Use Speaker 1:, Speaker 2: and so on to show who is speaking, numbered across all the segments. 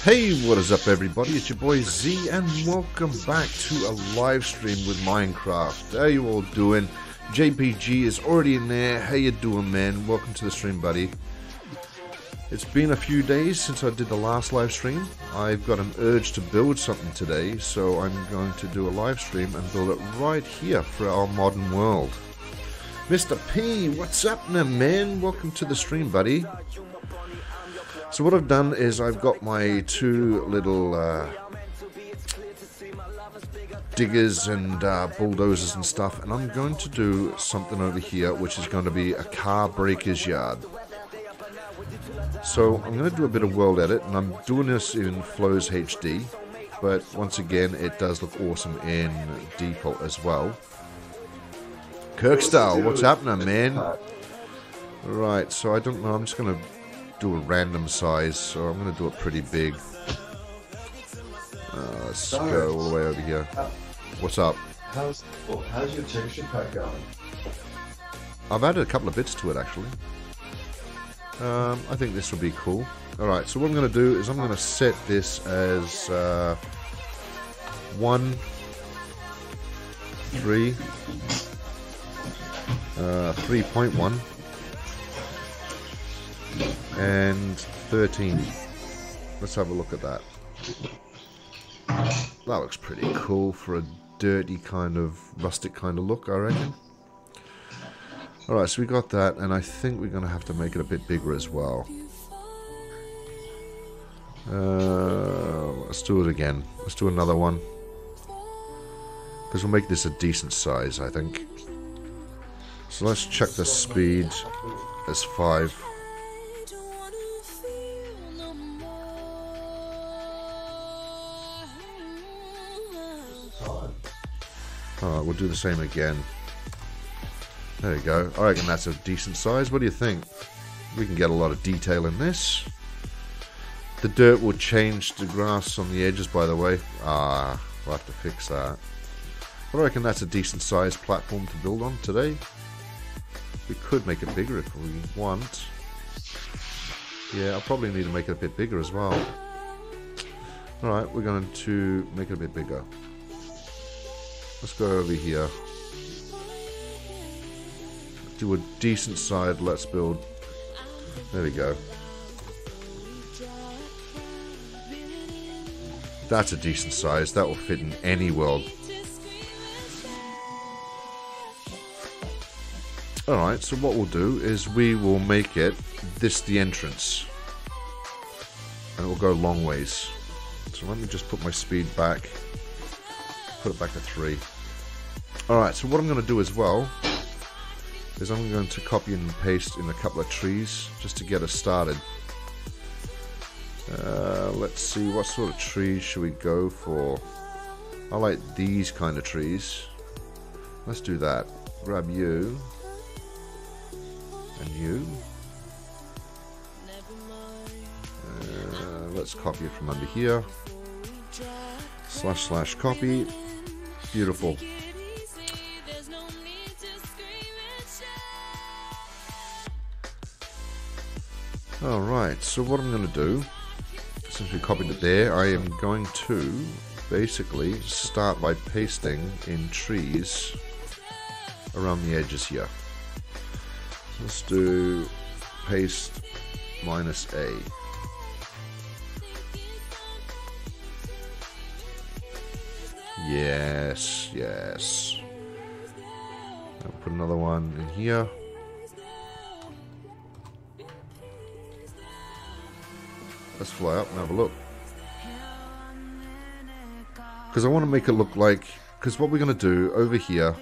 Speaker 1: Hey, what is up everybody, it's your boy Z and welcome back to a live stream with Minecraft. How you all doing? JPG is already in there. How you doing, man? Welcome to the stream, buddy. It's been a few days since I did the last live stream. I've got an urge to build something today, so I'm going to do a live stream and build it right here for our modern world. Mr. P, what's up now, man? Welcome to the stream, buddy. So what I've done is I've got my two little diggers and bulldozers and stuff, and I'm going to do something over here which is going to be a car breaker's yard. So I'm going to do a bit of world edit, and I'm doing this in Flows HD, but once again it does look awesome in default as well. Kirkster, what's happening, man? Right, so I don't know, I'm just going to do a random size, so I'm going to do it pretty big. Let's go all the way over here. What's up?
Speaker 2: How's your texture pack going?
Speaker 1: I've added a couple of bits to it, actually. I think this will be cool. Alright, so what I'm going to do is I'm going to set this as 1, 3, 3.1. and 13. Let's have a look at that. That looks pretty cool for a dirty kind of rustic kind of look, I reckon. Alright, so we got that, and I think we're going to have to make it a bit bigger as well. Let's do it again. Let's do another one, because we'll make this a decent size, I think. So let's check the speed as 5. Alright, we'll do the same again. There you go. I reckon that's a decent size. What do you think? We can get a lot of detail in this. The dirt will change to grass on the edges, by the way. We'll have to fix that. But I reckon that's a decent sized platform to build on today. We could make it bigger if we want. Yeah, I'll probably need to make it a bit bigger as well. Alright, we're going to make it a bit bigger. Let's go over here. Do a decent side. Let's build. There we go. That's a decent size. That will fit in any world. Alright, so what we'll do is we will make it this the entrance. And it will go long ways. So let me just put my speed back. Put it back to 3. Alright, so what I'm going to do as well is I'm going to copy and paste in a couple of trees just to get us started. Let's see, what sort of trees should we go for? I like these kind of trees. Let's do that. Grab you. And you. Let's copy it from under here. / copy. Beautiful. Alright, so what I'm going to do, since we copied it there, I am going to basically start by pasting in trees around the edges here. So let's do paste -A. Yes, yes. I'll put another one in here. Let's fly up and have a look. Because I want to make it look like... Because what we're going to do over here,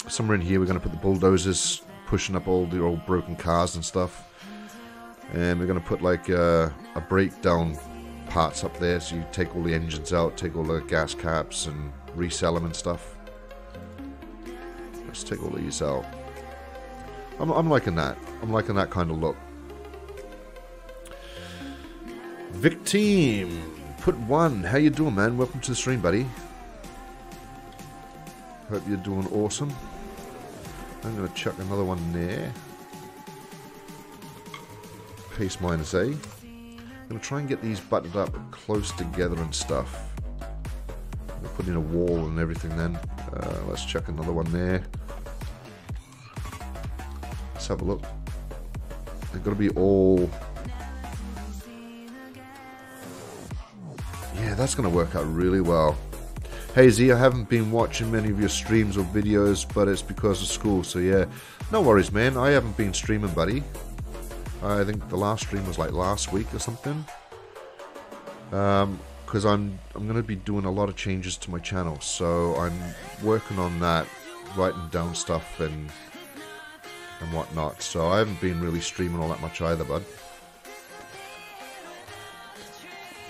Speaker 1: somewhere in here, we're going to put the bulldozers pushing up all the old broken cars and stuff. And we're going to put like a breakdown parts up there, so you take all the engines out, take all the gas caps and resell them and stuff. Let's take all these out. I'm liking that. I'm liking that kind of look. Vic Team, put 1. How you doing, man? Welcome to the stream, buddy. Hope you're doing awesome. I'm going to chuck another one there. Paste minus A. I'm going to try and get these buttoned up close together and stuff. I'm going to put in a wall and everything then. Let's chuck another one there. Let's have a look. They've got to be all... Yeah, that's going to work out really well. Hey Z, I haven't been watching many of your streams or videos, but it's because of school, so yeah. No worries, man. I haven't been streaming, buddy. I think the last stream was like last week or something. Because I'm going to be doing a lot of changes to my channel, so I'm working on that, writing down stuff and whatnot. So I haven't been really streaming all that much either, bud.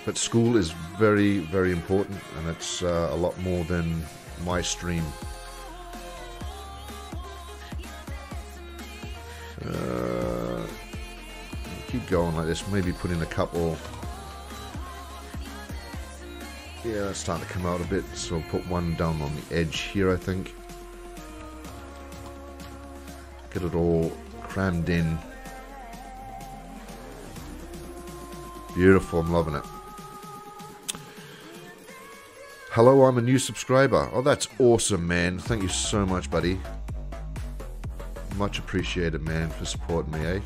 Speaker 1: But school is very, very important, and it's a lot more than my stream. Keep going like this. Maybe put in a couple. Yeah, it's starting to come out a bit. So I'll put one down on the edge here, I think. Get it all crammed in. Beautiful. I'm loving it. Hello, I'm a new subscriber. Oh, that's awesome, man. Thank you so much, buddy. Much appreciated, man, for supporting me, eh?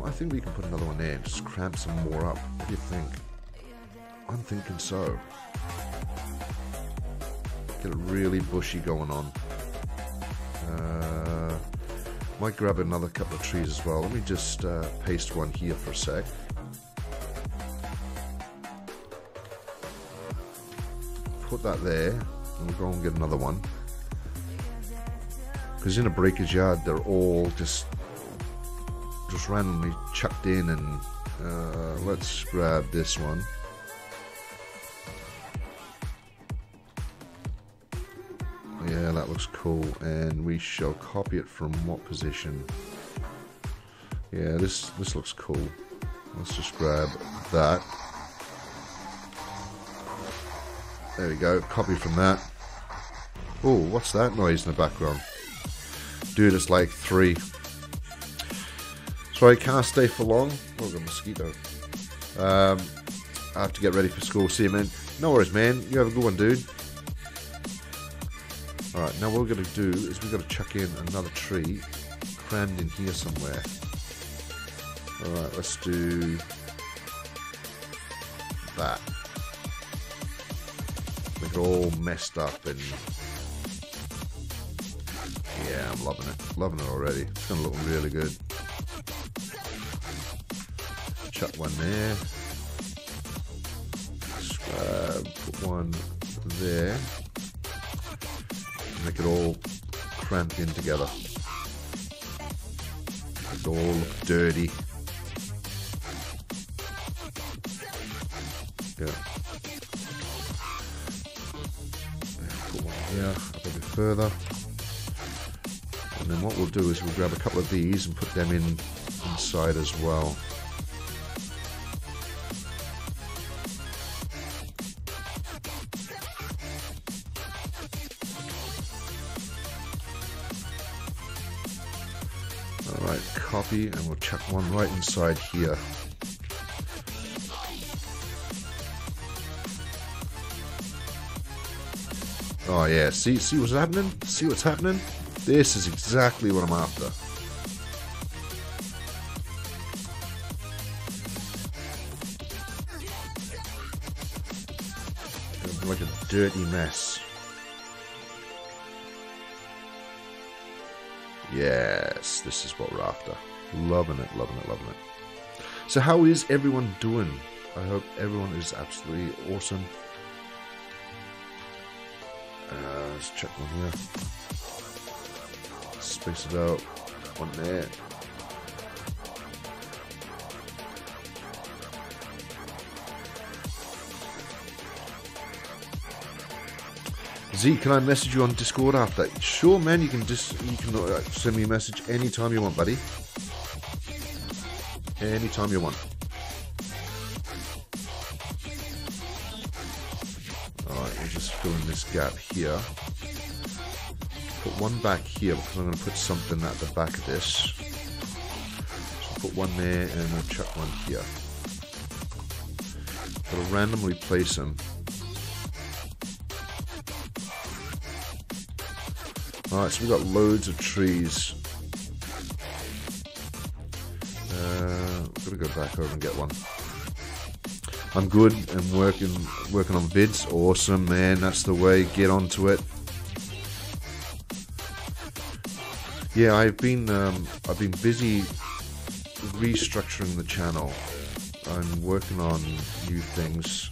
Speaker 1: I think we can put another one there and just cramp some more up. What do you think? I'm thinking so. Get it really bushy going on. Might grab another couple of trees as well. Let me just paste one here for a sec. Put that there, and we'll go and get another one. Because in a breaker's yard, they're all just randomly chucked in, and let's grab this one. Yeah, that looks cool, and we shall copy it from what position? Yeah, this looks cool. Let's just grab that. There we go, copy from that. Oh, what's that noise in the background? Dude, it's like 3. Sorry, can't stay for long. Oh, the mosquito. I have to get ready for school. See you, man. No worries, man. You have a good one, dude. Alright, now what we're going to do is we've got to chuck in another tree crammed in here somewhere. Alright, let's do that. Make it all messed up and... Yeah, I'm loving it. Loving it already. It's going to look really good. Chuck one there. Put one there. Make it all cramped in together. Make it all look dirty. Yeah. Put one here, up a bit further. And then what we'll do is we'll grab a couple of these and put them inside as well. Alright, copy, and we'll chuck one right inside here. Oh yeah, see what's happening? See what's happening? This is exactly what I'm after. It's like a dirty mess. Yes, this is what we're after. Loving it, loving it, loving it. So how is everyone doing? I hope everyone is absolutely awesome. Let's check one here. space it out. One there. Z, can I message you on Discord after? Sure, man. You can send me a message anytime you want, buddy. Anytime you want. Alright, we'll just fill in this gap here. Put one back here because I'm going to put something at the back of this. So put one there and I'll chuck one here. I'll randomly place them. Alright, so we've got loads of trees. I've got to go back over and get one. I'm good and working on vids. Awesome, man. That's the way. Get onto it. Yeah, I've been busy restructuring the channel. I'm working on new things.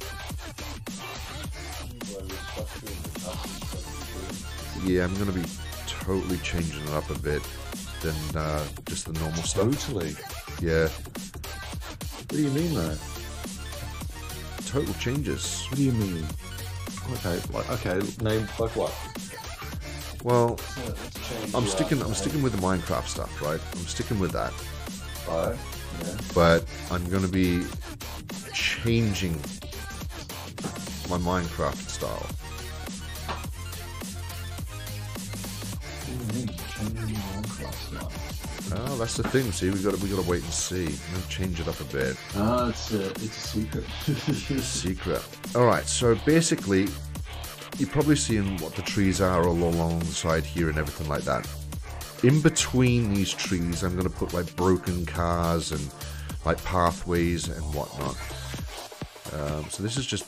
Speaker 1: Yeah, I'm gonna be totally changing it up a bit than just the normal stuff.
Speaker 2: Totally.
Speaker 1: Yeah.
Speaker 2: What do you mean, though?
Speaker 1: Total changes.
Speaker 2: What do you mean? Okay, name like what?
Speaker 1: Well,
Speaker 2: So
Speaker 1: I'm sticking with the Minecraft stuff, right? I'm sticking with that.
Speaker 2: Right. Yeah.
Speaker 1: But I'm going to be changing my Minecraft style.
Speaker 2: What do you mean? Changing your Minecraft now?
Speaker 1: Oh, that's the thing. See, we got to wait and see. I'm going to change it up a bit.
Speaker 2: Ah, it's a secret.
Speaker 1: Secret. All right. So basically, you're probably seeing what the trees are all along the side here and everything like that. In between these trees, I'm going to put like broken cars and like pathways and whatnot. So this is just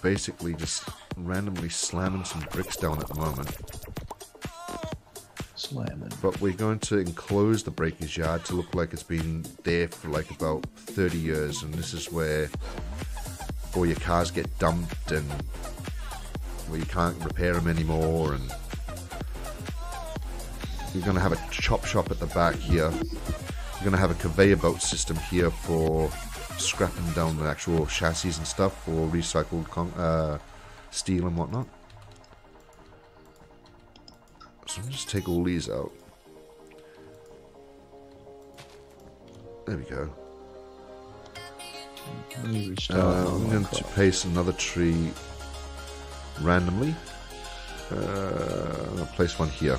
Speaker 1: basically just randomly slamming some bricks down at the moment.
Speaker 2: Slamming.
Speaker 1: But we're going to enclose the breakers yard to look like it's been there for like about 30 years. And this is where all your cars get dumped and where you can't repair them anymore. And you're going to have a chop shop at the back here. You're going to have a conveyor belt system here for scrapping down the actual chassis and stuff for recycled steel and whatnot. So I'm just take all these out. There we go. I'm going to place another tree randomly. I'll place one here.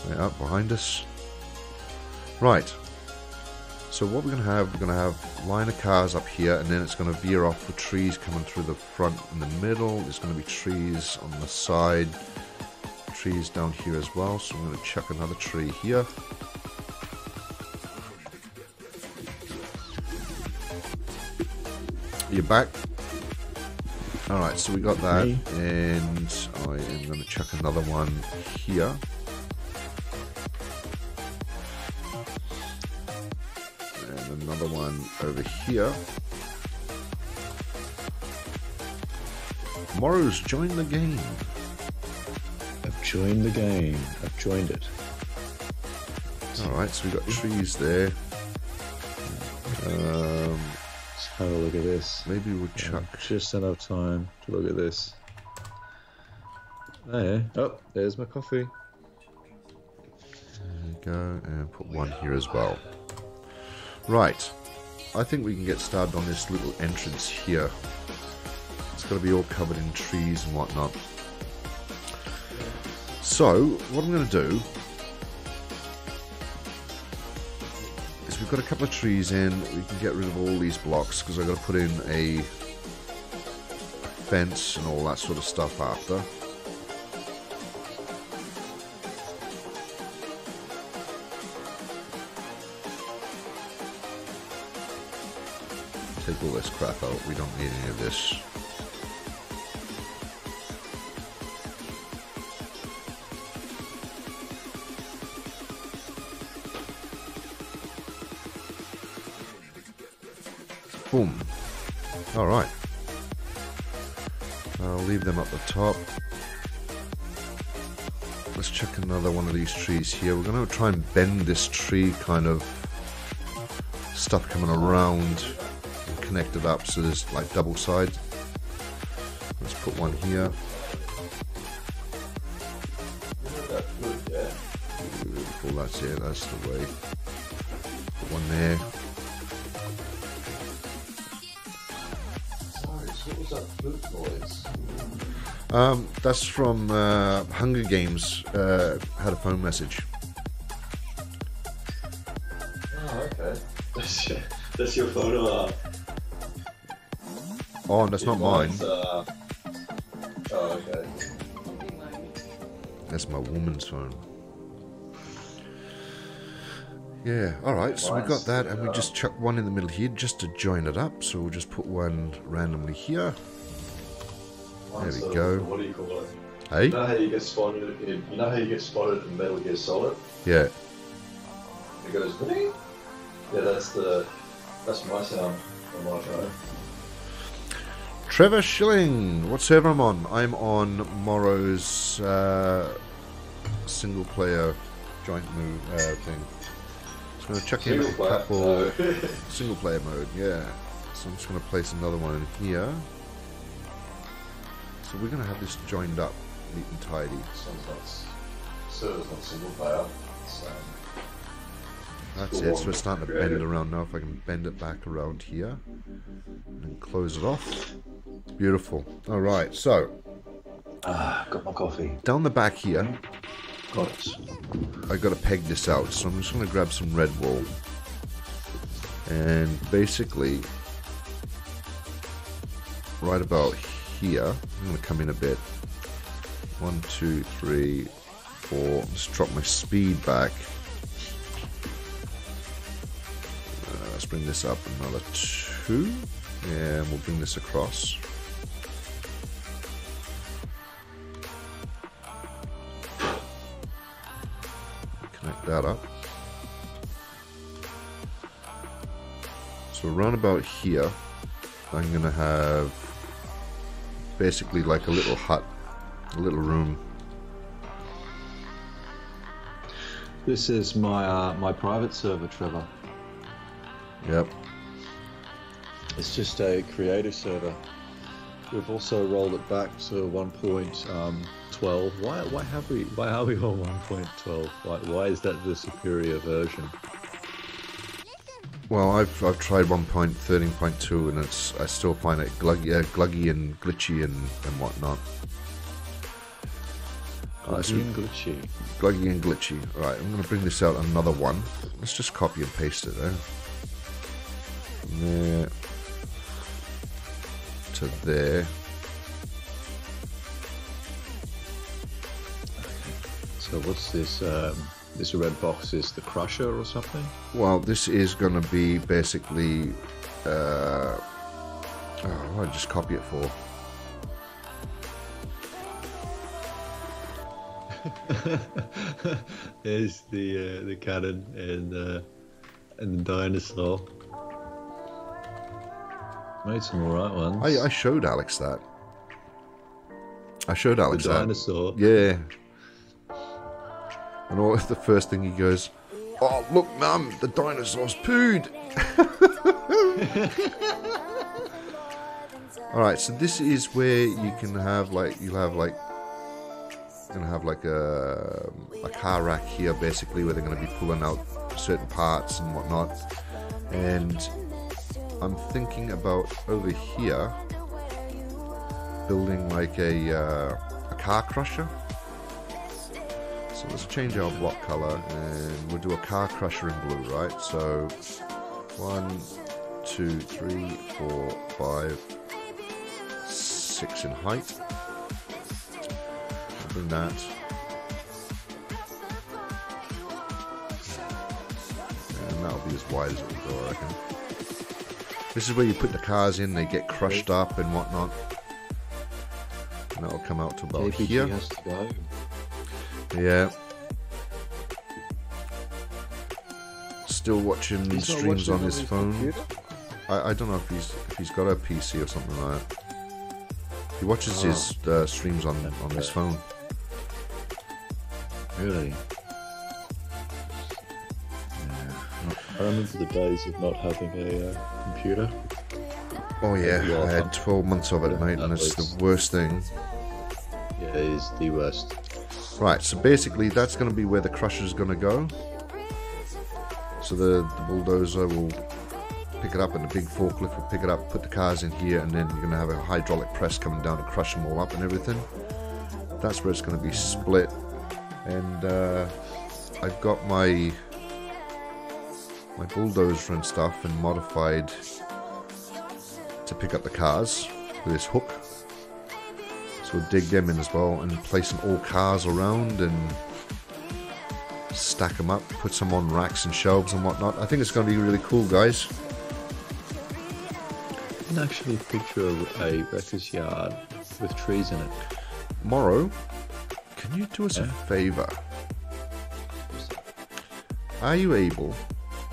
Speaker 1: Right up behind us. Right. So what we're going to have line of cars up here, and then it's going to veer off with trees coming through the front and the middle. There's going to be trees on the side, trees down here as well. So I'm going to chuck another tree here. You're back. Alright, so we got that, and I am going to chuck another one here. And another one over here. Morrow's joined the game.
Speaker 2: I've joined the game. I've joined it.
Speaker 1: Alright, so we got trees there.
Speaker 2: Let's have a look at this.
Speaker 1: Maybe we'll chuck.
Speaker 2: Just enough time to look at this. There. Oh, there's my coffee.
Speaker 1: There we go, and put one here as well. Right, I think we can get started on this little entrance here. It's got to be all covered in trees and whatnot. So, what I'm going to do is we've got a couple of trees in. We can get rid of all these blocks because I've got to put in a fence and all that sort of stuff after. Take all this crap out. We don't need any of this. Boom. Alright. I'll leave them up the top. let's check another one of these trees here. We're going to try and bend this tree kind of stuff coming around and connect it up so there's like double side. Let's put one here. Beautiful, that's it, that's the way. Put one there.
Speaker 2: What was that flute noise?
Speaker 1: That's from Hunger Games. Had a phone message.
Speaker 2: Oh, okay. That's your photo.
Speaker 1: Oh, that's not mine.
Speaker 2: Oh, okay.
Speaker 1: That's my woman's phone. Yeah, alright, so we got that, and we just chucked one in the middle here just to join it up. So we'll just put one randomly here. There we go.
Speaker 2: What do you call it?
Speaker 1: Hey?
Speaker 2: You know how you get spotted in Metal Gear Solid?
Speaker 1: Yeah.
Speaker 2: It goes, ding. Yeah, that's my sound on my phone.
Speaker 1: Trevor Schilling, what server I'm on? I'm on Morrow's single player joint move thing. Just going to chuck in a couple single player mode, yeah. So I'm just going to place another one in here. So we're going to have this joined up neat and tidy.
Speaker 2: Server's not single player.
Speaker 1: That's it, so it's starting to bend around now. If I can bend it back around here and close it off. Beautiful. Alright, so
Speaker 2: Got my coffee.
Speaker 1: down the back here,
Speaker 2: Got it.
Speaker 1: I got to peg this out, so I'm just going to grab some red wool and basically right about here, I'm going to come in a bit. 1, 2, 3, 4. Just drop my speed back. Let's bring this up another 2, and we'll bring this across. Connect that up. So around about here, I'm going to have basically like a little hut, a little room.
Speaker 2: This is my my private server, Trevor.
Speaker 1: Yep.
Speaker 2: It's just a creator server. We've also rolled it back to 1.12. Why are we on 1.12? Why is that the superior version?
Speaker 1: Well, I've tried 1.13.2 and I still find it gluggy and glitchy and whatnot.
Speaker 2: Gluggy and glitchy.
Speaker 1: Gluggy and glitchy. Alright, I'm going to bring this out another one. Let's just copy and paste it there. From there to there.
Speaker 2: So what's this? This red box is the crusher or something?
Speaker 1: Well, this is going to be basically... what did I just copy it for?
Speaker 2: There's the cannon and the dinosaur. Made some alright ones.
Speaker 1: I showed Alex that. I showed Alex
Speaker 2: the
Speaker 1: that.
Speaker 2: dinosaur.
Speaker 1: Yeah. And all the first thing he goes, "Oh look, Mum, the dinosaur's pooed." All right, so this is where you can have like a car rack here, basically, where they're going to be pulling out certain parts and whatnot. And I'm thinking about over here building like a car crusher. So let's change our block color and we'll do a car crusher in blue, right? So 1, 2, 3, 4, 5, 6 in height. I'll bring that. And that'll be as wide as it will go, I reckon. This is where you put the cars in, they get crushed up and whatnot. And that'll come out to about
Speaker 2: JPG
Speaker 1: here.
Speaker 2: has to go.
Speaker 1: Yeah. Still watching
Speaker 2: He's not
Speaker 1: streams
Speaker 2: watching
Speaker 1: on his phone.
Speaker 2: computer?
Speaker 1: I don't know if he's got a PC or something like that. He watches his streams on his phone.
Speaker 2: Really? Yeah. I remember the days of not having a computer.
Speaker 1: Oh yeah, I had 12 months of it, mate, and it's the worst thing.
Speaker 2: Yeah, it is the worst.
Speaker 1: Right, so basically that's going to be where the crusher's going to go. So the bulldozer will pick it up and the big forklift will pick it up, put the cars in here, and then you're going to have a hydraulic press coming down to crush them all up and everything. That's where it's going to be split. And I've got my bulldozer and stuff and modified to pick up the cars with this hook. So we'll dig them in as well and place them all cars around and stack them up, put some on racks and shelves and whatnot. I think it's going to be really cool, guys.
Speaker 2: I can actually picture a wrecker's yard with trees in it.
Speaker 1: Morrow, can you do us a favour? Are you able,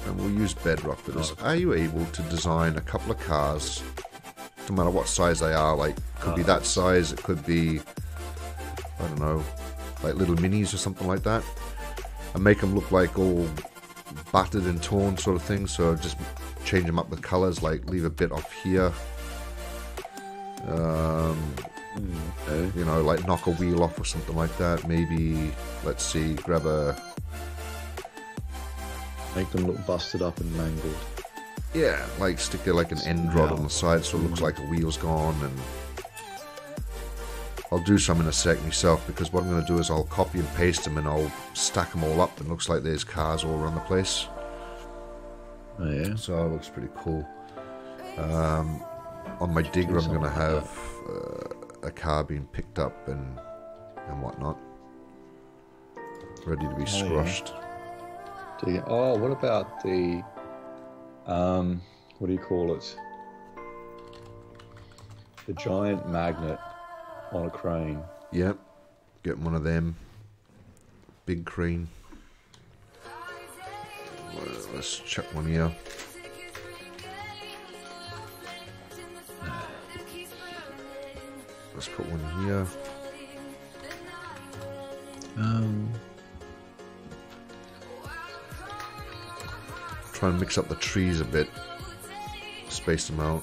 Speaker 1: and we'll use Bedrock for this, are you able to design a couple of cars, no matter what size they are, like, could be that size, it could be, I don't know, like little minis or something like that, and make them look like all battered and torn sort of thing, so just change them up with colours, like leave a bit off here, you know, like knock a wheel off or something like that, maybe, let's see, grab a...
Speaker 2: Make them look busted up and mangled.
Speaker 1: Yeah, like stick it like an end rod on the side so it looks like a wheel's gone, and I'll do some in a sec myself, because what I'm going to do is I'll copy and paste them and I'll stack them all up and it looks like there's cars all around the place.
Speaker 2: Oh yeah?
Speaker 1: So it looks pretty cool. On my digger I'm going to have a car being picked up and whatnot. Ready to be squashed.
Speaker 2: Yeah. Oh, what about the, what do you call it? The giant magnet on a crane.
Speaker 1: Yep, getting one of them. Big crane. Let's chuck one here. Let's put one here. Try and mix up the trees a bit. Space them out.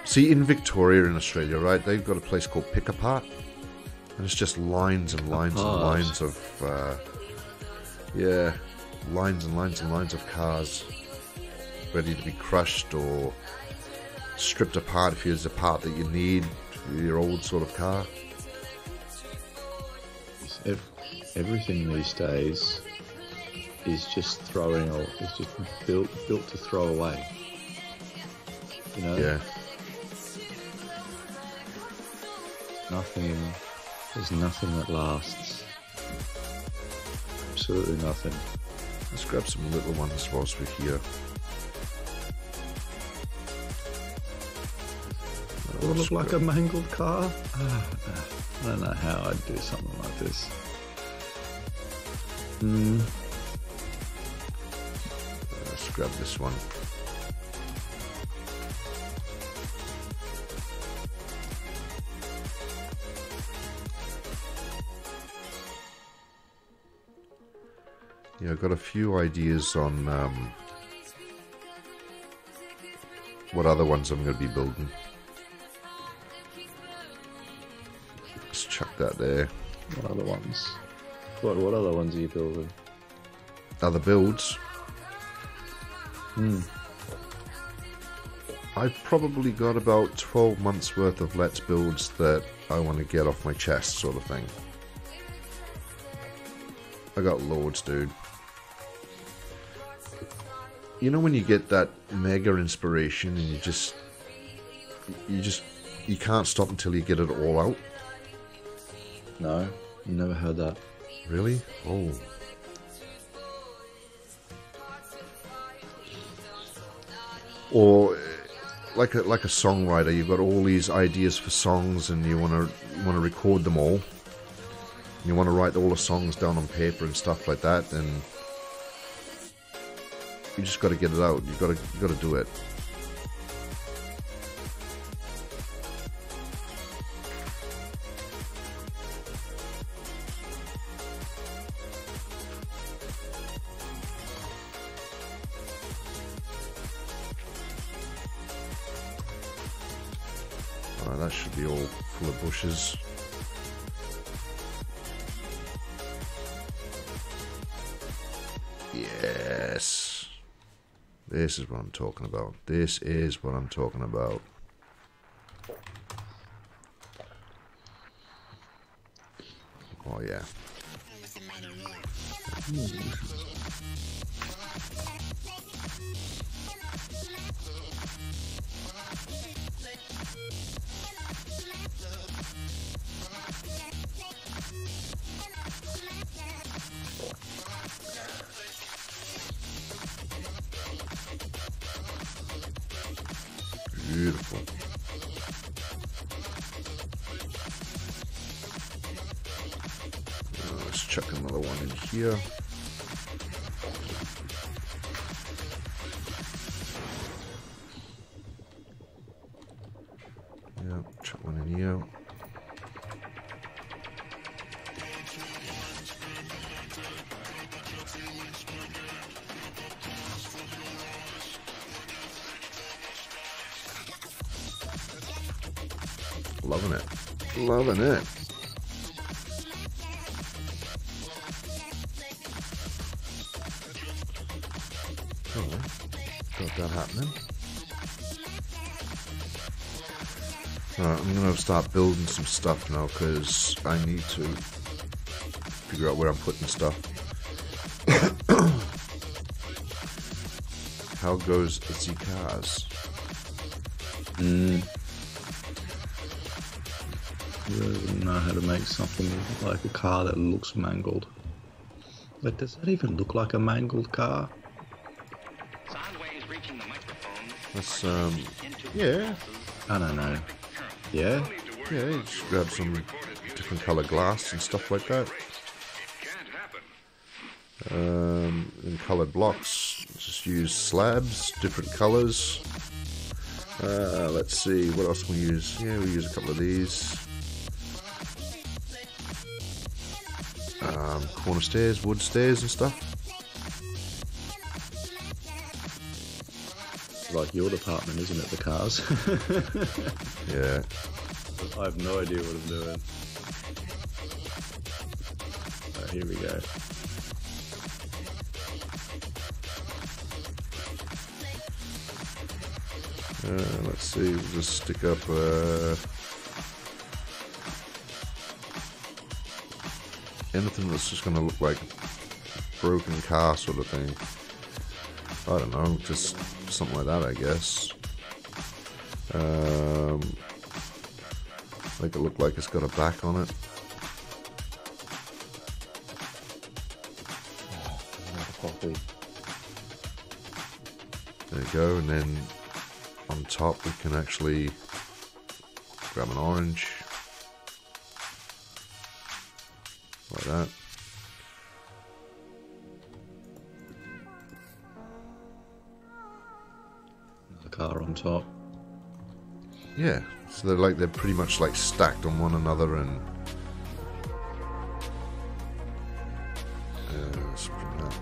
Speaker 1: See, in Victoria in Australia, right, they've got a place called Pick Apart. And it's just lines and lines and lines of, yeah, lines and lines and lines of cars ready to be crushed or stripped apart if there's a part that you need for your old sort of car.
Speaker 2: Everything these days is just throwing, is just built to throw away. You know?
Speaker 1: Yeah.
Speaker 2: There's nothing that lasts. Absolutely nothing.
Speaker 1: Let's grab some little ones whilst we're here.
Speaker 2: Will it look like a mangled car? I don't know how I'd do something like this.
Speaker 1: Let's grab this one. Yeah, I've got a few ideas on what other ones I'm going to be building. Let's chuck that there.
Speaker 2: What other ones? What other ones are you building?
Speaker 1: Other builds. I've probably got about 12 months worth of Let's Builds that I want to get off my chest, sort of thing. I got loads, dude. You know when you get that mega inspiration and you can't stop until you get it all out?
Speaker 2: No, never heard that.
Speaker 1: Really? Oh. Or like a songwriter, you've got all these ideas for songs and you want to record them all. You want to write all the songs down on paper and stuff like that, and you just got to get it out. You got to do it. Alright, that should be all full of bushes. Yes. This is what I'm talking about. This is what I'm talking about. Oh yeah. Beautiful. Let's chuck another one in here. Yeah, chuck one in here. Loving it. Loving it. Oh, got that happening. Alright, I'm going to start building some stuff now because I need to figure out where I'm putting stuff. How goes the cars?
Speaker 2: I don't know how to make something like a car that looks mangled. But does that even look like a mangled car?
Speaker 1: That's, yeah.
Speaker 2: I don't know. Yeah?
Speaker 1: Yeah, you just grab some different color glass and stuff like that. In colored blocks, just use slabs, different colors. Let's see, what else can we use? Yeah, we use a couple of these. Corner stairs, wood stairs and stuff.
Speaker 2: Like your department, isn't it, the cars?
Speaker 1: Yeah.
Speaker 2: I have no idea what I'm doing. Alright, here we go.
Speaker 1: Let's see, we'll just stick up anything that's just going to look like broken car sort of thing. I don't know, just something like that, I guess. Make it look like it's got a back on it. There you go, and then on top we can actually grab an orange. Like that.
Speaker 2: The car on top.
Speaker 1: Yeah, so they're pretty much like stacked on one another, and let's bring that.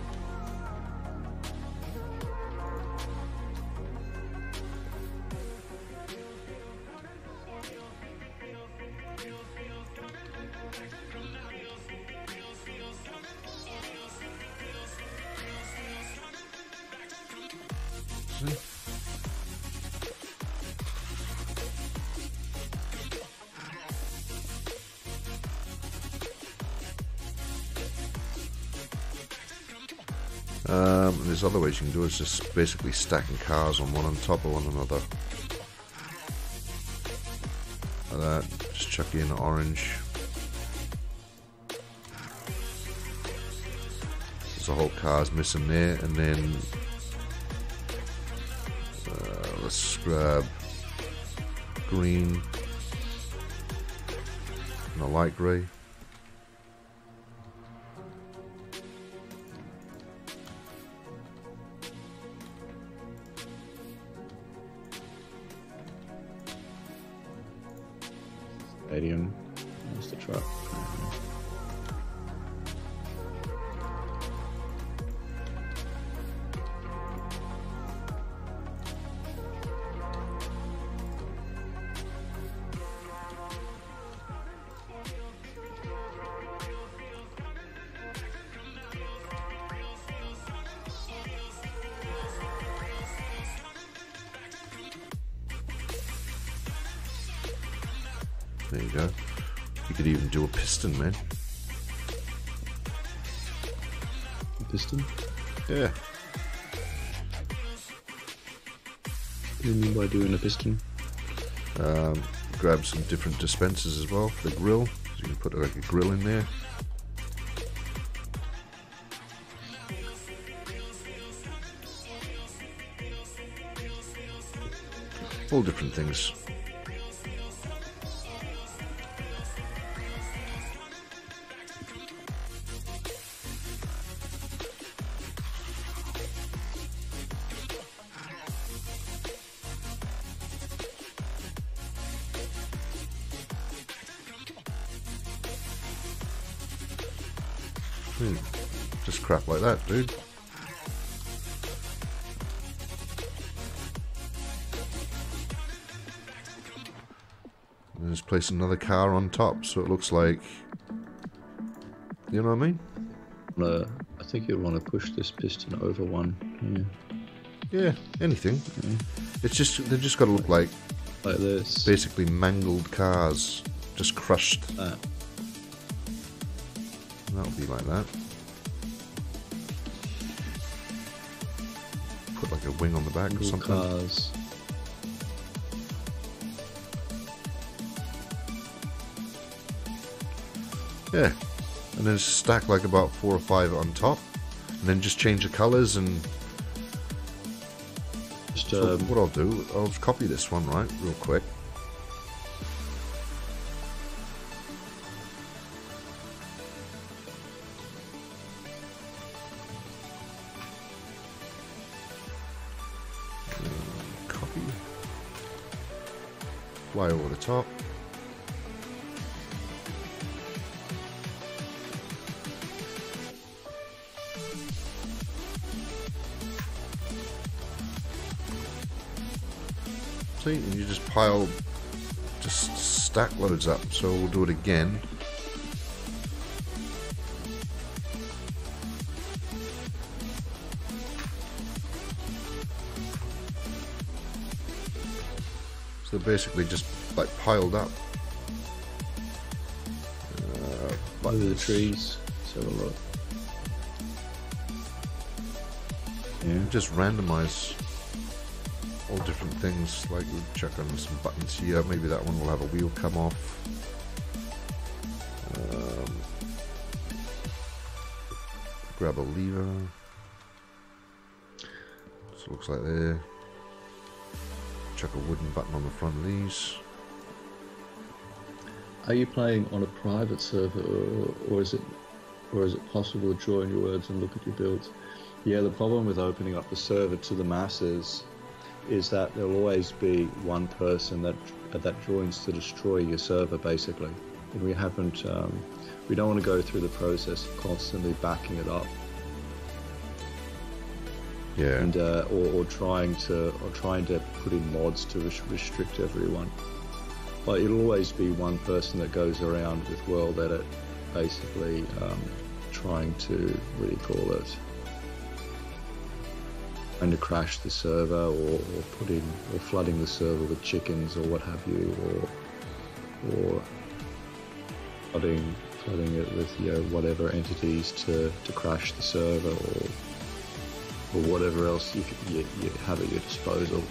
Speaker 1: There's other ways you can do it. It's just basically stacking cars on one on top of one another. Like that. Just chuck in orange. There's a whole car's missing there, and then let's grab green and a light grey.
Speaker 2: Stadium. Where's the truck?
Speaker 1: There you go. You could even do a piston, man.
Speaker 2: Piston?
Speaker 1: Yeah.
Speaker 2: What do you mean by doing a piston?
Speaker 1: Grab some different dispensers as well for the grill. So you can put like a grill in there. All different things. Just crap like that, dude. And just place another car on top, so it looks like, you know what I mean?
Speaker 2: I think you'd want to push this piston over one.
Speaker 1: Yeah, anything. Yeah. It's just they've just got to look like
Speaker 2: this.
Speaker 1: Basically mangled cars, just crushed. That'll be like that. Put like a wing on the back or something.
Speaker 2: Cars.
Speaker 1: Yeah, and then stack like about 4 or 5 on top, and then just change the colours and. So what I'll do, I'll just copy this one right real quick. Copy. Fly over the top. And you just stack loads up. So we'll do it again. So basically just like piled up.
Speaker 2: Like the trees. Let's have a look.
Speaker 1: Yeah. Just randomize all different things, like we'll check on some buttons here. Maybe that one will have a wheel come off. Grab a lever. So it looks like there. Chuck a wooden button on the front of these.
Speaker 2: Are you playing on a private server, or is it possible to join your words and look at your builds? Yeah, the problem with opening up the server to the masses is that there'll always be one person that joins to destroy your server, basically. And we haven't, we don't want to go through the process of constantly backing it up.
Speaker 1: Yeah.
Speaker 2: And or trying to put in mods to restrict everyone. But it'll always be one person that goes around with World Edit, basically trying to, what do you call it? Trying to crash the server, or flooding the server with chickens or what have you, or flooding it with whatever entities to crash the server, or whatever else you have at your disposal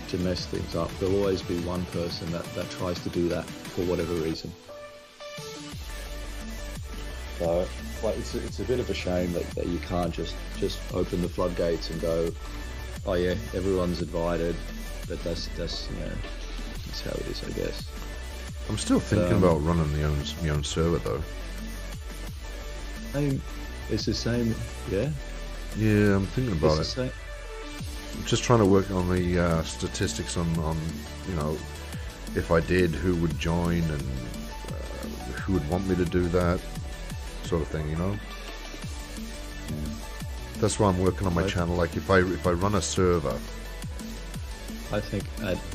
Speaker 2: to mess things up. There'll always be one person that tries to do that for whatever reason. So, like, it's a bit of a shame that you can't just open the floodgates and go, oh yeah, everyone's invited, but that's how it is, I guess.
Speaker 1: I'm still thinking about running my own server though.
Speaker 2: It's the same, yeah.
Speaker 1: Yeah, I'm thinking about it. I'm just trying to work on the statistics on if I did, who would join and who would want me to do that. Sort of thing, Yeah. That's why I'm working on my channel. Like if I run a server,
Speaker 2: I think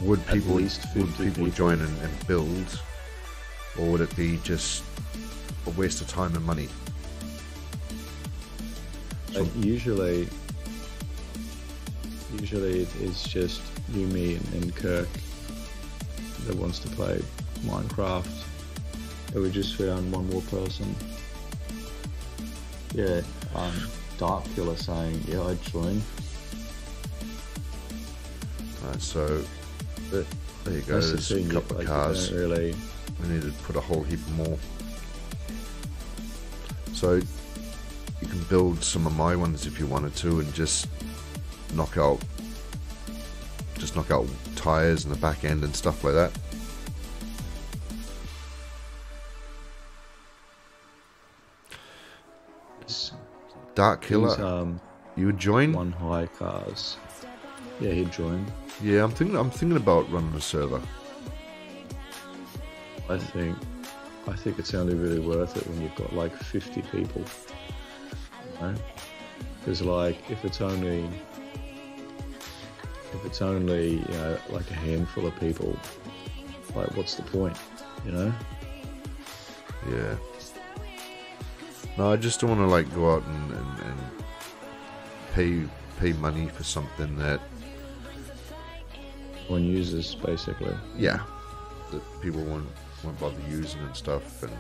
Speaker 1: would people
Speaker 2: least 50 people
Speaker 1: join and build, or would it be just a waste of time and money? So,
Speaker 2: usually it's just you, me, and Kirk that wants to play. Minecraft. But we just found one more person. Yeah, Dark Killer saying, yeah, I'd join.
Speaker 1: Alright, so there you go.
Speaker 2: That's
Speaker 1: There's
Speaker 2: the
Speaker 1: a
Speaker 2: thing,
Speaker 1: couple
Speaker 2: like,
Speaker 1: of cars.
Speaker 2: Really...
Speaker 1: We need to put a whole heap more. So you can build some of my ones if you wanted to, and just knock out tires in the back end and stuff like that. Dark Killer, you would join?
Speaker 2: One high cars. Yeah, he'd join.
Speaker 1: Yeah, I'm thinking about running a server.
Speaker 2: I think it's only really worth it when you've got like 50 people. You know? Because like if it's only you know, like a handful of people, like what's the point, you know?
Speaker 1: Yeah. No, I just don't want to like go out and pay money for something that
Speaker 2: one uses, basically.
Speaker 1: Yeah, that people won't bother using and stuff. And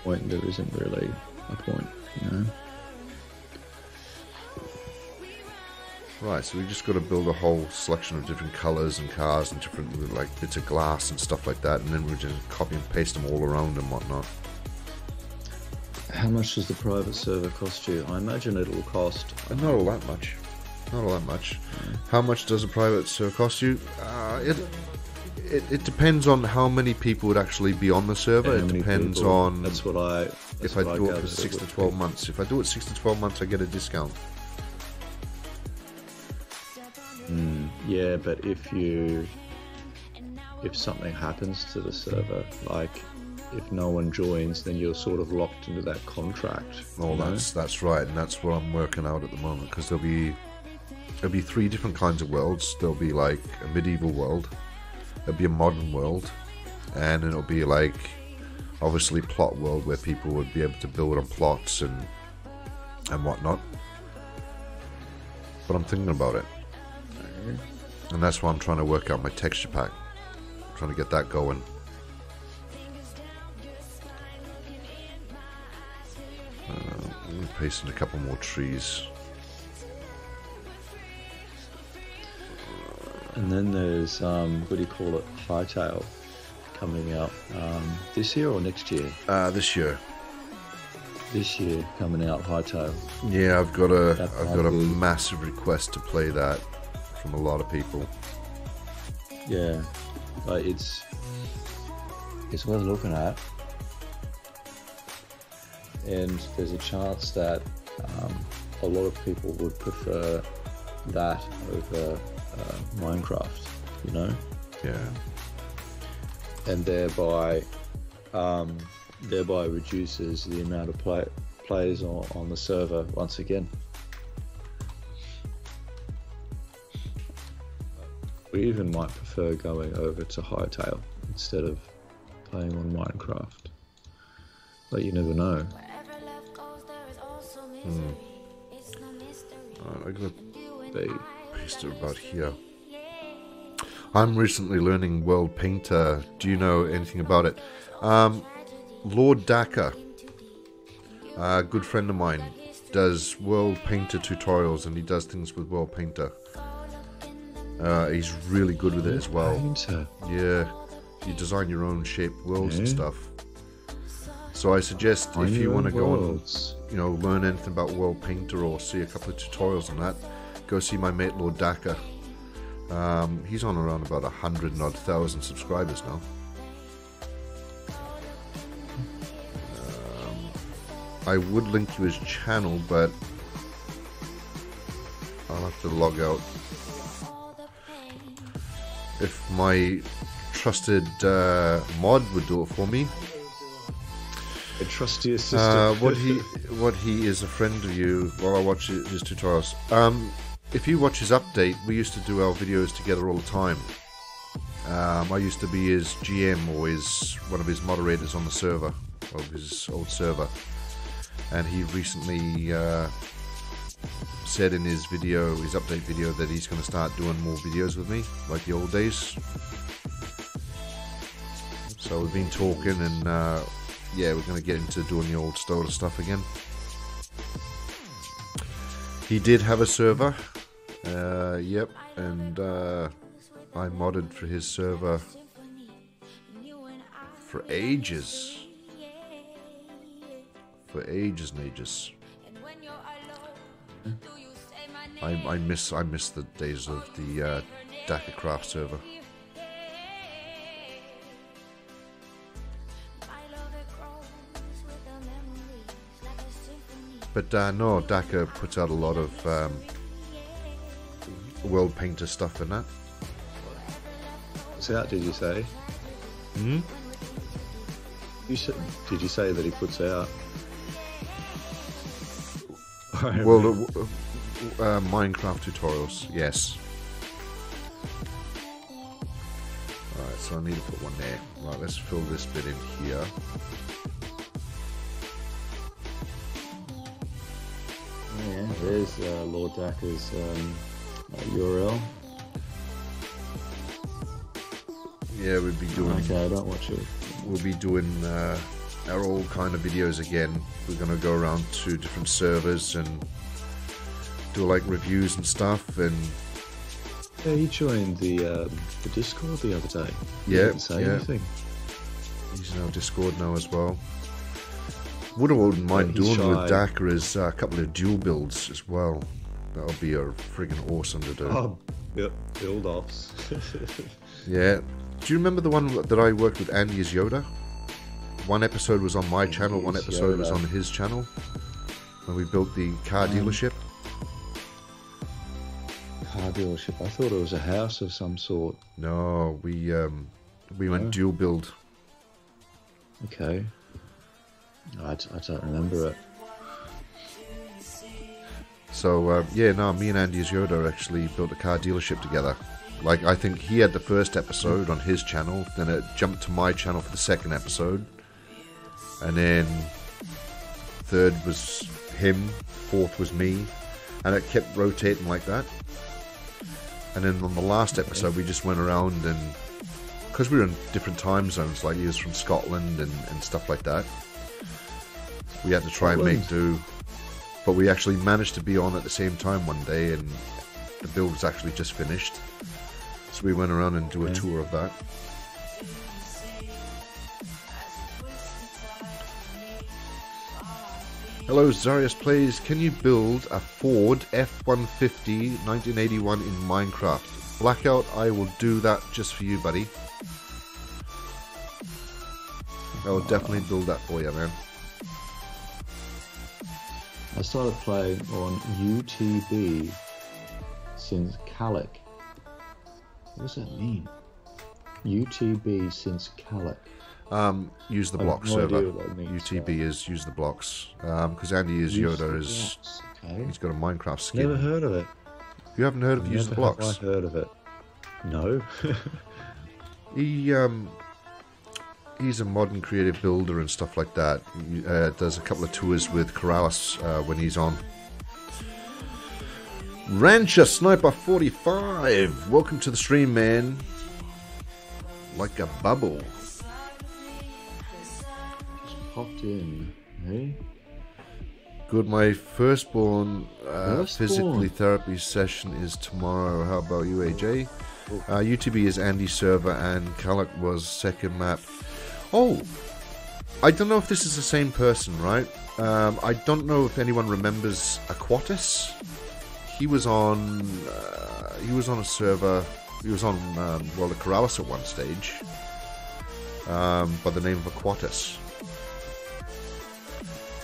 Speaker 2: point, there isn't really a point, you know.
Speaker 1: Right, so we just got to build a whole selection of different colours and cars and different like bits of glass and stuff like that, and then we just copy and paste them all around and whatnot.
Speaker 2: How much does the private server cost you? I imagine it'll cost...
Speaker 1: Not all that much. Not all that much. How much does a private server cost you? It depends on how many people would actually be on the server. It depends on...
Speaker 2: That's what I...
Speaker 1: If I do it for 6 to 12 months. If I do it 6 to 12 months, I get a discount.
Speaker 2: Yeah, but if something happens to the server, like if no one joins, then you're sort of locked into that contract.
Speaker 1: Oh, that's right, and that's what I'm working out at the moment, because there'll be 3 different kinds of worlds. There'll be like a medieval world, there'll be a modern world, and then it'll be like obviously plot world where people would be able to build on plots and whatnot. But I'm thinking about it. And that's why I'm trying to work out my texture pack. I'm trying to get that going. I'm going to paste in a couple more trees.
Speaker 2: And then there's, what do you call it, Hightail coming out this year or next year?
Speaker 1: This year.
Speaker 2: This year coming out, Hightail.
Speaker 1: Yeah, I've got a massive request to play that from a lot of people.
Speaker 2: Yeah, it's worth looking at, and there's a chance that a lot of people would prefer that over Minecraft, you know.
Speaker 1: Yeah.
Speaker 2: And thereby reduces the amount of players on the server once again. We even might prefer going over to Hightail instead of playing on Minecraft. But you never know.
Speaker 1: I got a paster about here. I'm recently learning World Painter. Do you know anything about it? Lord Daka, a good friend of mine, does World Painter tutorials, and he does things with World Painter. He's really good with it as well.
Speaker 2: Painter.
Speaker 1: Yeah, you design your own shaped worlds and stuff. So I suggest if you want to go and learn anything about World Painter or see a couple of tutorials on that, go see my mate Lord Daka. He's on around about 100,000 subscribers now. I would link to his channel, but I'll have to log out. If my trusted mod would do it for me.
Speaker 2: A trusty assistant.
Speaker 1: What he is a friend of you while I watch his tutorials. If you watch his update, we used to do our videos together all the time. I used to be his GM or one of his moderators on the server, of his old server. And he recently said in his video, his update video, that he's going to start doing more videos with me, like the old days. So we've been talking, and yeah, we're going to get into doing the old style stuff again. He did have a server, yep, and I modded for his server for ages. For ages and ages. I miss the days of the Dakar Craft server. But no, Dakar puts out a lot of world painter stuff in that.
Speaker 2: What's out, did you say?
Speaker 1: Hmm?
Speaker 2: Did you say that he puts out?
Speaker 1: Well, Minecraft tutorials, yes. Alright, so I need to put one there. Right, let's fill this bit in here.
Speaker 2: Yeah, there's Lord Dakar's URL.
Speaker 1: Yeah, we'll be doing.
Speaker 2: Okay, I don't watch it.
Speaker 1: We'll be doing our old kind of videos again. We're gonna go around to different servers and do like reviews and stuff. And
Speaker 2: yeah, he joined the Discord the other day. He didn't say anything.
Speaker 1: He's in our Discord now as well. What I wouldn't mind doing with Dakar is a couple of dual builds as well. That'll be a friggin' awesome to do.
Speaker 2: Oh, yep, build offs.
Speaker 1: Yeah. Do you remember the one that I worked with Andy as Yoda? One episode was on my channel, one episode was on his channel. When we built the car dealership.
Speaker 2: Car dealership? I thought it was a house of some sort.
Speaker 1: No, we went dual build.
Speaker 2: Okay. I don't remember it.
Speaker 1: So, yeah, no, me and Andy as Yoda actually built a car dealership together. Like, I think he had the first episode on his channel, then it jumped to my channel for the second episode. And then third was him, fourth was me, and it kept rotating like that. And then on the last episode, we just went around and, because we were in different time zones, like he was from Scotland and stuff like that, we had to try and make do. But we actually managed to be on at the same time one day, and the build was actually just finished. So we went around and do a tour of that. Hello, Zarius Plays. Can you build a Ford F-150 1981 in Minecraft? Blackout, I will do that just for you, buddy. I will definitely build that for you, man.
Speaker 2: I started playing on UTB since Calic. What does that mean? UTB since Calic.
Speaker 1: Use the block server. UTB is use the blocks. Because Andy is Yoda is he's got a Minecraft skin.
Speaker 2: Never heard of it.
Speaker 1: You haven't heard of use the blocks?
Speaker 2: I've heard of it. No.
Speaker 1: He's a modern creative builder and stuff like that. He does a couple of tours with Corrales when he's on. Rancher Sniper 45, welcome to the stream, man. Like a bubble.
Speaker 2: Just popped in, hey?
Speaker 1: Good, my firstborn physically therapy session is tomorrow. How about you, AJ? UTB is Andy's server and Calic was second map. Oh, I don't know if this is the same person, right? I don't know if anyone remembers Aquatis. He was on a server. He was on well, the Corrales at one stage by the name of Aquatis.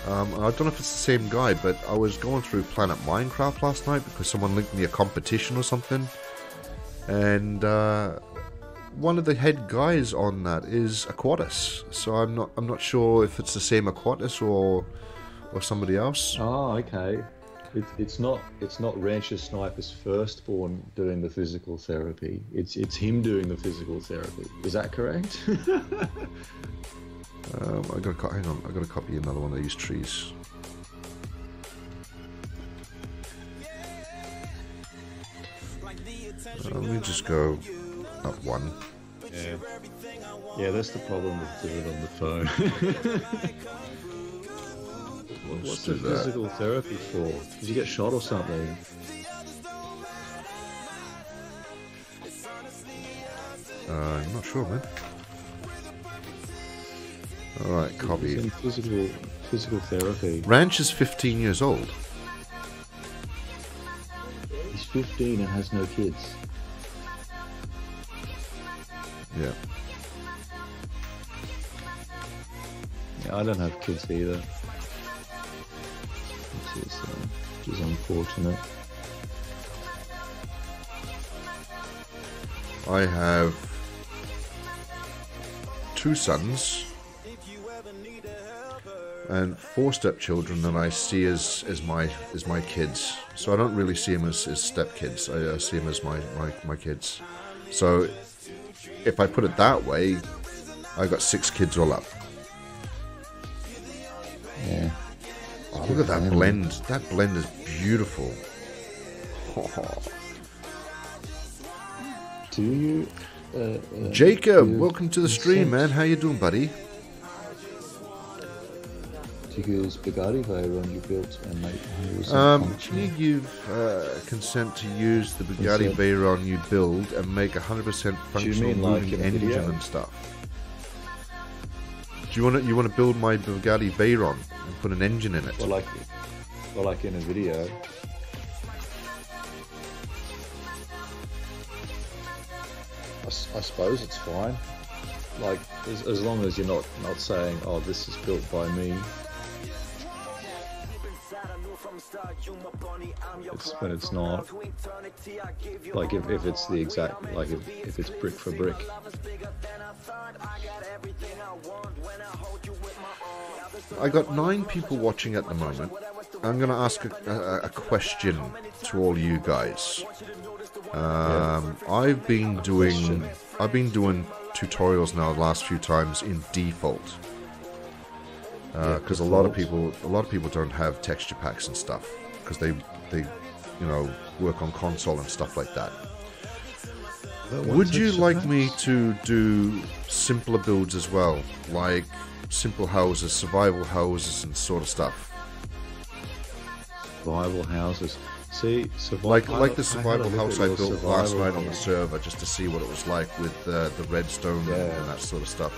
Speaker 1: I don't know if it's the same guy, but I was going through Planet Minecraft last night because someone linked me a competition or something, and one of the head guys on that is Aquatis. So I'm not sure if it's the same Aquatis or somebody else.
Speaker 2: Oh, okay. It's not Rancher Sniper's firstborn doing the physical therapy. It's him doing the physical therapy. Is that correct?
Speaker 1: Hang on, I gotta copy another one of these trees. Let me just go up one.
Speaker 2: Yeah. Yeah, that's the problem with doing it on the phone. What's the physical therapy for? Did you get shot or something?
Speaker 1: I'm not sure, man. Alright, copy.
Speaker 2: Physical therapy.
Speaker 1: Ranch is 15 years old.
Speaker 2: He's 15 and has no kids.
Speaker 1: Yeah.
Speaker 2: Yeah, I don't have kids either. Which is unfortunate.
Speaker 1: I have 2 sons and 4 stepchildren that I see as my kids. So I don't really see them as stepkids. I see them as my kids. So if I put it that way, I got 6 kids all up.
Speaker 2: Yeah.
Speaker 1: Oh, look at that blend. That blend is beautiful.
Speaker 2: Do you...
Speaker 1: Jacob, welcome to the stream, man. How you doing, buddy?
Speaker 2: Do you use Bugatti Veyron you built and make 100%
Speaker 1: can you give consent to use the Bugatti Veyron you build and make 100% functional moving engine and stuff? Do you want to build my Bugatti Veyron and put an engine in it?
Speaker 2: Well, like in a video. I suppose it's fine. Like as long as you're not saying, "Oh, this is built by me." When it's not. Like if it's the exact, like if it's brick for brick.
Speaker 1: I got 9 people watching at the moment. I'm going to ask a question to all you guys. I've been doing tutorials now the last few times in default because a lot of people don't have texture packs and stuff because they work on console and stuff like that. Would you like me to do simpler builds as well, like simple houses, survival houses, and sort of stuff?
Speaker 2: Survival houses. See,
Speaker 1: like the survival house I built last night on the server, just to see what it was like with the redstone and that sort of stuff.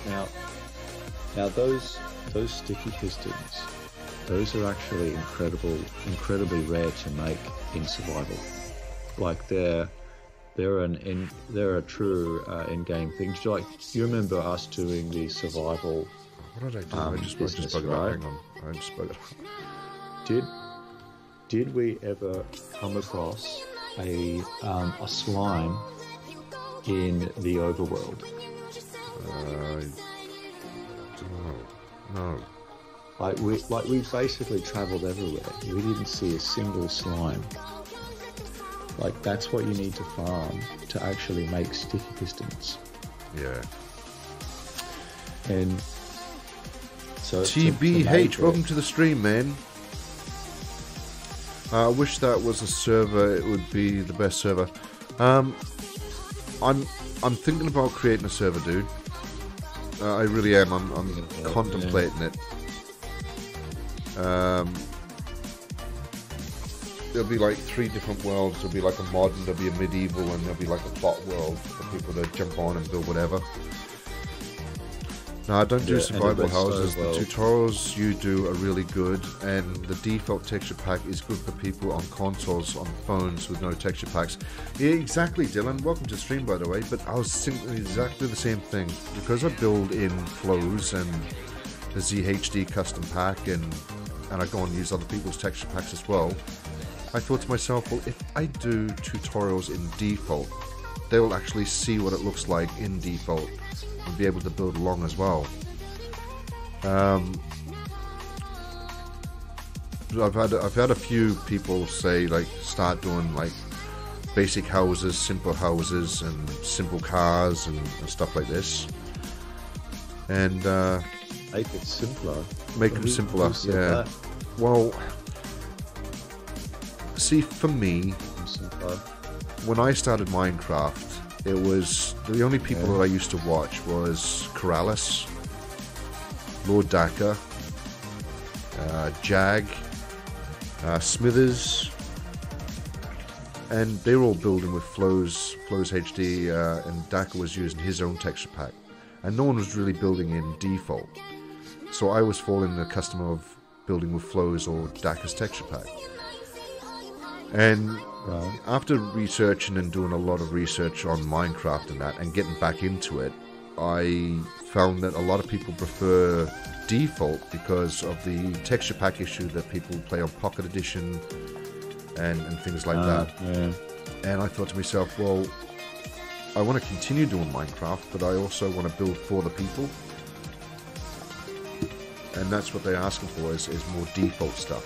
Speaker 2: Now those sticky pistons, those are actually incredibly rare to make in survival. Like they're a true in-game thing. You remember us doing the survival?
Speaker 1: What did I do? I just buggered up. Hang on, I just buggered up.
Speaker 2: Did we ever come across a slime in the overworld?
Speaker 1: No.
Speaker 2: Like we basically travelled everywhere. We didn't see a single slime. Like that's what you need to farm to actually make sticky pistons.
Speaker 1: Yeah.
Speaker 2: And so
Speaker 1: TBH, welcome to the stream, man. I wish that was a server. It would be the best server. I'm thinking about creating a server, dude. I really am. I'm contemplating it. There'll be like 3 different worlds. There'll be like a modern, there'll be a medieval, and there'll be like a bot world for people to jump on and build whatever. No, I don't do survival houses. The tutorials you do are really good, and the default texture pack is good for people on consoles, on phones with no texture packs. Yeah, exactly, Dylan. Welcome to the stream, by the way. But I was thinking exactly the same thing. Because I build in flows and the ZHD custom pack, and I go and use other people's texture packs as well, I thought to myself, well, if I do tutorials in default, they will actually see what it looks like in default and be able to build along as well. I've had a few people say, like, start doing like basic houses, simple houses, and simple cars and stuff like this. And
Speaker 2: make it simpler.
Speaker 1: Make them simpler. Yeah. That? Well, see, for me, when I started Minecraft, it was the only people that I used to watch was Corrales, Lord Daka, Jag, Smithers, and they were all building with Flows HD, and Daka was using his own texture pack, and no one was really building in default. So I was falling the custom of building with Flows or Daka's texture pack. And after researching and doing a lot of research on Minecraft and that, and getting back into it, I found that a lot of people prefer default because of the texture pack issue that people play on Pocket Edition and things like that.
Speaker 2: Yeah.
Speaker 1: And I thought to myself, well, I want to continue doing Minecraft, but I also want to build for the people. And that's what they're asking for, is more default stuff.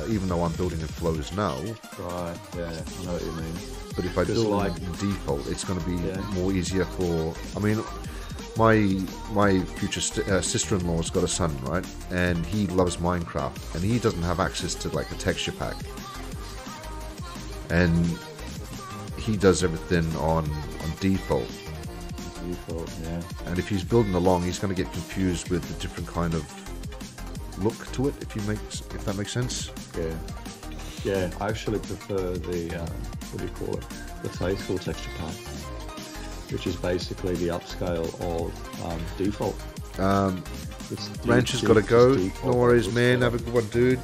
Speaker 1: Even though I'm building in Flows now.
Speaker 2: Right, yeah, I know what you mean.
Speaker 1: But if I build
Speaker 2: like
Speaker 1: in default, it's going to be more easier for... I mean, my future sister-in-law's got a son, right? And he loves Minecraft. And he doesn't have access to, like, a texture pack. And he does everything on default.
Speaker 2: Default, yeah.
Speaker 1: And if he's building along, he's going to get confused with the different kind of look to it, if that makes sense.
Speaker 2: Yeah, I actually prefer the what do you call it, the faithful texture pack, which is basically the upscale of default.
Speaker 1: Ranch has got to go. No worries, man. Have a good one, dude.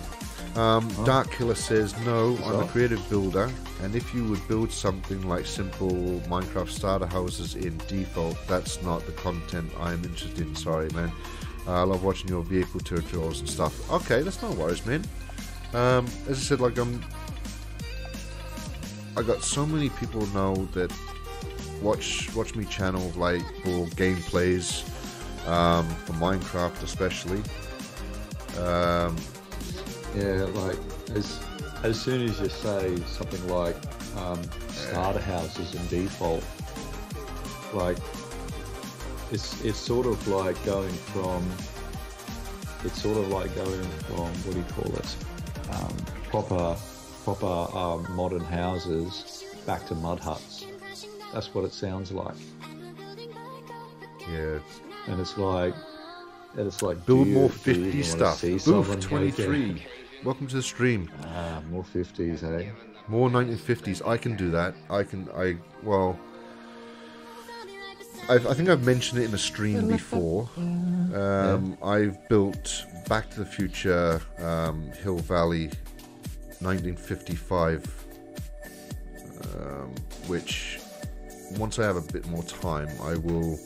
Speaker 1: Dark Killer says, no, I'm a creative builder, and if you would build something like simple Minecraft starter houses in default, that's not the content I'm interested in. Sorry, man. I love watching your vehicle tutorials and stuff. Okay, that's no worries, man. As I said, like, I got so many people now that watch me channel, like, for gameplays, for Minecraft especially.
Speaker 2: Yeah, like, as soon as you say something like starter houses in default, like, it's sort of like going from what do you call it, proper modern houses back to mud huts. That's what it sounds like.
Speaker 1: Yeah.
Speaker 2: And it's like
Speaker 1: build more 50 stuff. Booth 23. Welcome to the stream.
Speaker 2: More 50s, eh?
Speaker 1: More 1950s. I can do that. I think I've mentioned it in a stream before. I've built Back to the Future Hill Valley 1955, which once I have a bit more time, I will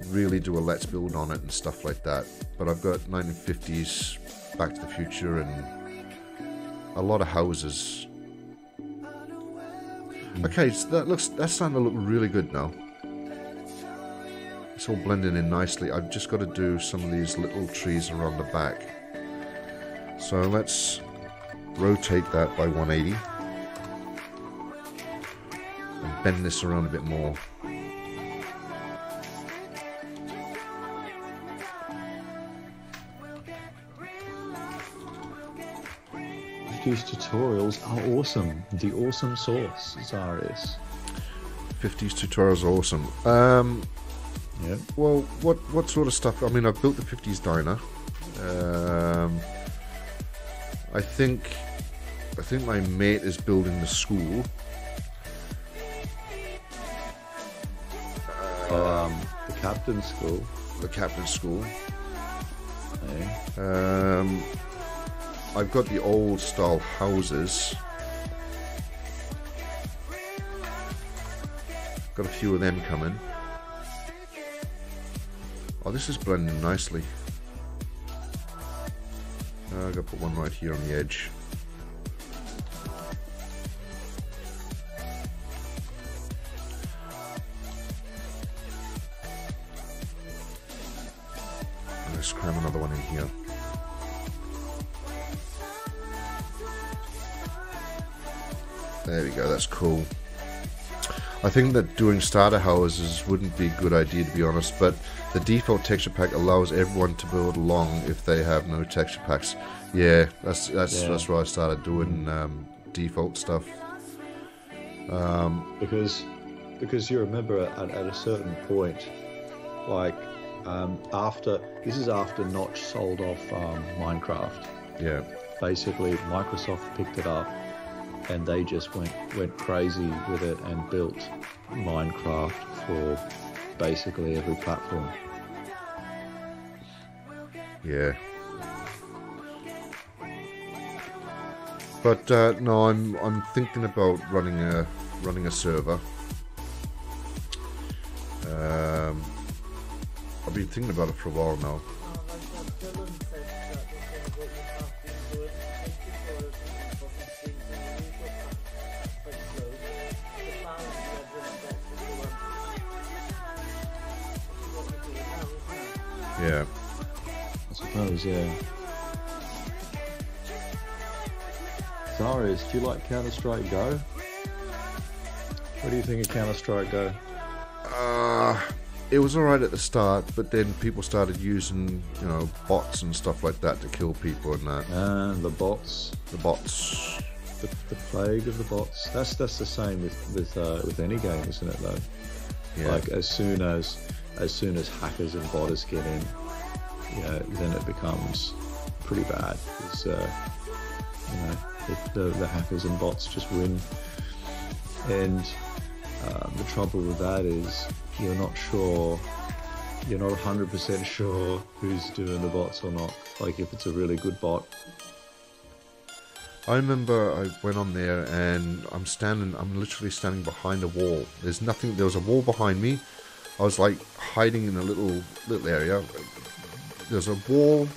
Speaker 1: really do a let's build on it and stuff like that. But I've got 1950s Back to the Future and a lot of houses. Okay, so that's starting to look really good now. It's all blending in nicely. I've just got to do some of these little trees around the back. So let's rotate that by 180 and bend this around a bit more.
Speaker 2: These tutorials are awesome. The awesome source, Zarius.
Speaker 1: 50s tutorials are awesome.
Speaker 2: Yeah.
Speaker 1: Well, what sort of stuff? I mean, I've built the 50s diner. I think my mate is building the school.
Speaker 2: The captain's school.
Speaker 1: The captain's school.
Speaker 2: Yeah.
Speaker 1: I've got the old style houses. Got a few of them coming. Oh, this is blending nicely. I've got to put one right here on the edge. Let's cram another one in here. There we go, that's cool. I think that doing starter houses wouldn't be a good idea, to be honest, but the default texture pack allows everyone to build along if they have no texture packs. Yeah, that's why I started doing default stuff.
Speaker 2: Because you remember at a certain point, like after Notch sold off Minecraft.
Speaker 1: Yeah.
Speaker 2: Basically, Microsoft picked it up, and they just went crazy with it and built Minecraft for basically every platform.
Speaker 1: Yeah. But no, I'm thinking about running a server. I've been thinking about it for a while now. Yeah.
Speaker 2: I suppose, yeah. Darius, do you like Counter-Strike Go? What do you think of Counter-Strike Go?
Speaker 1: It was alright at the start, but then people started using, bots and stuff like that to kill people and that.
Speaker 2: The bots.
Speaker 1: The bots.
Speaker 2: The plague of the bots. That's the same with any game, isn't it? Though. Yeah. Like as soon as hackers and botters get in, then it becomes pretty bad. Because the hackers and bots just win, and the trouble with that is you're not 100% sure who's doing the bots or not, like if it's a really good bot.
Speaker 1: I remember I went on there and I'm literally standing behind a wall. There was a wall behind me. I was like hiding in a little area. There's a wall,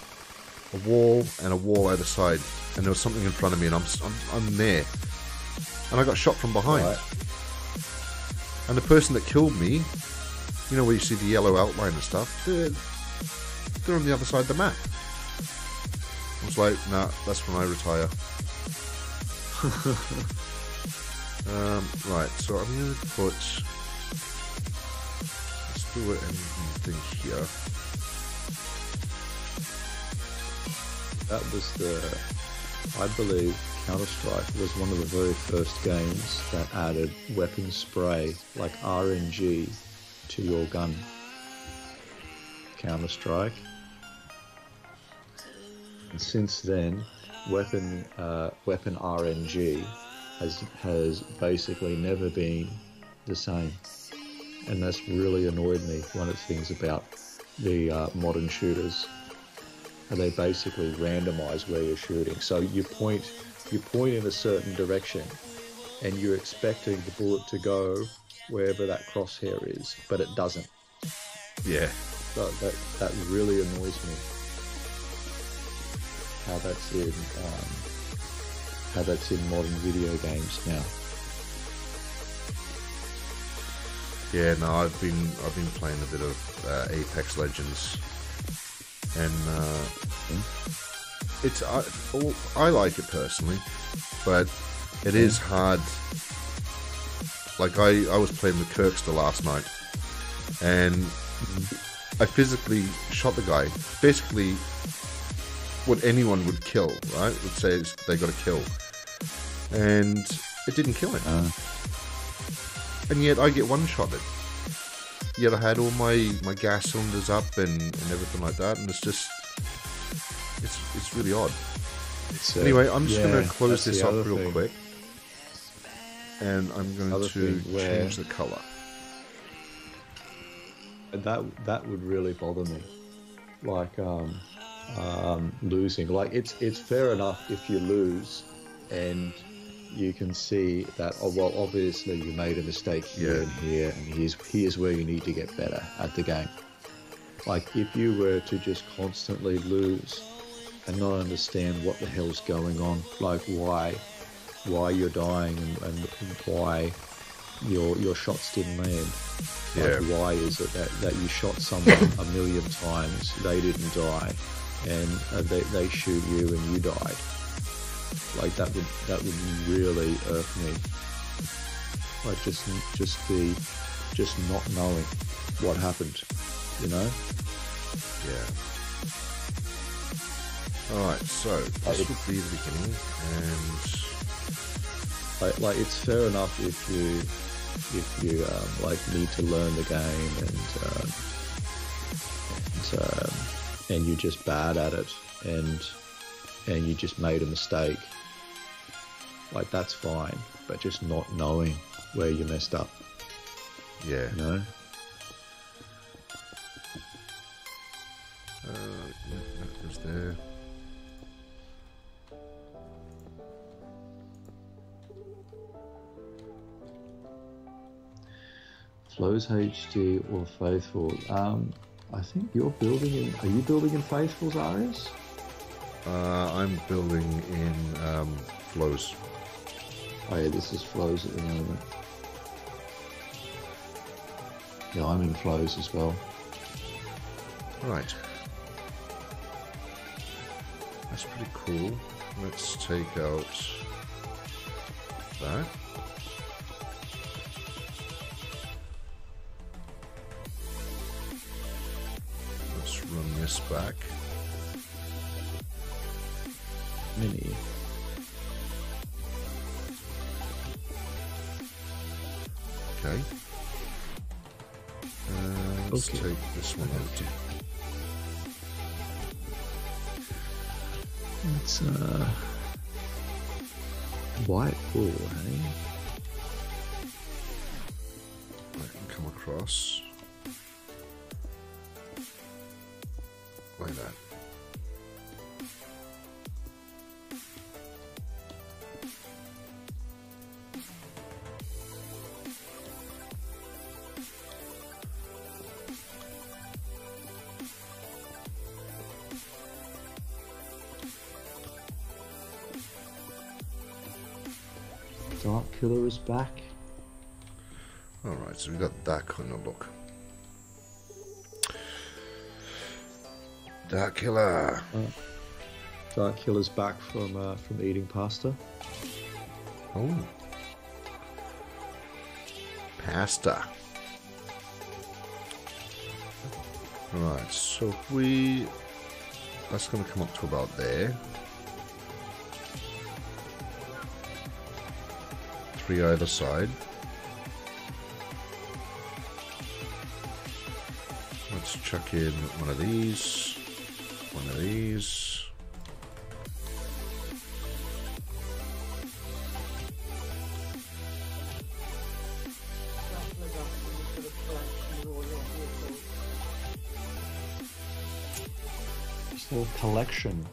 Speaker 1: and a wall either side, and there was something in front of me, and I'm there, and I got shot from behind. Right. And the person that killed me, where you see the yellow outline and stuff, they're on the other side of the map. I was like, nah, that's when I retire. Right, so I'm going to put... Let's do anything here.
Speaker 2: That was I believe Counter-Strike was one of the very first games that added weapon spray, like RNG, to your gun. Counter-Strike. And since then, weapon RNG has basically never been the same. And that's really annoyed me. One of the things about the modern shooters, and they basically randomize where you're shooting. So you point in a certain direction, and you're expecting the bullet to go wherever that crosshair is, but it doesn't.
Speaker 1: Yeah.
Speaker 2: So that really annoys me. How that's in modern video games now.
Speaker 1: Yeah, no, I've been playing a bit of Apex Legends, and I like it personally, but it is hard. Like I was playing with Kirkster last night, and I physically shot the guy. Basically, what anyone would kill, right? Would say they got a kill, and it didn't kill him. And yet I get one-shotted. Yet I had all my gas cylinders up and everything like that, and it's really odd. Anyway, I'm just going to close this up real quick, and I'm going to change the color.
Speaker 2: That would really bother me, like losing. Like it's fair enough if you lose, and you can see that, oh well, obviously you made a mistake here and here, and here's where you need to get better at the game. Like if you were to just constantly lose and not understand what the hell's going on, like why you're dying and why your shots didn't land. Like why is it that you shot someone a million times, they didn't die, and they shoot you and you died? Like that would really irk me. Like just not knowing what happened,
Speaker 1: Yeah. Alright, so this will be the beginning, and
Speaker 2: like it's fair enough if you like need to learn the game and you're just bad at it and you just made a mistake. Like that's fine, but just not knowing where you messed up.
Speaker 1: Yeah.
Speaker 2: You know?
Speaker 1: That was there.
Speaker 2: Flows HD or Faithful? I think you're building in. Are you building in Faithfuls, Arius?
Speaker 1: I'm building in flows.
Speaker 2: Oh yeah, this is flows at the moment. Yeah, I'm in flows as well.
Speaker 1: Right. That's pretty cool. Let's take out that. Let's run this back.
Speaker 2: Mini.
Speaker 1: Okay. Let's take this one out.
Speaker 2: It's white wool, hey?
Speaker 1: I can come across like that.
Speaker 2: Dark Killer is back.
Speaker 1: Alright, so we got that kind of look. Dark Killer.
Speaker 2: Dark Killer's back from eating pasta.
Speaker 1: Oh. Pasta. Alright, so if we... That's going to come up to about there. 3 either side. Let's chuck in one of these. One of these.
Speaker 2: Is there a collection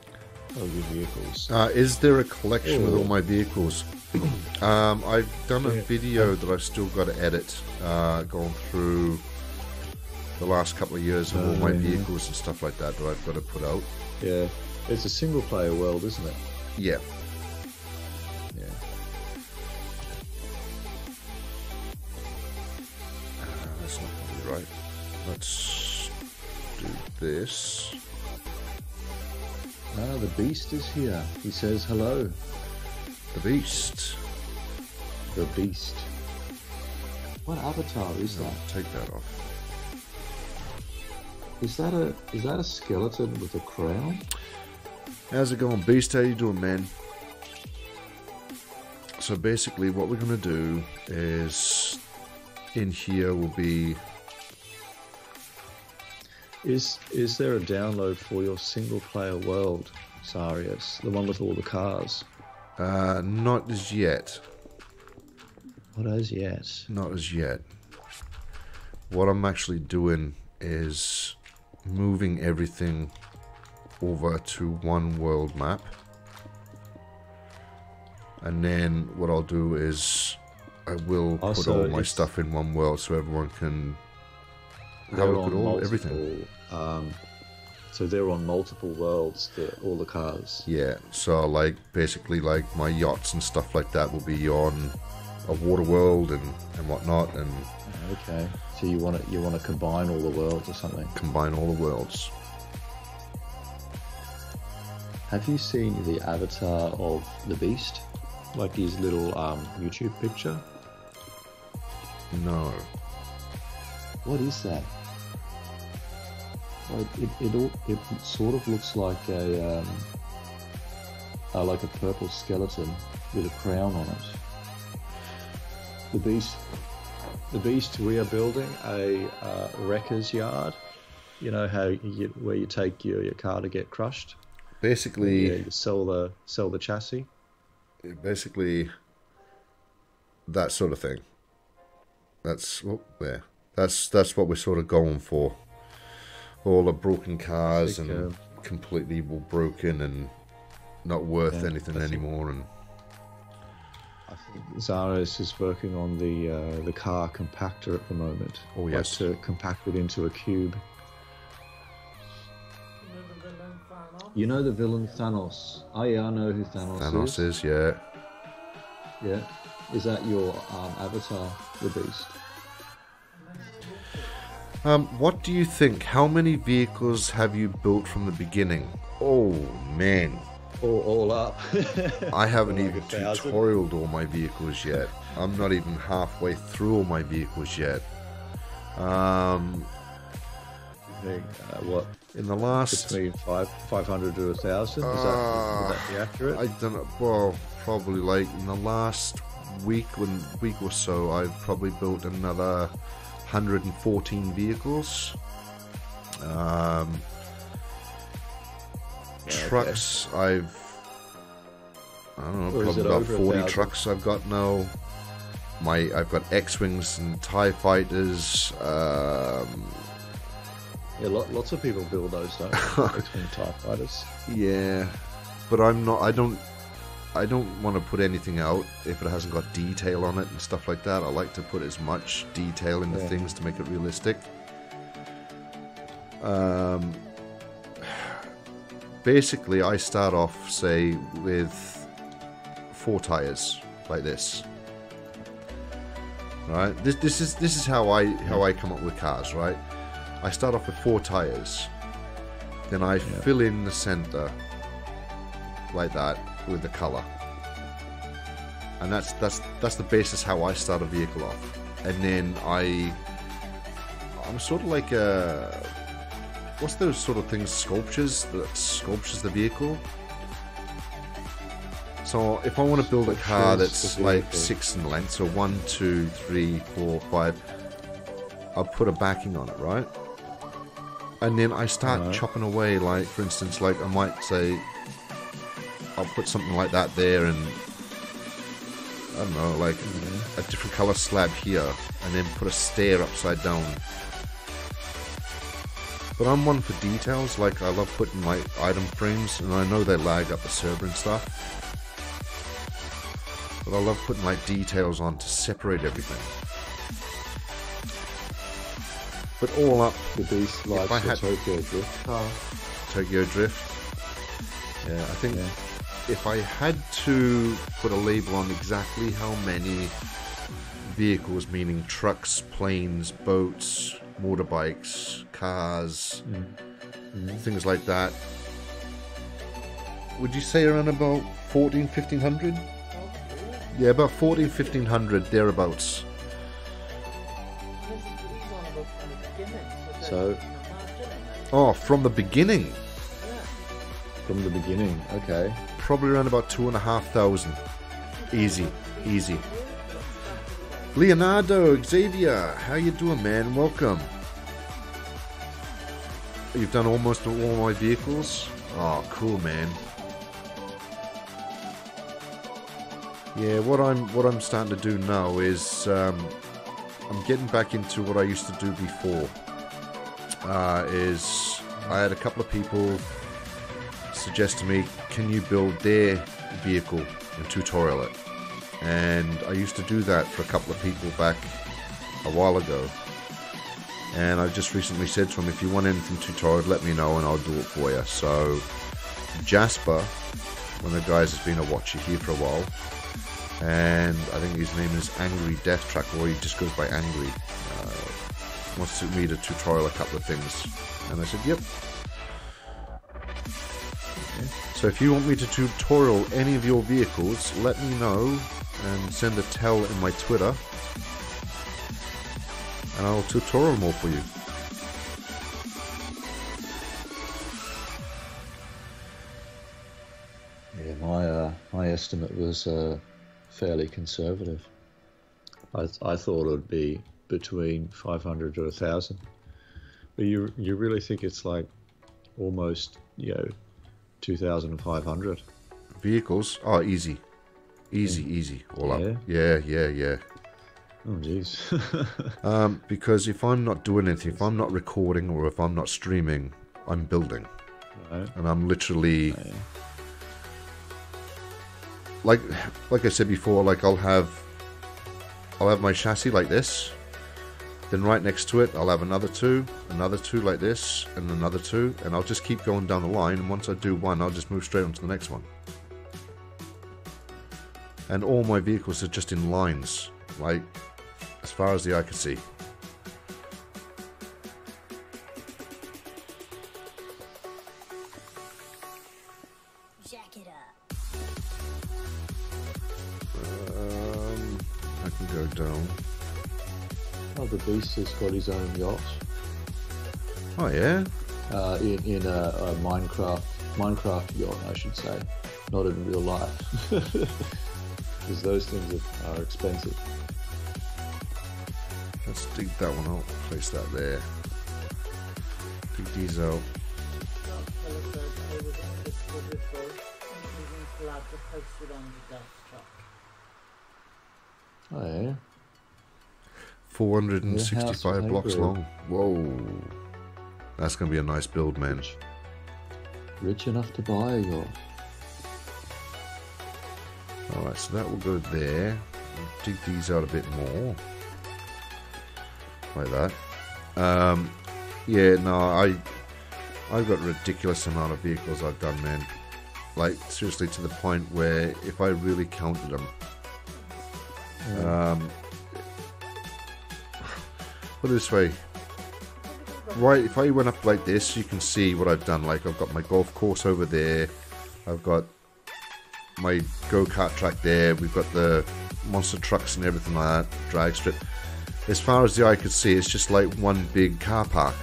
Speaker 2: of your vehicles?
Speaker 1: Is there a collection with all my vehicles? I've done a video that I've still got to edit, going through the last couple of years of all my vehicles and stuff like that I've got to put out.
Speaker 2: Yeah, it's a single player world, isn't it?
Speaker 1: Yeah.
Speaker 2: Yeah.
Speaker 1: That's not going to be right. Let's do this.
Speaker 2: Ah, the Beast is here. He says hello.
Speaker 1: The Beast.
Speaker 2: The Beast. What avatar is that?
Speaker 1: Take that off.
Speaker 2: Is that a skeleton with a crown?
Speaker 1: How's it going, Beast? How you doing, man? So basically what we're going to do is in here will be...
Speaker 2: Is there a download for your single player world, Sarius? The one with all the cars?
Speaker 1: Not as yet.
Speaker 2: Not as yet.
Speaker 1: Not as yet. What I'm actually doing is moving everything over to one world map. And then what I'll do is I will put all my stuff in one world so everyone can have a look at all, everything.
Speaker 2: So they're on multiple worlds, all the cars.
Speaker 1: Yeah, so like basically like my yachts and stuff like that will be on a water world and whatnot, and
Speaker 2: okay. So you want to combine all the worlds or something?
Speaker 1: Combine all the worlds.
Speaker 2: Have you seen the avatar of the Beast? Like his little YouTube picture?
Speaker 1: No.
Speaker 2: What is that? It sort of looks like a purple skeleton with a crown on it. The beast. We are building a wrecker's yard. You know how where you take your car to get crushed.
Speaker 1: Basically,
Speaker 2: you sell the chassis.
Speaker 1: Basically, that sort of thing. That's That's what we're sort of going for. All the broken cars and completely broken and not worth anything anymore. And
Speaker 2: I think Zaris is working on the car compactor at the moment.
Speaker 1: Oh yes,
Speaker 2: to compact it into a cube. You know the villain Thanos? Oh yeah, I know who Thanos is.
Speaker 1: Yeah.
Speaker 2: Yeah. Is that your avatar, the Beast?
Speaker 1: What do you think? How many vehicles have you built from the beginning? Oh man.
Speaker 2: All up.
Speaker 1: I haven't even tutorialed all my vehicles yet. I'm not even halfway through all my vehicles yet.
Speaker 2: What?
Speaker 1: In the last...
Speaker 2: Between 500 to 1,000? Would that be accurate?
Speaker 1: I don't know. Well, probably like in the last week or so, I've probably built another 114 vehicles. Trucks, I don't know, probably about 40 trucks I've got now. I've got X-Wings and TIE Fighters.
Speaker 2: Yeah, lots of people build those, don't they? X-Wing TIE Fighters.
Speaker 1: Yeah, but I don't want to put anything out if it hasn't got detail on it and stuff like that. I like to put as much detail into things to make it realistic. Basically, I start off, say, with 4 tires like this. Right? This is how I come up with cars. Right? I start off with 4 tires, then I fill in the center like that with the color, and that's the basis how I start a vehicle off. And then I'm sort of like what's those sort of things, sculptures that sculptures the vehicle. So if I want to build a car that's like 6 in length, so 1, 2, 3, 4, 5, I'll put a backing on it, right? And then I start chopping away, like, for instance, like, I might say, I'll put something like that there, and, I don't know, like, a different color slab here, and then put a stair upside down. But I'm one for details, like, I love putting, like, item frames, and I know they lag up the server and stuff. But I love putting, like, details on to separate everything. But all up,
Speaker 2: the Beast likes the Tokyo Drift.
Speaker 1: Tokyo Drift. Yeah, I think if I had to put a label on exactly how many vehicles, meaning trucks, planes, boats, motorbikes, cars, things like that, would you say around about 1,500? Yeah, about 1,500 thereabouts.
Speaker 2: So,
Speaker 1: from the beginning.
Speaker 2: From the beginning, okay.
Speaker 1: Probably around about 2,500. Easy. Leonardo, Xavier, how you doing, man? Welcome. You've done almost all my vehicles. Oh, cool, man. Yeah, what I'm starting to do now is I'm getting back into what I used to do before. Is I had a couple of people suggest to me, can you build their vehicle and tutorial it? And I used to do that for a couple of people back a while ago. And I just recently said to them, if you want anything tutorial, let me know and I'll do it for you. So Jasper, one of the guys has been a watcher here for a while, and I think his name is Angry Death Track, or he just goes by Angry. Wants me to tutorial a couple of things, and I said yep. Okay. So if you want me to tutorial any of your vehicles, let me know and send a tell in my Twitter, and I'll tutorial more for you.
Speaker 2: Yeah, my estimate was fairly conservative. I thought it would be between 500 to 1,000. But you really think it's like almost, 2,500?
Speaker 1: Vehicles? Oh, easy. Easy. All up. Yeah.
Speaker 2: Oh, jeez.
Speaker 1: Because if I'm not doing anything, if I'm not recording or if I'm not streaming, I'm building.
Speaker 2: Right.
Speaker 1: And I'm literally... Like I said before, like I'll have my chassis like this. Then right next to it, I'll have another two like this, and another two, and I'll just keep going down the line, and once I do one, I'll just move straight on to the next one. And all my vehicles are just in lines, like, as far as the eye can see.
Speaker 3: Jack it up.
Speaker 1: I can go down.
Speaker 2: Oh, the Beast has got his own yacht.
Speaker 1: Oh yeah?
Speaker 2: In a Minecraft yacht, I should say. Not in real life. Because those things are expensive.
Speaker 1: Let's dig that one out. Place that there. Dig these out.
Speaker 2: Oh yeah?
Speaker 1: 465 blocks long. Whoa. That's going to be a nice build, man.
Speaker 2: Rich enough to buy a yacht.
Speaker 1: Alright, so that will go there. Dig these out a bit more. Like that. Yeah, no, I've got a ridiculous amount of vehicles I've done, man. Like, seriously, to the point where if I really counted them... put it this way. Right, if I went up like this, you can see what I've done. Like, I've got my golf course over there. I've got my go-kart track there. We've got the monster trucks and everything like that. Drag strip. As far as the eye could see, it's just like one big car park.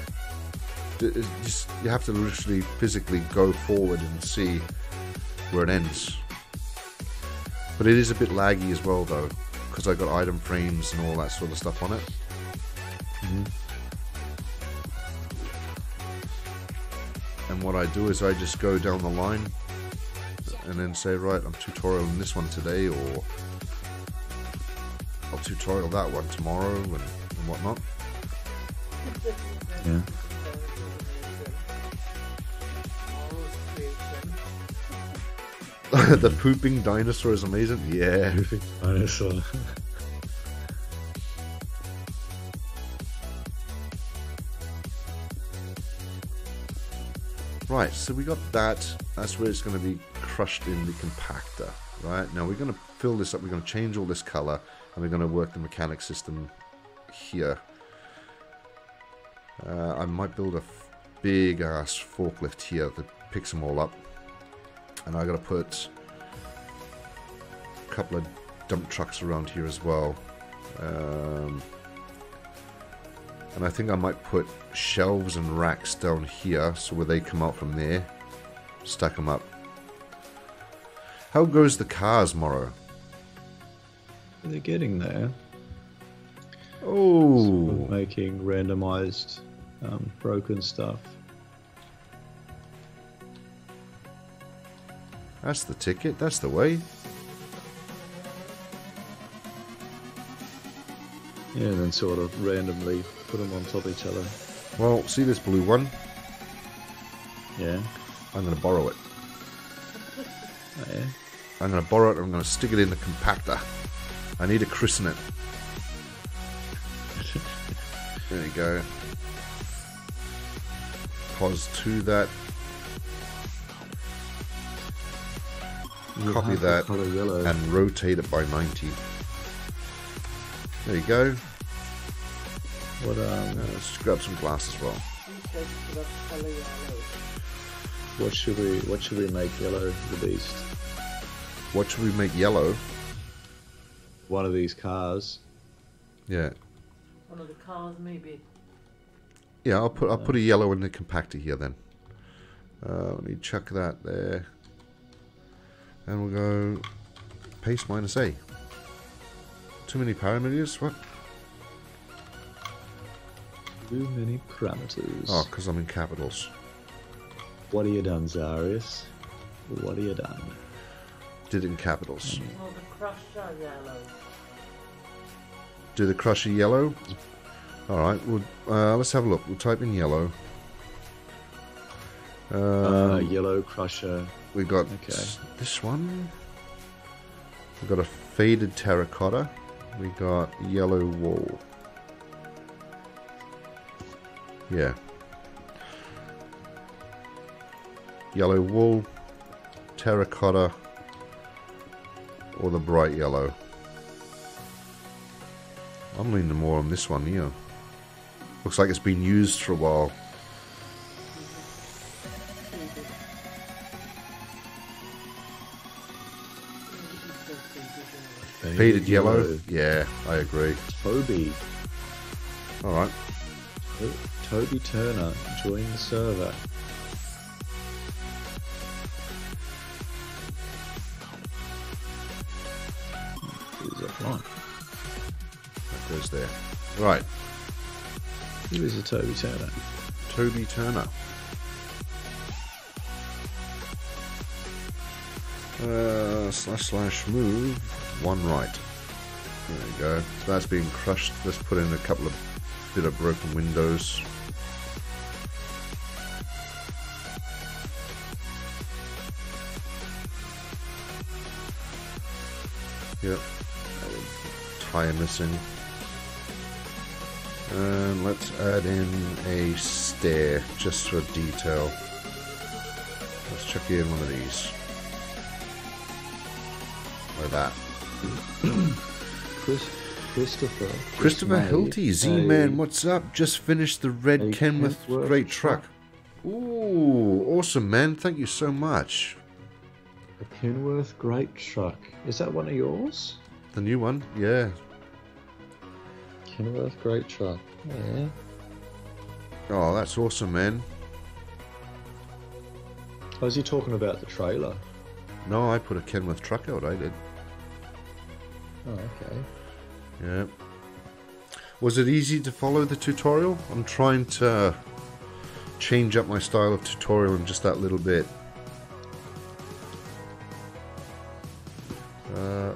Speaker 1: You have to literally physically go forward and see where it ends. But it is a bit laggy as well, though, because I got item frames and all that sort of stuff on it. And what I do is I just go down the line and then say, right, I'm tutorialing this one today, or I'll tutorial that one tomorrow and whatnot.
Speaker 2: Yeah.
Speaker 1: The pooping dinosaur is amazing. Yeah.
Speaker 2: Pooping dinosaur.
Speaker 1: Right, so we got that. That's where it's going to be crushed in the compactor. Right, now we're going to fill this up. We're going to change all this color, and we're going to work the mechanic system here. I might build a big ass forklift here that picks them all up. And I got to put a couple of dump trucks around here as well. And I think I might put shelves and racks down here, so where they come out from there, stack them up. How goes the cars, Morrow?
Speaker 2: They're getting there.
Speaker 1: Oh,
Speaker 2: Sort of making randomized broken stuff.
Speaker 1: that's the ticket. That's the way.
Speaker 2: Yeah, and then sort of randomly put them on top of each other.
Speaker 1: Well, see this blue one?
Speaker 2: Yeah.
Speaker 1: I'm going to borrow it.
Speaker 2: Oh, yeah.
Speaker 1: I'm going to borrow it and I'm going to stick it in the compactor. I need to christen it. There you go. Pause to that. Copy that and rotate it by 90. There you go.
Speaker 2: What
Speaker 1: Let's grab some glass as well.
Speaker 2: what should we make yellow the beast?
Speaker 1: What should we make yellow?
Speaker 2: One of these cars.
Speaker 1: Yeah.
Speaker 4: One of the cars, maybe.
Speaker 1: Yeah, I'll put a yellow in the compactor here then. Let me chuck that there. And we'll go paste -A. Too many parameters? What?
Speaker 2: Too many parameters.
Speaker 1: Oh, because I'm in capitals.
Speaker 2: What have you done, Zarius? What have you done?
Speaker 1: Did it in capitals.
Speaker 4: Oh, the crusher yellow.
Speaker 1: Do the crusher yellow? Alright, well, let's have a look. We'll type in yellow.
Speaker 2: Yellow crusher.
Speaker 1: We got this one. We got a faded terracotta. We got yellow wool. Yeah. Yellow wool, terracotta, or the bright yellow. I'm leaning more on this one here. Looks like it's been used for a while. Faded yellow? Yeah, I agree.
Speaker 2: Toby.
Speaker 1: Alright.
Speaker 2: Toby Turner, join the server.
Speaker 1: That goes there. Right.
Speaker 2: Who is a Toby Turner?
Speaker 1: Toby Turner. / move. One right. There we go. So that's being crushed. Let's put in a couple of bit of broken windows. Yep. Tire missing. And let's add in a stair just for detail. Let's chuck in one of these. Like that. Christopher Hilty, Z-Man, what's up? Just finished the red Kenworth great truck. Ooh, awesome, man. Thank you so much.
Speaker 2: A Kenworth great truck. Is that one of yours?
Speaker 1: The new one, yeah.
Speaker 2: Kenworth great truck. Yeah.
Speaker 1: Oh, that's awesome, man.
Speaker 2: Oh, is he talking about the trailer?
Speaker 1: No, I put a Kenworth truck out, I did.
Speaker 2: Oh, okay.
Speaker 1: Yeah. Was it easy to follow the tutorial? I'm trying to change up my style of tutorial in just that little bit.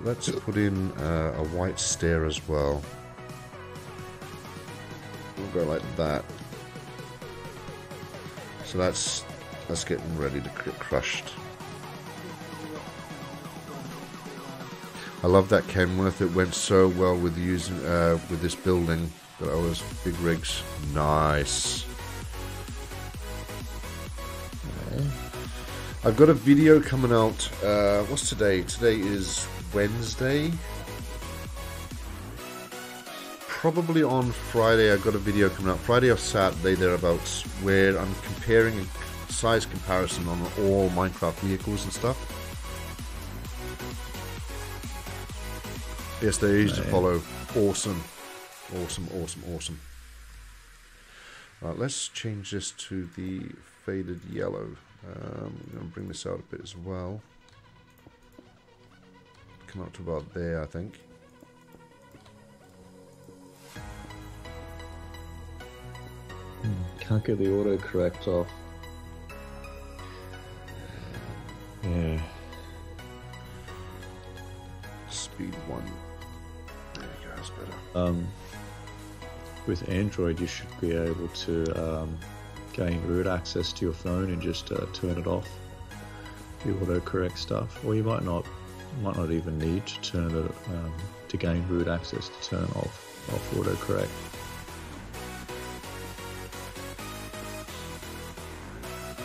Speaker 1: Let's put in a white stair as well. We'll go like that. So that's getting ready to get crushed. I love that Kenworth. It went so well with using with this building that I was big rigs. Nice.
Speaker 2: Okay.
Speaker 1: I've got a video coming out. What's today? Today is Wednesday. Probably on Friday. I've got a video coming out. Friday or Saturday thereabouts, where I'm comparing a size comparison on all Minecraft vehicles and stuff. Yes, they're easy to follow. Awesome. Awesome, awesome, awesome. Right, let's change this to the faded yellow. I'm going to bring this out a bit as well. Come up to about there, I think.
Speaker 2: Can't get the autocorrect off. Yeah.
Speaker 1: Speed 1. There you go, that's better.
Speaker 2: With Android, you should be able to gain root access to your phone and just turn it off. The autocorrect stuff, or you might not even need to turn it to gain root access to turn off autocorrect.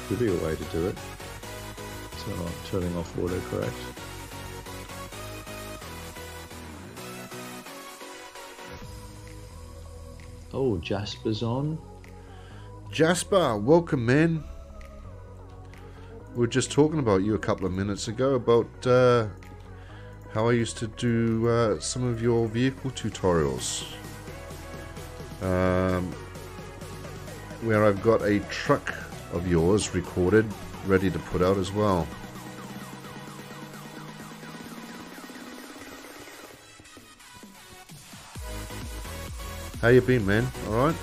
Speaker 2: Could be a way to do it. Turning off autocorrect. Oh, Jasper's on.
Speaker 1: Jasper, welcome, man. We were just talking about you a couple of minutes ago about how I used to do some of your vehicle tutorials. Where I've got a truck of yours recorded, ready to put out as well. How you been, man? All right?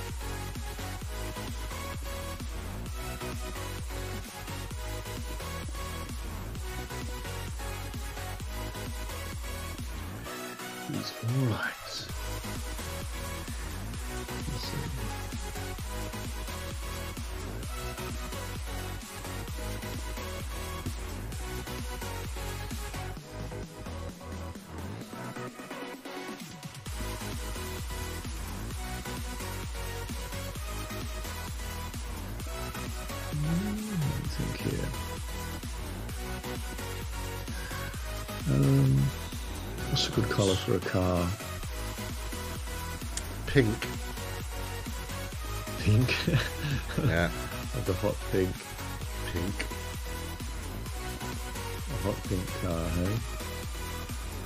Speaker 2: He's all right. What's a good colour for a car?
Speaker 1: Pink.
Speaker 2: Pink?
Speaker 1: Yeah.
Speaker 2: Like a hot pink.
Speaker 1: Pink.
Speaker 2: A hot pink car, hey?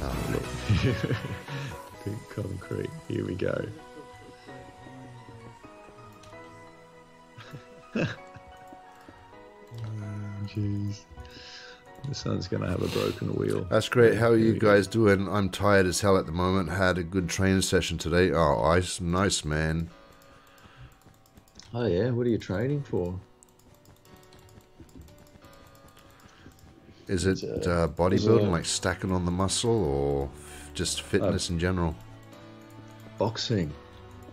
Speaker 2: Oh, look. Pink concrete. Here we go. Jeez. The sun's going to have a broken wheel.
Speaker 1: That's great. How are you guys doing? I'm tired as hell at the moment. Had a good training session today. Oh, nice, man.
Speaker 2: Oh, yeah? What are you training for?
Speaker 1: Is it bodybuilding, like stacking on the muscle, or just fitness in general?
Speaker 2: Boxing.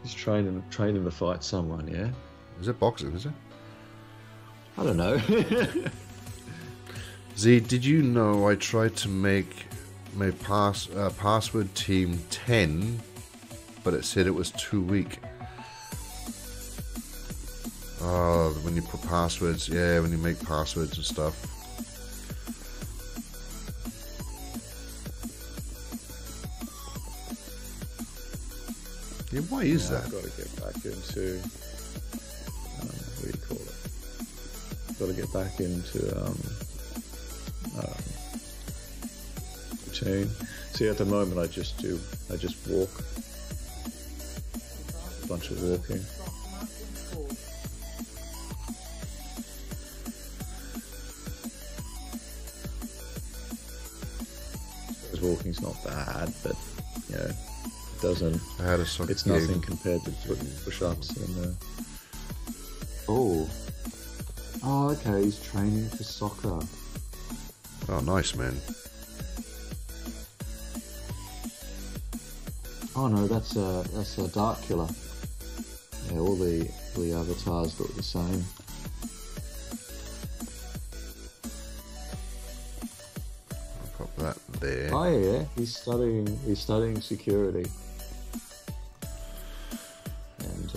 Speaker 2: He's training to fight someone, yeah?
Speaker 1: Is it boxing, is it?
Speaker 2: I don't know.
Speaker 1: Z, did you know I tried to make my password team 10, but it said it was too weak? Oh, when you put passwords, yeah, when you make passwords and stuff. Yeah, why is that?
Speaker 2: I've got to get back into, what do you call it? Got to get back into routine. See, at the moment I just walk. A bunch of walking. Walking's not bad, but you know, it doesn't.
Speaker 1: I had a soccer
Speaker 2: It's
Speaker 1: game.
Speaker 2: nothing compared to push-ups and. Oh, okay. He's training for soccer.
Speaker 1: Oh, nice, man.
Speaker 2: Oh no, that's a Dark Killer. Yeah, all the avatars look the same.
Speaker 1: I'll pop that there.
Speaker 2: Oh yeah, he's studying security. And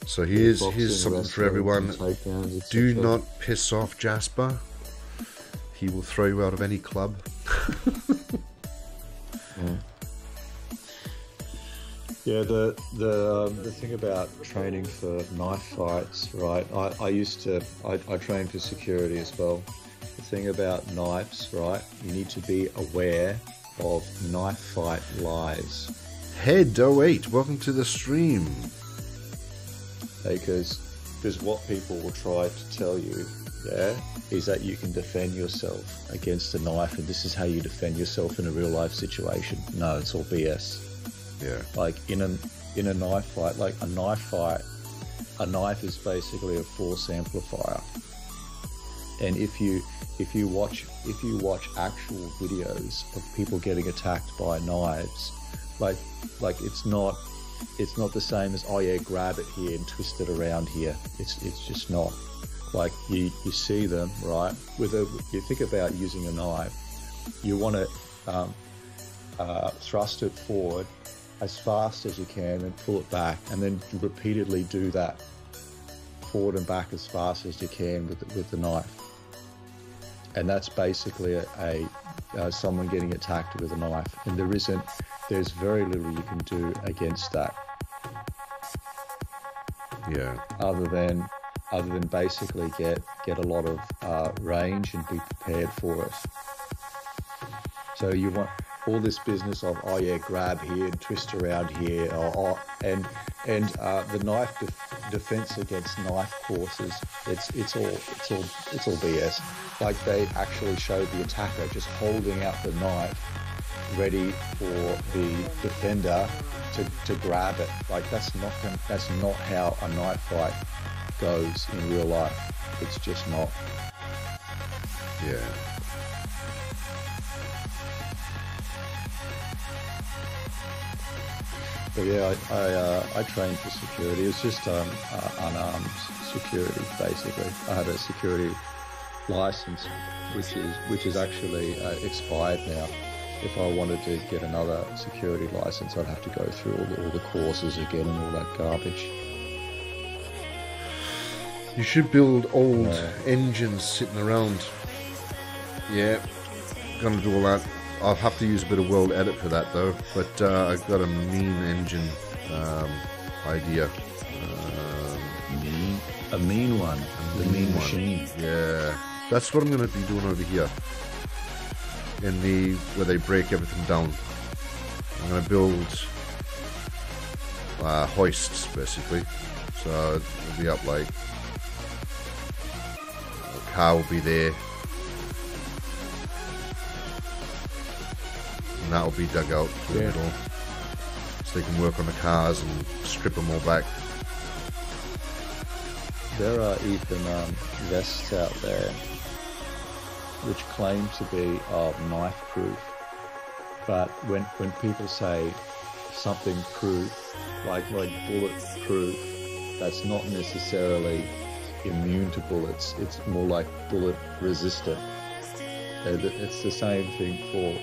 Speaker 1: So here's
Speaker 2: boxing,
Speaker 1: something for
Speaker 2: wrestling,
Speaker 1: everyone.
Speaker 2: takedowns, etc.
Speaker 1: Do not piss off Jasper. He will throw you out of any club.
Speaker 2: Yeah. Yeah, the thing about training for knife fights, right? I trained for security as well. The thing about knives, right? You need to be aware of knife fight lies.
Speaker 1: Head08, welcome to the stream.
Speaker 2: Because what people will try to tell you, yeah, is that you can defend yourself against a knife, and this is how you defend yourself in a real life situation. No, it's all BS.
Speaker 1: Yeah.
Speaker 2: Like in a knife fight, like a knife is basically a force amplifier. And if you watch actual videos of people getting attacked by knives, like it's not the same as, oh yeah, grab it here and twist it around here. It's just not. Like you see them, right? You think about using a knife, you want to thrust it forward as fast as you can and pull it back, and then repeatedly do that forward and back as fast as you can with the knife. And that's basically a someone getting attacked with a knife, and there's very little you can do against that.
Speaker 1: Yeah.
Speaker 2: Other than basically get a lot of range and be prepared for it. So you want all this business of, oh yeah, grab here and twist around here, and the knife defense against knife courses, it's all BS. Like they actually showed the attacker just holding out the knife, ready for the defender to grab it. Like that's not how a knife fight goes in real life. It's just not.
Speaker 1: Yeah.
Speaker 2: But yeah, I trained for security. It was just unarmed security, basically. I had a security license, which is actually expired now. If I wanted to get another security license, I'd have to go through all the courses again and all that garbage.
Speaker 1: You should build old engines sitting around. Yeah, gonna do all that. I'll have to use a bit of world edit for that though, but I've got a mean engine idea.
Speaker 2: A mean one. The mean machine.
Speaker 1: Yeah, that's what I'm gonna be doing over here. In the where they break everything down, I'm gonna build hoists basically. So it'll be up like the car will be there. And that'll be dug out to the middle, so they can work on the cars and strip them all back.
Speaker 2: There are even vests out there which claim to be knife proof, but when people say something proof, like bullet proof, that's not necessarily immune to bullets. It's more like bullet resistant. It's the same thing for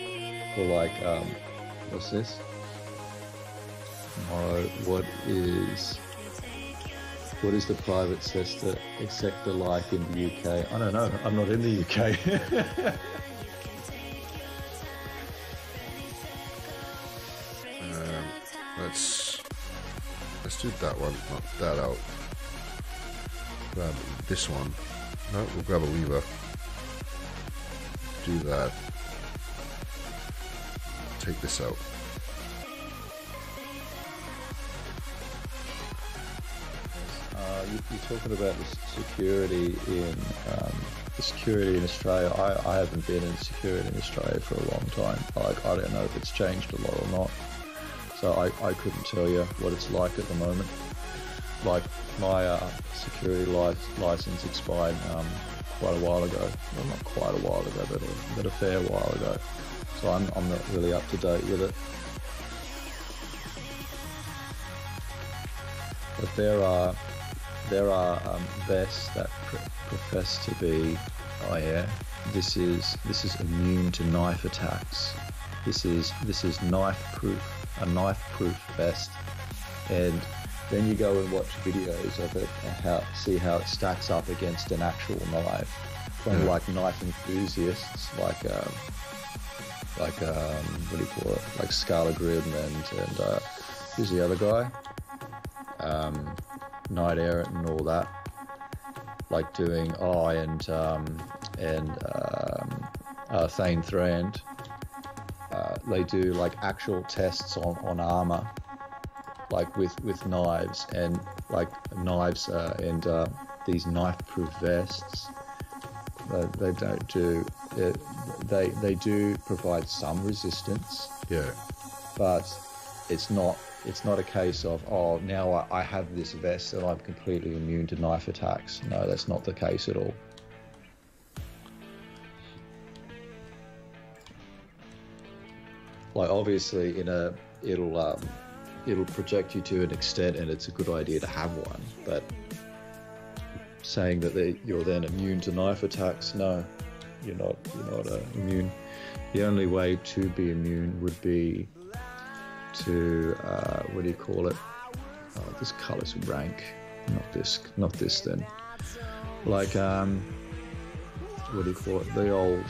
Speaker 2: like what's this? What is the private sector like in the UK? I don't know. I'm not in the UK.
Speaker 1: Let's do that one. Knock that out. Grab this one. No, we'll grab a lever. Do that. Take this out.
Speaker 2: You're talking about the security in Australia. I haven't been in security in Australia for a long time. I don't know if it's changed a lot or not. So I couldn't tell you what it's like at the moment. Like my security license expired quite a while ago. Well, not quite a while ago, but a fair while ago. So I'm not really up to date with it. But there are vests that profess to be, oh yeah, this is immune to knife attacks. This is knife proof, a knife proof vest, and then you go and watch videos of it and see how it stacks up against an actual knife from like knife enthusiasts, like what do you call it, like Scala Grim and who's the other guy? Night Errant and all that, like doing Thane Thrand. They do like actual tests on armor, like with knives and these knife-proof vests. They don't do it. They do provide some resistance.
Speaker 1: Yeah,
Speaker 2: but it's not a case of, oh, now I have this vest and I'm completely immune to knife attacks. No, that's not the case at all. Like obviously it'll protect you to an extent, and it's a good idea to have one, but saying that you're then immune to knife attacks, no, you're not immune. The only way to be immune would be to what do you call it? Oh, this color's rank, not this then. Like what do you call it? The old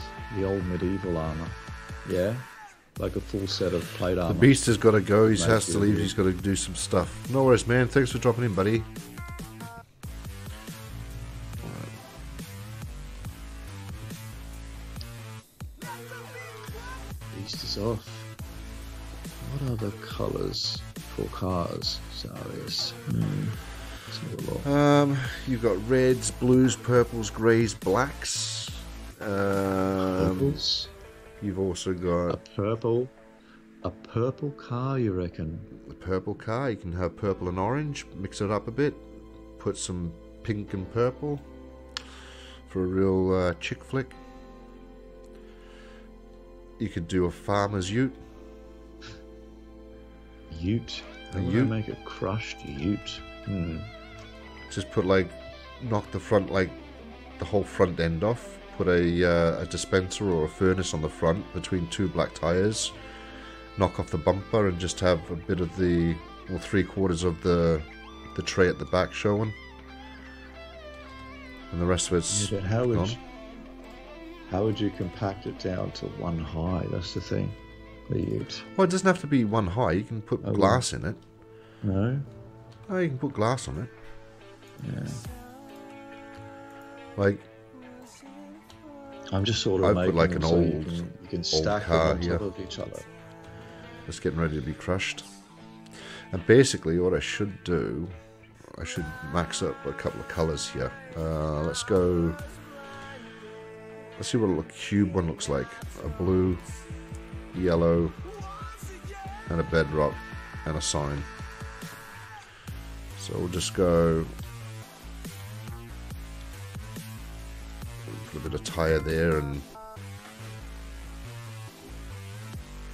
Speaker 2: medieval armor, yeah, like a full set of plate armor.
Speaker 1: The beast has got to go. He has to leave. He's got to do some stuff. No worries, man. Thanks for dropping in, buddy.
Speaker 2: Beast is off. What are the colours for cars? Sorry.
Speaker 1: You've got reds, blues, purples, greys, blacks.
Speaker 2: Purples.
Speaker 1: You've also got
Speaker 2: a purple, A purple car, you reckon?
Speaker 1: The purple car, you can have purple and orange, mix it up a bit, put some pink and purple for a real chick flick. You could do a farmer's ute.
Speaker 2: Ute?
Speaker 1: A
Speaker 2: How would I
Speaker 1: ute?
Speaker 2: make a crushed ute?
Speaker 1: Just put like, knock the front, like the whole front end off, put a dispenser or a furnace on the front between two black tyres, knock off the bumper and just have a bit of the, well, 3/4 of the tray at the back showing. And the rest of it's
Speaker 2: Yeah, but how would you compact it down to one high? That's the thing. The ute.
Speaker 1: Well, it doesn't have to be one high. You can put glass in it.
Speaker 2: No?
Speaker 1: Oh, you can put glass on it.
Speaker 2: Yeah.
Speaker 1: Like,
Speaker 2: I'm just sort of
Speaker 1: I've
Speaker 2: making
Speaker 1: put like
Speaker 2: them
Speaker 1: an
Speaker 2: so
Speaker 1: old,
Speaker 2: you can stack
Speaker 1: car
Speaker 2: them on top of each other.
Speaker 1: It's getting ready to be crushed. And basically what I should do, I should max up a couple of colours here. Let's go, let's see what a cube one looks like. A blue, yellow, and a bedrock, and a sign. So we'll just go, put a bit of tyre there, and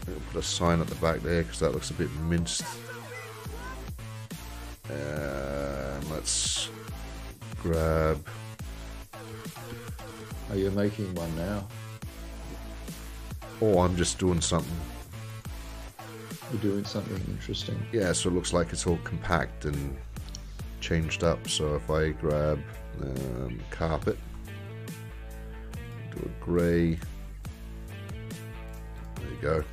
Speaker 1: we'll put a sign at the back there because that looks a bit minced. And let's grab.
Speaker 2: Are you making one now?
Speaker 1: Oh, I'm just doing something.
Speaker 2: You're doing something interesting.
Speaker 1: Yeah, so it looks like it's all compact and changed up. So if I grab carpet, do a grey. There you go.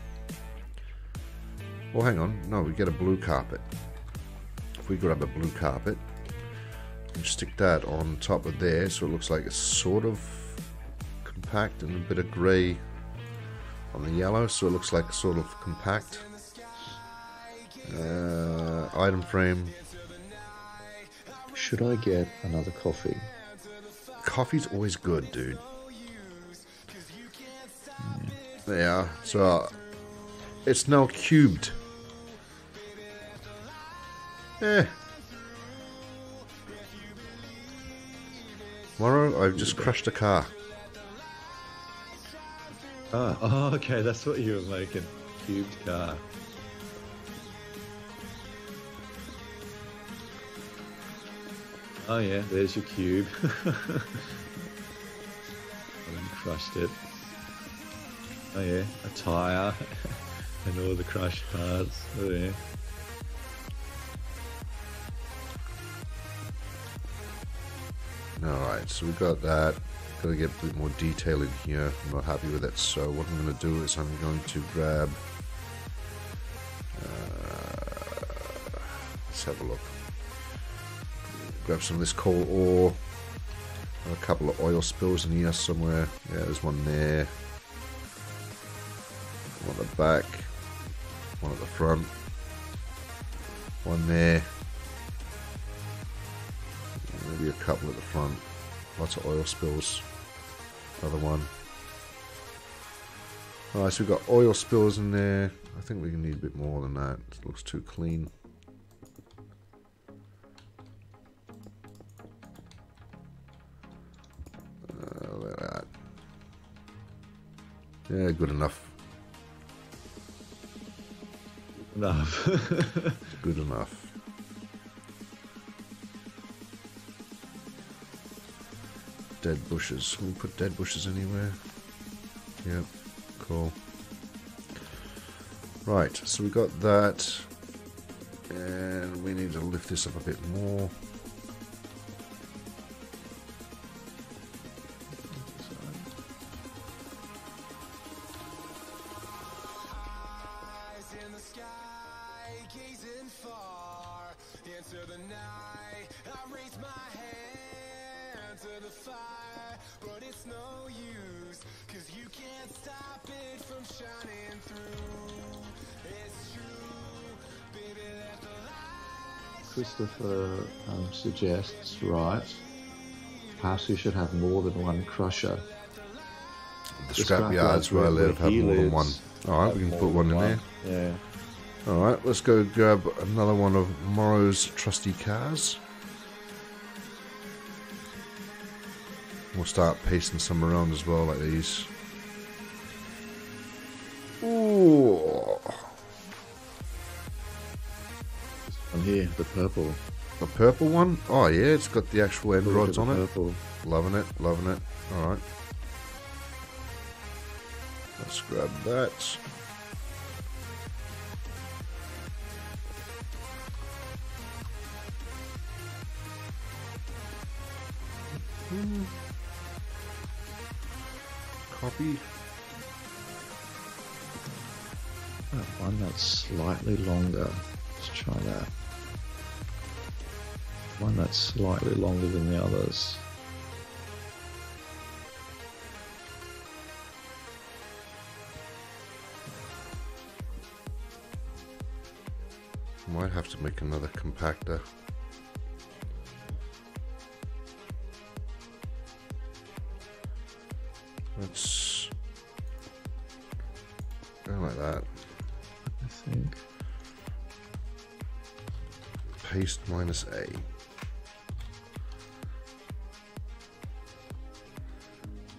Speaker 1: Oh, hang on. No, we get a blue carpet. If we grab a blue carpet and stick that on top of there, so it looks like it's sort of compact, and a bit of grey on the yellow, so it looks like sort of compact. Item frame.
Speaker 2: Should I get another coffee?
Speaker 1: Coffee's always good, dude. Yeah, so it's now cubed. Tomorrow I've just crushed a car.
Speaker 2: Oh, okay, that's what you were making. Cubed car. Oh yeah, there's your cube. I crushed it. Oh yeah, a tyre and all the crushed parts. Oh yeah.
Speaker 1: Alright, so we've got that. Got to get a bit more detail in here. I'm not happy with it, so what I'm going to do is I'm going to grab... let's have a look. Grab some of this coal ore. A couple of oil spills in here somewhere. Yeah, there's one there. One at the back. One at the front. One there. Maybe a couple at the front. Lots of oil spills. Another one. Alright, so we've got oil spills in there. I think we need a bit more than that. It looks too clean. Look at that. Yeah, good enough.
Speaker 2: Enough.
Speaker 1: Good enough. Dead bushes. Can we put dead bushes anywhere? Yep, cool. Right, so we got that. And we need to lift this up a bit more.
Speaker 2: Christopher suggests, right, perhaps we should have more than one crusher.
Speaker 1: The scrapyards where I live have more than one. Alright, we can put one in there.
Speaker 2: Yeah.
Speaker 1: Alright, let's go grab another one of Morrow's trusty cars. We'll start pasting some around as well, like these. Ooh.
Speaker 2: This one here, the purple.
Speaker 1: The purple one? Oh yeah, it's got the actual end rods on it.
Speaker 2: Purple.
Speaker 1: Loving it, loving it. Alright. Let's grab that. Copy.
Speaker 2: One that's slightly longer. Let's try that. One that's slightly longer than the others.
Speaker 1: Might have to make another compactor. Let's go like that.
Speaker 2: I think.
Speaker 1: Paste minus A.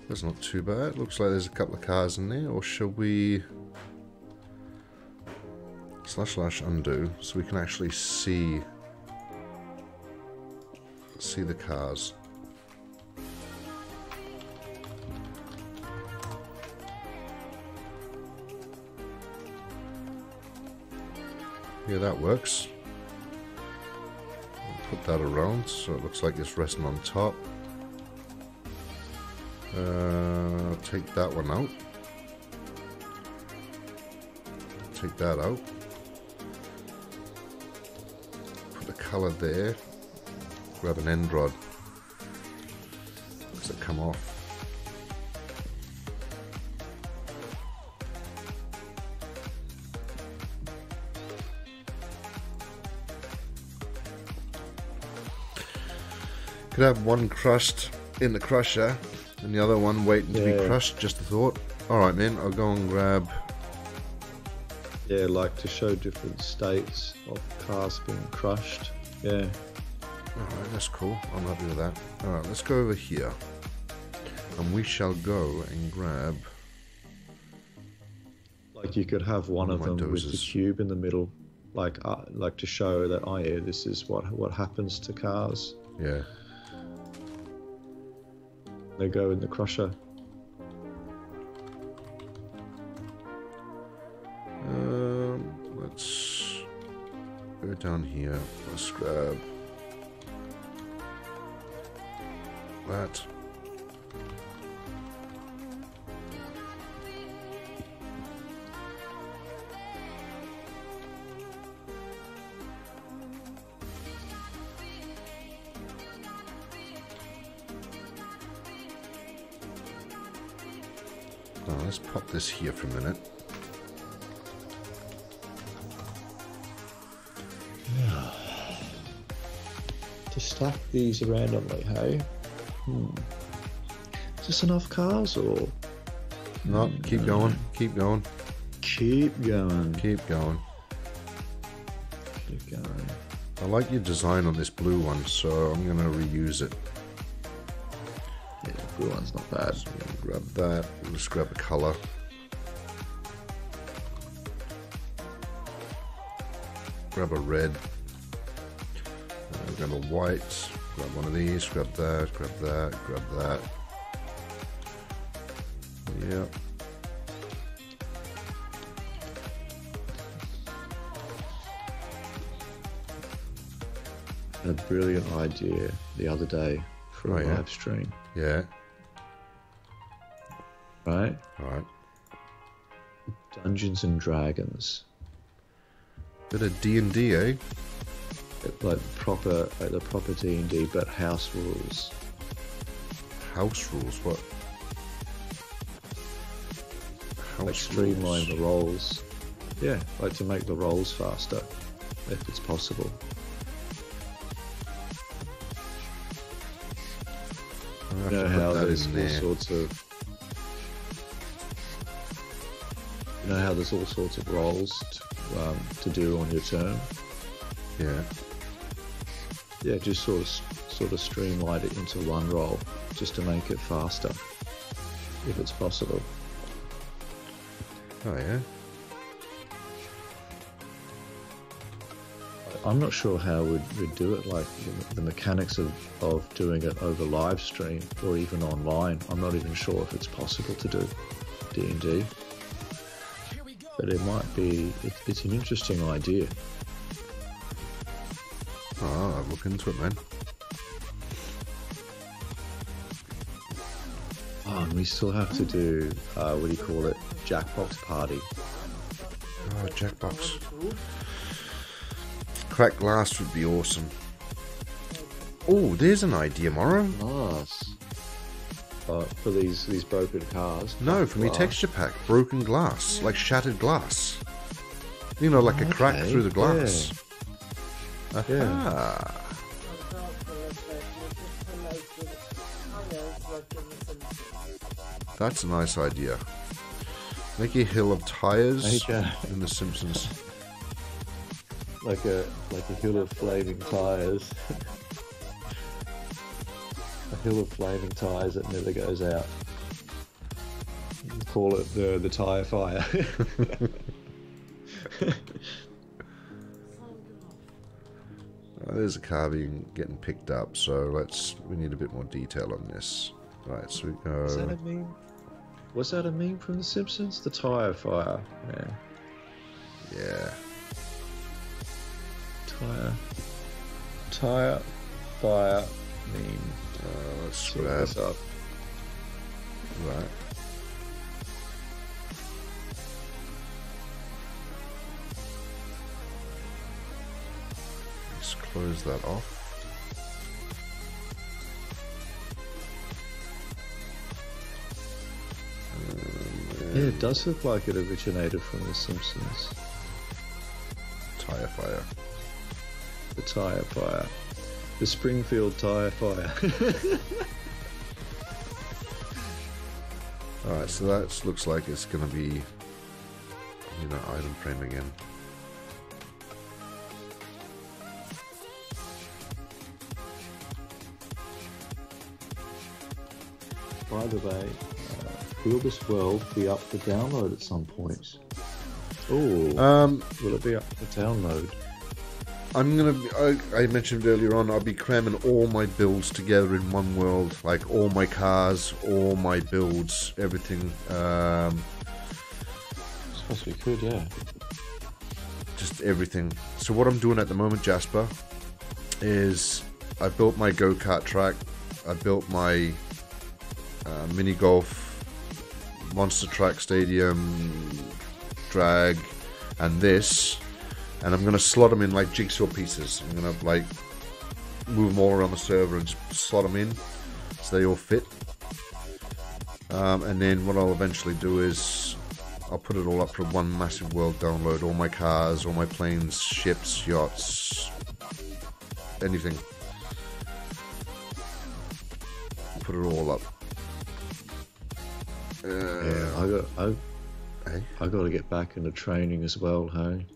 Speaker 1: That's not too bad. Looks like there's a couple of cars in there. Or shall we / undo so we can actually see the cars. Yeah, that works. I'll put that around so it looks like it's resting on top. Take that one out. Take that out. Put the colour there. Grab an end rod. Does it come off? Could have one crushed in the crusher and the other one waiting to be crushed, just a thought. Alright man, I'll go and grab...
Speaker 2: Yeah, like to show different states of cars being crushed. Yeah.
Speaker 1: Alright, that's cool. I'm happy with that. Alright, let's go over here. And we shall go and grab...
Speaker 2: Like you could have one of them with the cube in the middle. Like to show that, oh yeah, this is what happens to cars.
Speaker 1: Yeah.
Speaker 2: They go in the crusher.
Speaker 1: Let's go down here. Let's grab that. Let's pop this here for a minute.
Speaker 2: To stack these randomly, hey? Is this enough cars or?
Speaker 1: No, keep going, keep going.
Speaker 2: Keep going.
Speaker 1: Keep going.
Speaker 2: Keep going.
Speaker 1: I like your design on this blue one, so I'm going to reuse it.
Speaker 2: Yeah, the blue one's not bad.
Speaker 1: So grab that. Let's grab a color. Grab a red. Grab a white. Grab one of these. Grab that. Grab that. Grab that. Yep.
Speaker 2: A brilliant idea the other day for a live stream.
Speaker 1: Yeah.
Speaker 2: Right?
Speaker 1: Alright.
Speaker 2: Dungeons and Dragons.
Speaker 1: Bit of D&D, eh?
Speaker 2: Like the proper D&D, but house rules.
Speaker 1: House rules? What? House
Speaker 2: like streamline the rolls. Yeah, like to make the rolls faster, if it's possible.
Speaker 1: You
Speaker 2: know how there's all sorts of You know how there's all sorts of roles to do on your turn?
Speaker 1: Yeah.
Speaker 2: Yeah, just sort of streamline it into one roll, just to make it faster, if it's possible.
Speaker 1: Oh yeah.
Speaker 2: I'm not sure how we'd do it, like the mechanics of doing it over live stream or even online. I'm not even sure if it's possible to do D&D. But it might be, it's an interesting idea.
Speaker 1: Oh, I'll look into it, man.
Speaker 2: Oh, and we still have to do, what do you call it? Jackbox party.
Speaker 1: Oh, Jackbox. Crack glass would be awesome. Oh, there's an idea, Morrow.
Speaker 2: Nice. For these broken cars.
Speaker 1: No, for me texture pack. Broken glass. Like shattered glass. You know, like a crack through the glass.
Speaker 2: Yeah.
Speaker 1: Aha. That's a nice idea. Make a hill of tires in The Simpsons.
Speaker 2: Like a hill of flaming tires. A hill of flaming tires that never goes out. Call it the tire fire.
Speaker 1: There's a car getting picked up, so we need a bit more detail on this. Right, so we go.
Speaker 2: Is that a meme? Was that a meme from The Simpsons? The tire fire. Yeah.
Speaker 1: Yeah.
Speaker 2: Tire fire meme.
Speaker 1: Let's
Speaker 2: Look
Speaker 1: grab.
Speaker 2: this up.
Speaker 1: Right. Let's close that off.
Speaker 2: Yeah, it does look like it originated from The Simpsons.
Speaker 1: Tire fire.
Speaker 2: The tire fire. The Springfield tire fire.
Speaker 1: Alright, so that looks like it's gonna be, item frame again.
Speaker 2: By the way, will this world be up for download at some point? Oh, will it be up for download?
Speaker 1: I'm gonna be, I mentioned earlier on, I'll be cramming all my builds together in one world, like all my cars, all my builds, everything.
Speaker 2: I suppose we could, yeah.
Speaker 1: Just everything. So what I'm doing at the moment, Jasper, is I built my go-kart track, I built my mini golf, monster track stadium, drag, and this. And I'm going to slot them in like jigsaw pieces. I'm going to like move them all around the server and just slot them in so they all fit. And then what I'll eventually do is I'll put it all up for one massive world download. All my cars, all my planes, ships, yachts, anything. Put it all up.
Speaker 2: Yeah, I got to get back into training as well, hey?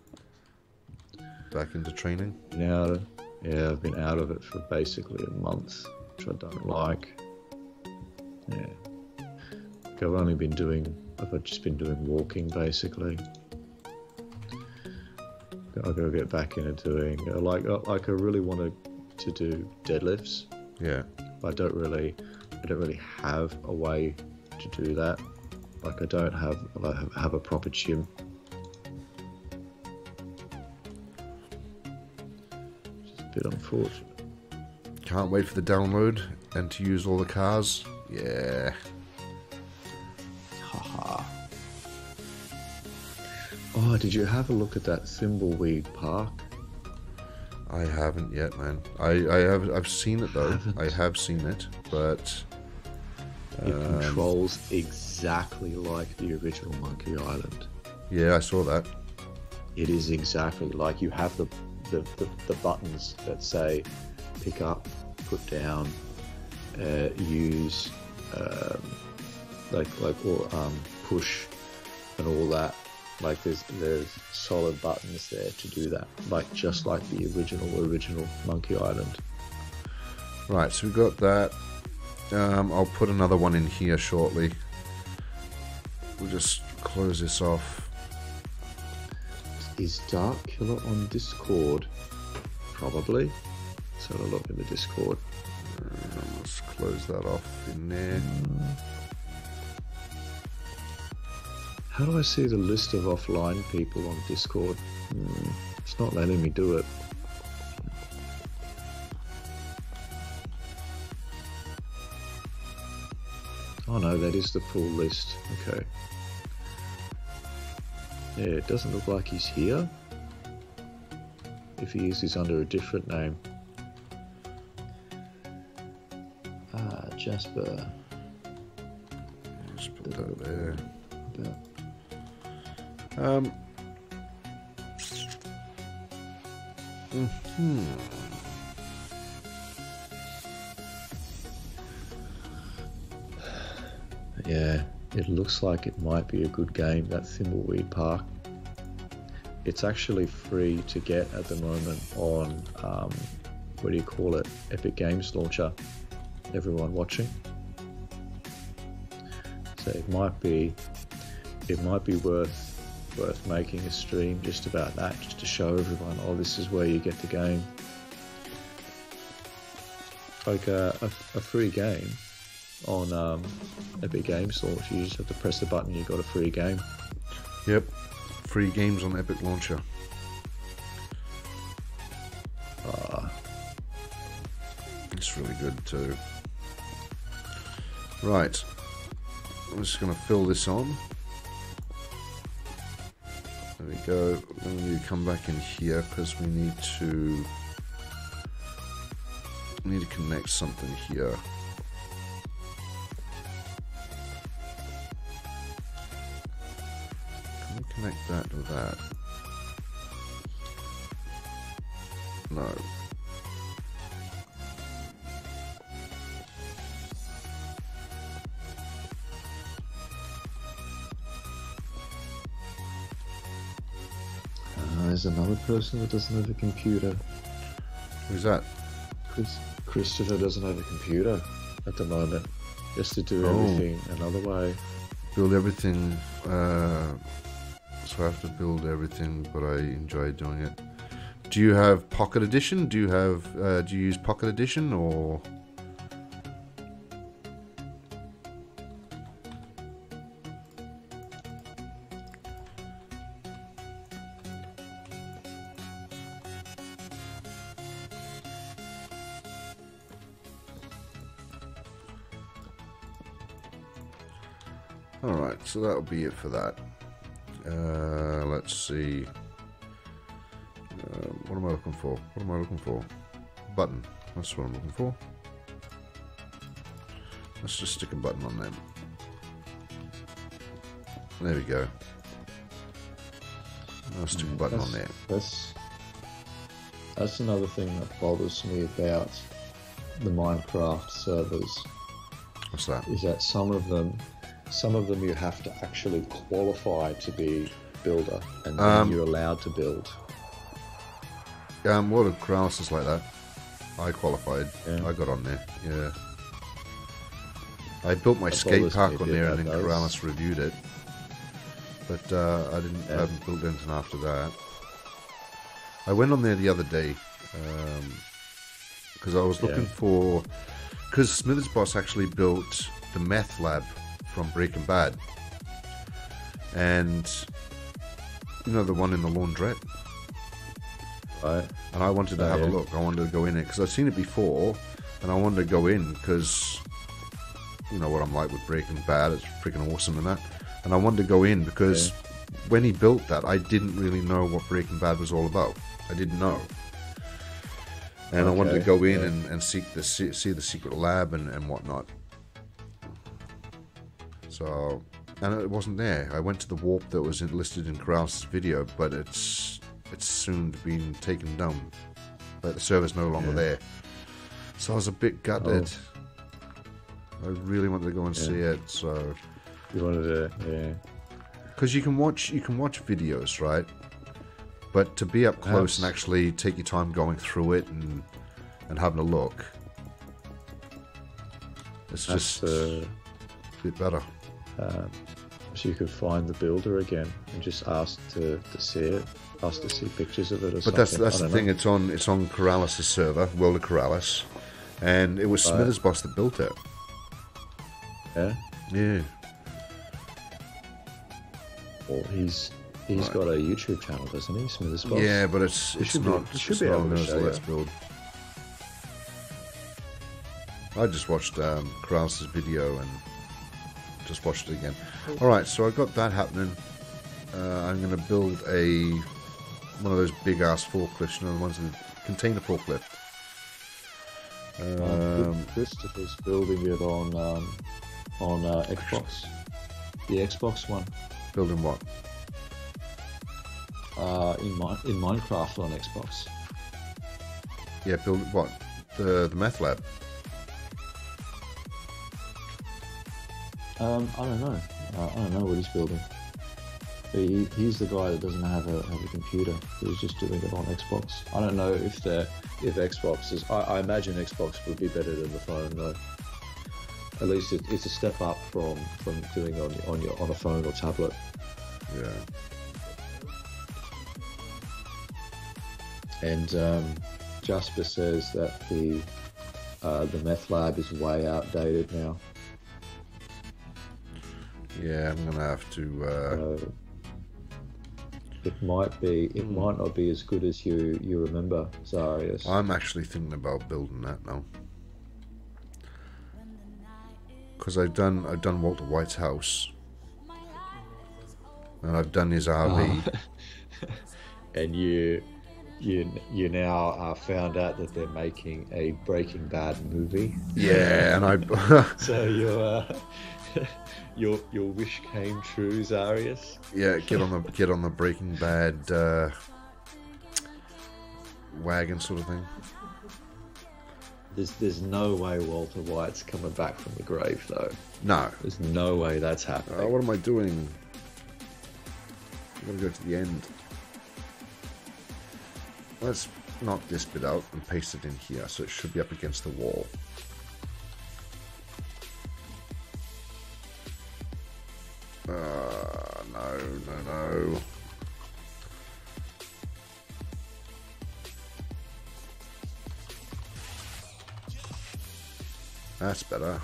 Speaker 1: Back into training?
Speaker 2: Yeah, I've been out of it for basically a month, which I don't like. Yeah. I've just been doing walking basically. I've got to get back into doing, like I really wanted to do deadlifts.
Speaker 1: Yeah.
Speaker 2: But I don't really have a way to do that. Like I don't have a proper gym. Bit unfortunate.
Speaker 1: Can't wait for the download and to use all the cars. Yeah.
Speaker 2: Haha. Oh, did you have a look at that Thimbleweed Park?
Speaker 1: I haven't yet, man. I've seen it though.
Speaker 2: Haven't.
Speaker 1: I have seen it, but
Speaker 2: It controls exactly like the original Monkey Island.
Speaker 1: yeah, I saw that.
Speaker 2: It is exactly like you have the buttons that say pick up, put down, use, or push, and all that. Like there's solid buttons there to do that, like just like the original Monkey Island.
Speaker 1: Right, so we got that. I'll put another one in here shortly. We'll just close this off.
Speaker 2: Is Dark Killer on Discord? Probably. Let's have a look in the Discord.
Speaker 1: Let's close that off in there.
Speaker 2: How do I see the list of offline people on Discord? It's not letting me do it. Oh no, that is the full list. Okay. Yeah, it doesn't look like he's here. If he is, he's under a different name. Jasper.
Speaker 1: Just put that there.
Speaker 2: Yeah, it looks like it might be a good game, that Thimbleweed Park. It's actually free to get at the moment on, what do you call it, Epic Games Launcher. Everyone watching. So it might be worth making a stream just about that, just to show everyone, oh, this is where you get the game. Like a free game on Epic Games Launcher. You just have to press the button, you got a free game.
Speaker 1: Yep, free games on Epic Launcher. It's really good too. Right, I'm just going to fill this on. There we go. Then we need to come back in here because we need to connect something here. Can we connect that to that? No.
Speaker 2: There's another person that doesn't have a computer.
Speaker 1: Who's that?
Speaker 2: Christopher doesn't have a computer at the moment. Just to do everything another way.
Speaker 1: Build everything. So I have to build everything, but I enjoy doing it. Do you have Pocket Edition? Do you use Pocket Edition or? Alright, so that'll be it for that. Let's see. What am I looking for? What am I looking for? Button. That's what I'm looking for. Let's just stick a button on them. There we go. I'll stick a button on there.
Speaker 2: That's another thing that bothers me about the Minecraft servers.
Speaker 1: What's that?
Speaker 2: Is that some of them you have to actually qualify to be builder, and then you're allowed to build.
Speaker 1: World of Kraus is like that. I qualified. Yeah. I got on there. Yeah. I built my skate park on there, and then Kraus reviewed it. But I haven't built anything after that. I went on there the other day because I was looking for. Because Smithers Boss actually built the meth lab from Breaking Bad, and you know the one in the laundrette.
Speaker 2: Right.
Speaker 1: And I wanted to have a look. I wanted to go in it because I've seen it before, and I wanted to go in because you know what I'm like with Breaking Bad. It's freaking awesome and that. And I wanted to go in because when he built that, I didn't really know what Breaking Bad was all about. I didn't know. And I wanted to go in and see the secret lab and whatnot. So, and it wasn't there. I went to the warp that was listed in Kraus' video, but it's soon been taken down. But the server's no longer there. So I was a bit gutted. I really wanted to go and see it. So
Speaker 2: you wanted to,
Speaker 1: Because you can watch videos, right? But to be up close and actually take your time going through it and having a look, it's just a bit better.
Speaker 2: So you could find the builder again and just ask to see it, ask to see pictures of it or something.
Speaker 1: But that's the thing. It's on Corrales' server, World of Corrales, and it was Smithers Boss that built it.
Speaker 2: Yeah.
Speaker 1: Yeah.
Speaker 2: Well, he's got a YouTube channel, doesn't he, Smithers Boss?
Speaker 1: Yeah, but it's not.
Speaker 2: It should be able to show
Speaker 1: Let's Build. I just watched Corrales' video and just watched it again. Alright, so I got that happening. I'm going to build one of those big ass forklifts, you know, the ones that contain a forklift.
Speaker 2: Christopher's building it on Xbox. The Xbox one.
Speaker 1: Building what?
Speaker 2: In Minecraft on Xbox.
Speaker 1: Yeah, build what? The meth lab.
Speaker 2: I don't know. I don't know what he's building. He's the guy that doesn't have a computer. He's just doing it on Xbox. I don't know if Xbox is. I imagine Xbox would be better than the phone though. At least it's a step up from doing it on a phone or tablet.
Speaker 1: Yeah.
Speaker 2: And Jasper says that the meth lab is way outdated now.
Speaker 1: Yeah, I'm gonna have to.
Speaker 2: It might not be as good as you remember, Zarius.
Speaker 1: I'm actually thinking about building that now, because I've done Walter White's house, and I've done his RV.
Speaker 2: And you now found out that they're making a Breaking Bad movie.
Speaker 1: Yeah, and I.
Speaker 2: So your wish came true, Zarius.
Speaker 1: Yeah, get on the Breaking Bad wagon sort of thing.
Speaker 2: There's no way Walter White's coming back from the grave, though.
Speaker 1: No,
Speaker 2: there's no way that's happening.
Speaker 1: What am I doing? I'm gonna go to the end. Let's knock this bit out and paste it in here, so it should be up against the wall. No. That's better.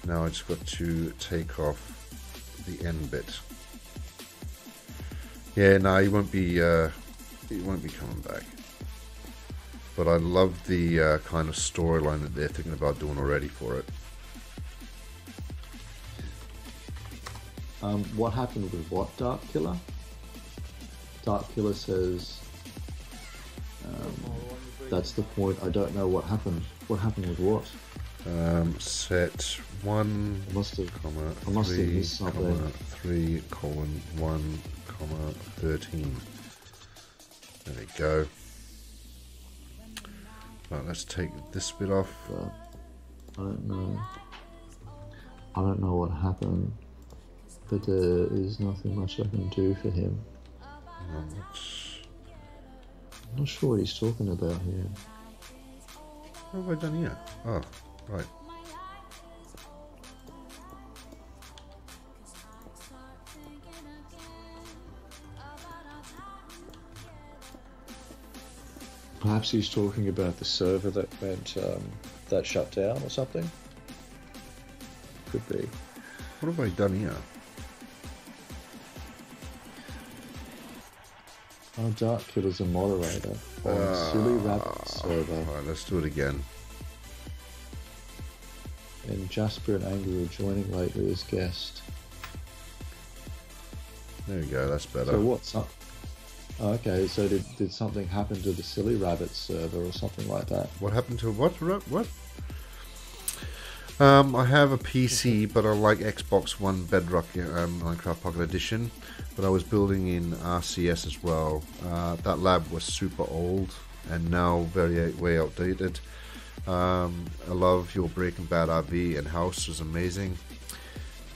Speaker 1: Now I just got to take off the end bit. Yeah, no, he won't be coming back. But I love the kind of storyline that they're thinking about doing already for it.
Speaker 2: What happened with what, Dark Killer? Dark Killer says, that's the point. I don't know what happened. What happened with what?
Speaker 1: Set 1,
Speaker 2: I must have
Speaker 1: 3,
Speaker 2: missed something.
Speaker 1: 3, 1, 13. There we go. Right, let's take this bit off.
Speaker 2: I don't know. I don't know what happened, but there is nothing much I can do for him. I'm not sure what he's talking about here.
Speaker 1: What have I done here? Oh, right.
Speaker 2: Perhaps he's talking about the server that went that shut down or something. Could be.
Speaker 1: What have I done here?
Speaker 2: Oh, Dark Killer's a moderator on Silly Rabbit server.
Speaker 1: Alright, let's do it again.
Speaker 2: And Jasper and Angry are joining lately as guest.
Speaker 1: There we go, that's better.
Speaker 2: So what's up? Oh, okay, so did something happen to the Silly Rabbit server or something like that?
Speaker 1: What happened to what? What? I have a PC, but I like Xbox One Bedrock Minecraft Pocket Edition. But I was building in RCS as well. That lab was super old and now way outdated. I love your Breaking Bad RV and house, was amazing.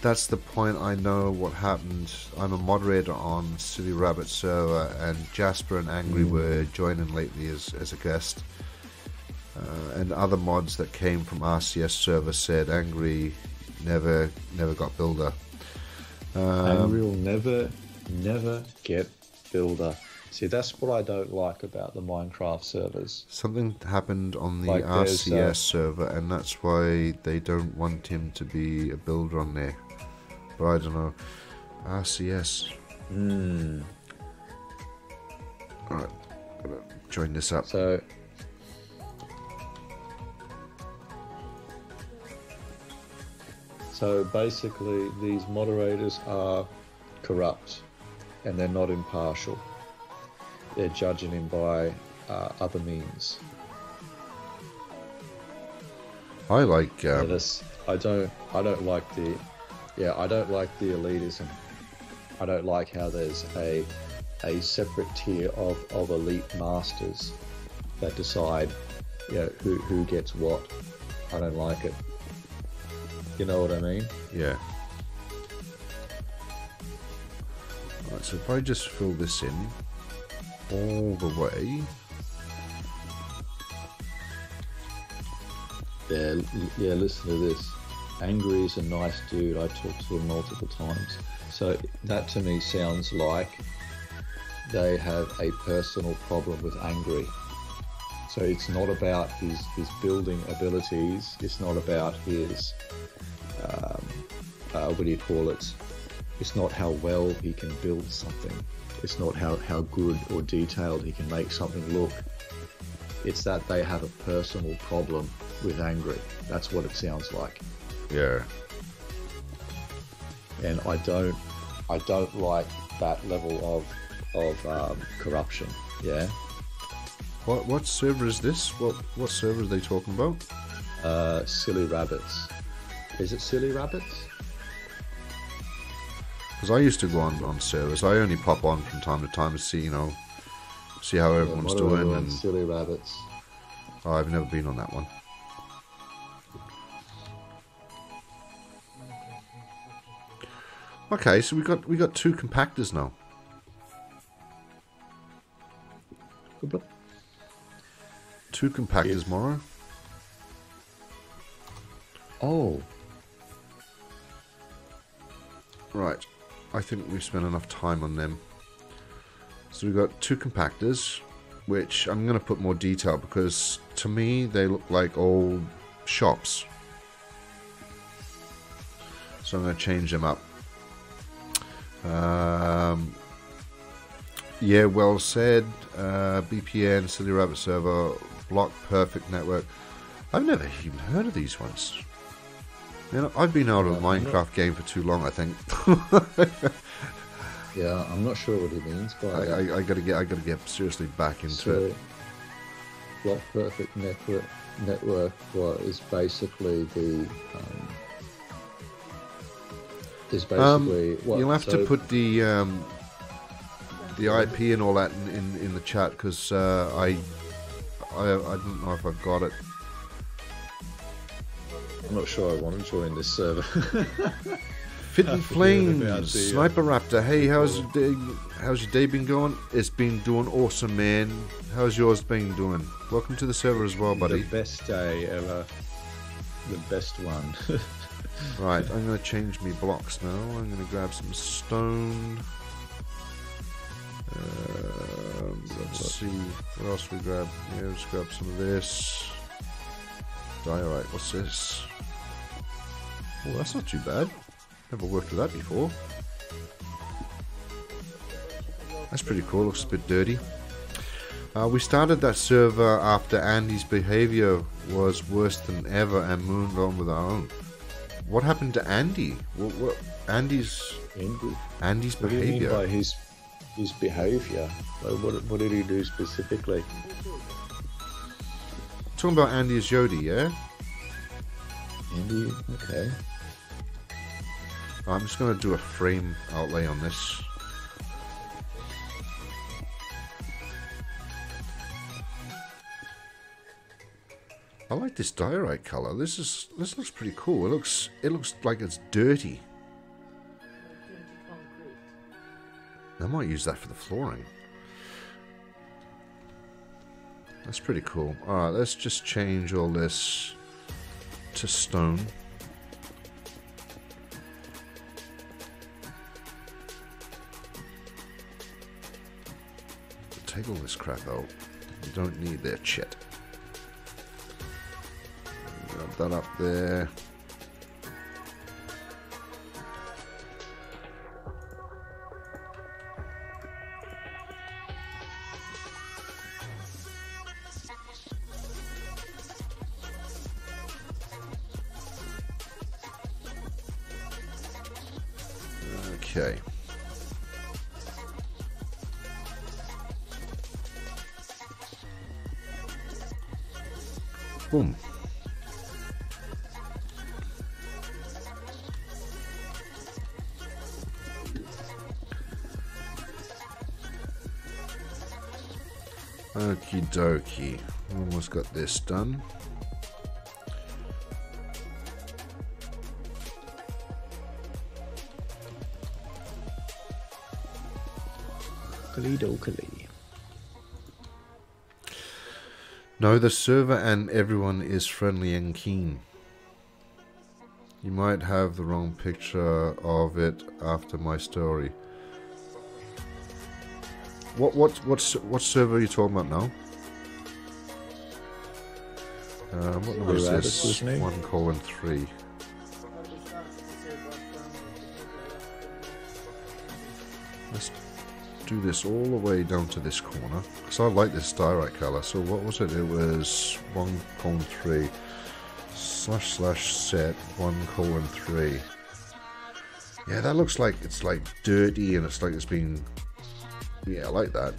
Speaker 1: That's the point. I know what happened. I'm a moderator on Silly Rabbit server, and Jasper and Angry were joining lately as a guest. And other mods that came from RCS server said Angry never got builder.
Speaker 2: Angry will never get builder. See, that's what I don't like about the Minecraft servers.
Speaker 1: Something happened on the
Speaker 2: Like
Speaker 1: RCS server, and that's why they don't want him to be a builder on there. But I don't know. RCS. Alright, gonna join this up.
Speaker 2: So basically, these moderators are corrupt, and they're not impartial. They're judging him by other means.
Speaker 1: I like.
Speaker 2: I don't like the. Yeah, I don't like the elitism. I don't like how there's a separate tier of elite masters that decide, who gets what. I don't like it. You know what I mean?
Speaker 1: Yeah. Alright, so if I just fill this in all the way.
Speaker 2: Yeah, listen to this. Angry is a nice dude. I talked to him multiple times. So that to me sounds like they have a personal problem with Angry. So it's not about his building abilities. It's not about his, what do you call it? It's not how well he can build something. It's not how good or detailed he can make something look. It's that they have a personal problem with Angry. That's what it sounds like.
Speaker 1: Yeah.
Speaker 2: And I don't like that level of corruption. Yeah.
Speaker 1: What server is this? What server are they talking about?
Speaker 2: Silly Rabbits. Is it Silly Rabbits?
Speaker 1: Because I used to go on servers. I only pop on from time to time to see, see how everyone's doing. And
Speaker 2: Silly Rabbits.
Speaker 1: Oh, I've never been on that one. Okay, so we got two compactors now. Two compactors, Morrow.
Speaker 2: Oh.
Speaker 1: Right. I think we've spent enough time on them. So we've got two compactors, which I'm going to put more detail because to me they look like old shops. So I'm going to change them up. Yeah, well said. BPN, Silly Rabbit server, Block Perfect Network. I've never even heard of these ones. I've been out of the Minecraft game for too long, I think.
Speaker 2: Yeah, I'm not sure what he means, but
Speaker 1: I gotta get seriously back into it.
Speaker 2: Block Perfect Network is basically the
Speaker 1: you'll have to put the IP and all that in the chat because I don't know if I've got it.
Speaker 2: I'm not sure I want to join this server.
Speaker 1: Fit and Flames, Sniper Raptor. Hey, how's your day been going? It's been doing awesome, man. How's yours been doing? Welcome to the server as well, buddy.
Speaker 2: The best day ever. The best one.
Speaker 1: Right, I'm going to change me blocks now. I'm going to grab some stone. Let's see, what else we grab? Yeah, let's grab some of this. Diorite, what's this? Oh, that's not too bad. Never worked with that before. That's pretty cool, looks a bit dirty. We started that server after Andy's behavior was worse than ever and moved on with our own. What happened to Andy? What Andy's behavior?
Speaker 2: What do you mean by his behavior? Like, what did he do specifically?
Speaker 1: Talking about Andy as Yodi, yeah?
Speaker 2: Andy, okay.
Speaker 1: I'm just going to do a frame outlay on this. I like this diorite color. This looks pretty cool. It looks like it's dirty. I might use that for the flooring. That's pretty cool. Alright, let's just change all this to stone. Take all this crap out. You don't need their shit. Grab that up there. Okay. Boom. Okie dokie. Almost got this done. No, the server and everyone is friendly and keen. You might have the wrong picture of it after my story. What server are you talking about now? What number is this? 1:3. Let's do this all the way down to this corner, because I like this diorite color. So what was it? It was 1:3 //set 1:3. Yeah, that looks like it's like dirty and it's like it's been. Yeah, I like that.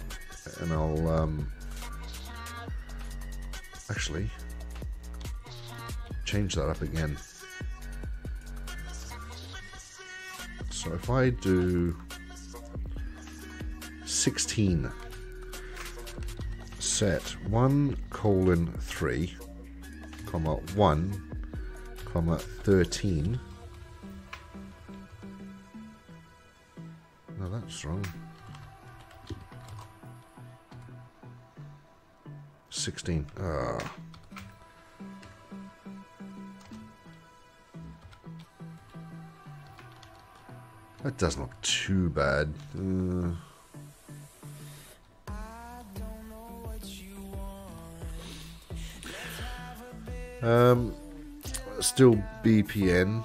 Speaker 1: And I'll actually change that up again. So if I do 16 set 1:3, 1, 13. No, that's wrong. 16. That doesn't look too bad. Still BPN,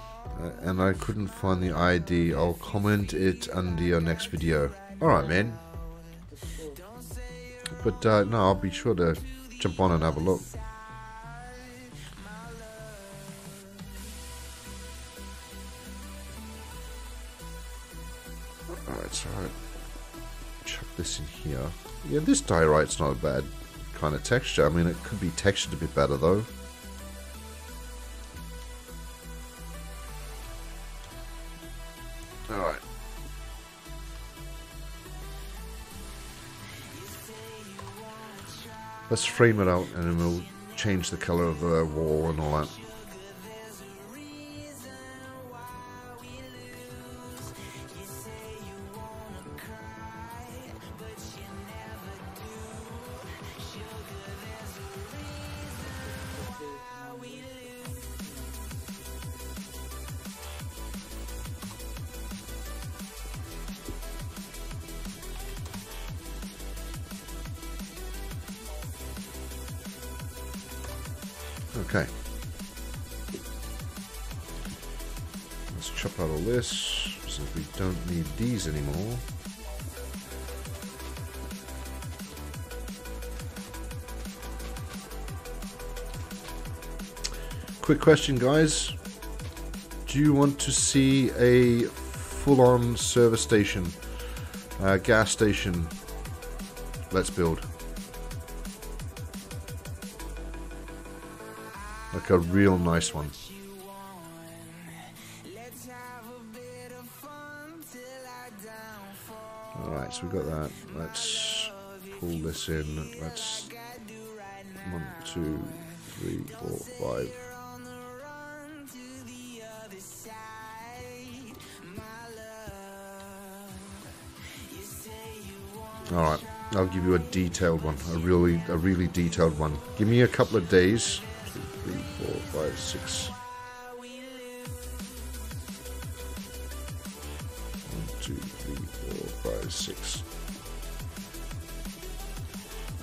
Speaker 1: and I couldn't find the ID. I'll comment it under your next video. Alright, man. But no, I'll be sure to jump on and have a look. Alright, so chuck this in here. Yeah, this diorite's not a bad kind of texture. I mean, it could be textured a bit better though. Alright. Let's frame it out and then we'll change the color of the wall and all that. Okay. Let's chop out all this since we don't need these anymore. Quick question, guys. Do you want to see a full-on service station, gas station? Let's build. Like a real nice one. Alright, so we've got that. Let's pull this in. Let's 1, 2, 3, 4, 5. Alright, I'll give you a detailed one. A really detailed one. Give me a couple of days. 2, 3, 4, 5, 6. 1, 2, 3, 4, 5, 6.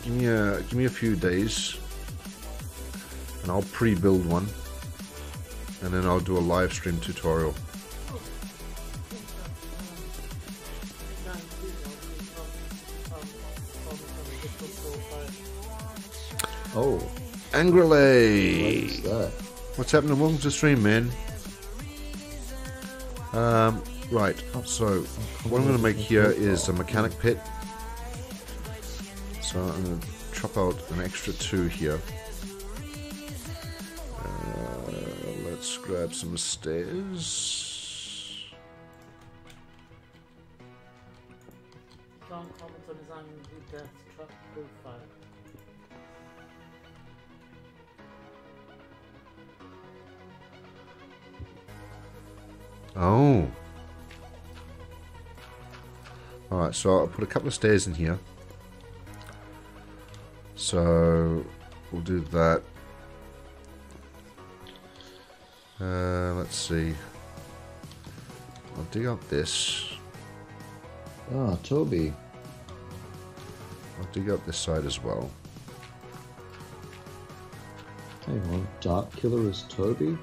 Speaker 1: Give me a few days, and I'll pre-build one, and then I'll do a live stream tutorial.
Speaker 2: Oh,
Speaker 1: Angrele!
Speaker 2: what's that?
Speaker 1: What's happening? Welcome to the stream, man. Right, so what I'm going to make here is a mechanic pit. So I'm going to chop out an extra 2 here. Let's grab some stairs.
Speaker 4: Don't comment on his angry death truck profile.
Speaker 1: Oh. Alright, so I'll put a couple of stairs in here. So we'll do that. Let's see. I'll dig out this.
Speaker 2: Ah, Toby.
Speaker 1: I'll dig out this side as well.
Speaker 2: Hang on, Dark Killer is Toby?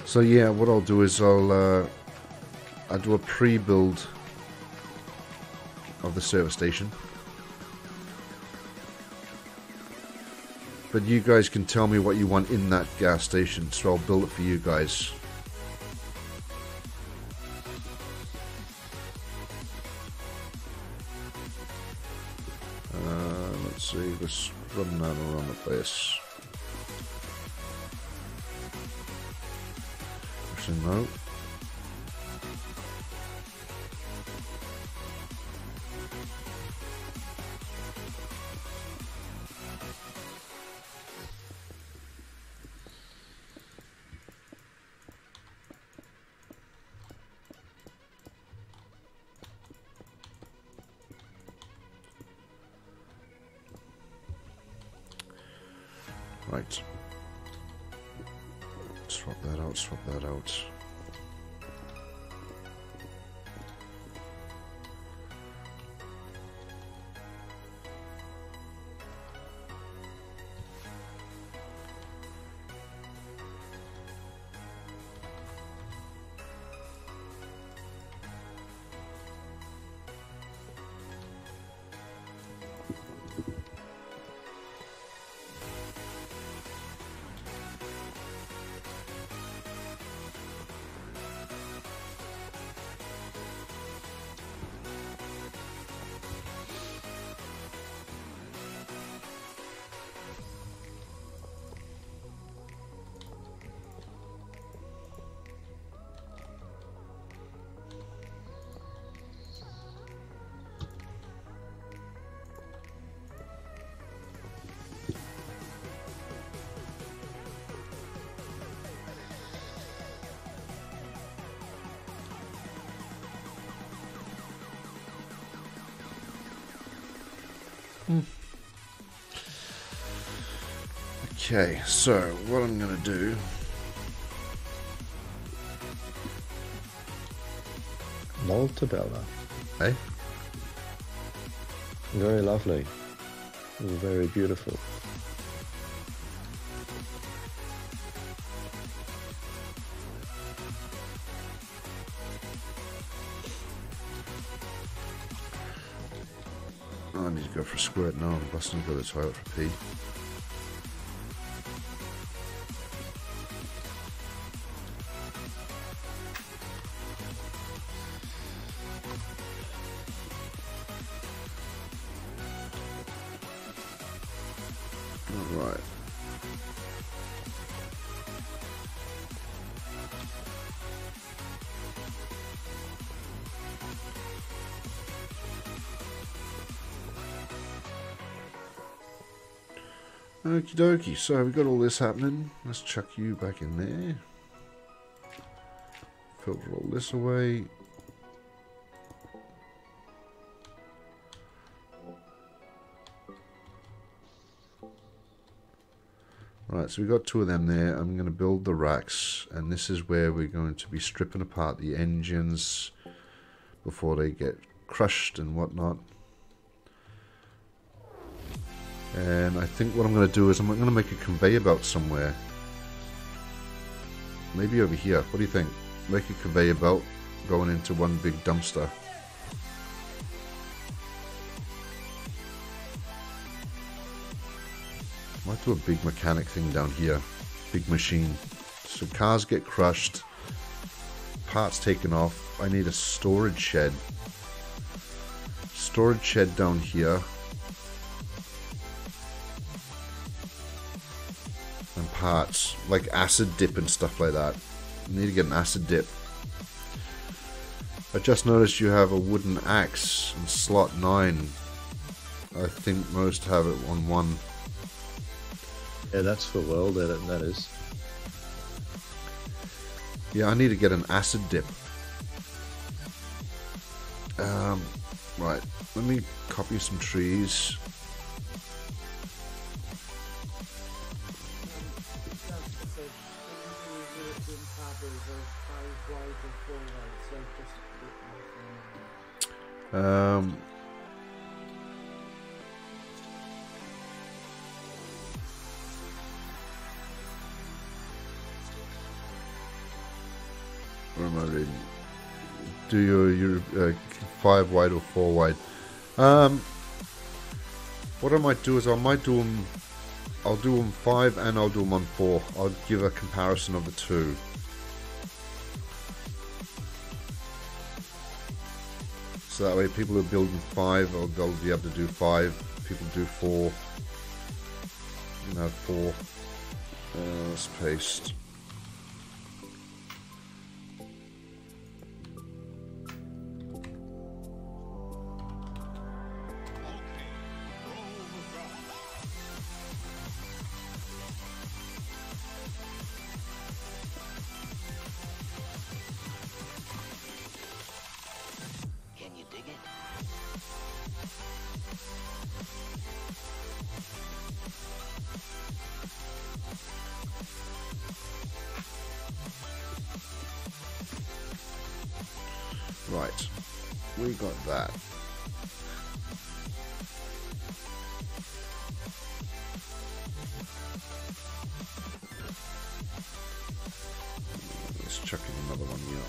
Speaker 1: So yeah, what I'll do is I'll do a pre-build of the service station. But you guys can tell me what you want in that gas station, so I'll build it for you guys. Let's see, let's run that around the place. Actually, no. Right. Swap that out, swap that out. Okay, so what I'm going to do...
Speaker 2: Maltabella.
Speaker 1: Hey?
Speaker 2: Very lovely. Very beautiful.
Speaker 1: I need to go for a squirt now. I'm busting to go to the toilet for pee. Alright. Okie dokie, so we've got all this happening. Let's chuck you back in there. Filter all this away. Right, so we got 2 of them there. I'm going to build the racks, and this is where we're going to be stripping apart the engines before they get crushed and whatnot. And I think what I'm going to do is I'm going to make a conveyor belt somewhere. Maybe over here. What do you think? Make a conveyor belt going into one big dumpster. Might do a big mechanic thing down here. Big machine. So cars get crushed. Parts taken off. I need a storage shed. Storage shed down here. And parts. Like acid dip and stuff like that. I need to get an acid dip. I just noticed you have a wooden axe in slot 9. I think most have it on 1.
Speaker 2: Yeah, that's for world edit, that is.
Speaker 1: Yeah, I need to get an acid dip. Right, let me copy some trees. Where am I reading? Do your 5 wide or 4 wide? What I might do is I might do them. I'll do them 5 and I'll do them on 4. I'll give a comparison of the 2. So that way people who are building 5, they'll be able to do 5. People do 4. You know, 4. Let's paste. Right, we got that. Let's chuck in another one here.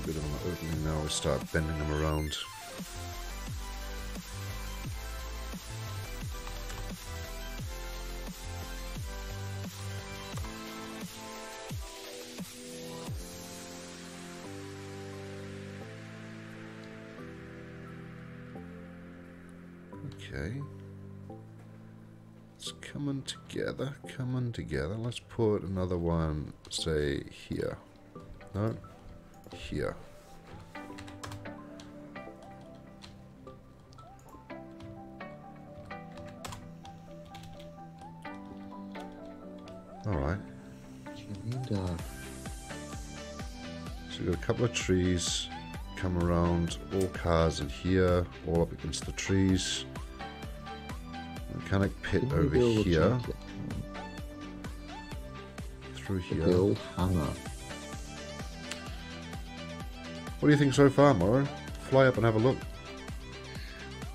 Speaker 1: Bit of an opening now, we start bending them around. Okay, it's coming together. Let's put another one, say here. No. Here. Alright. So we've got a couple of trees come around, all cars in here, all up against the trees. Mechanic pit over here. Through here.
Speaker 2: Build hammer.
Speaker 1: What do you think so far, Morrow? Fly up and have a look.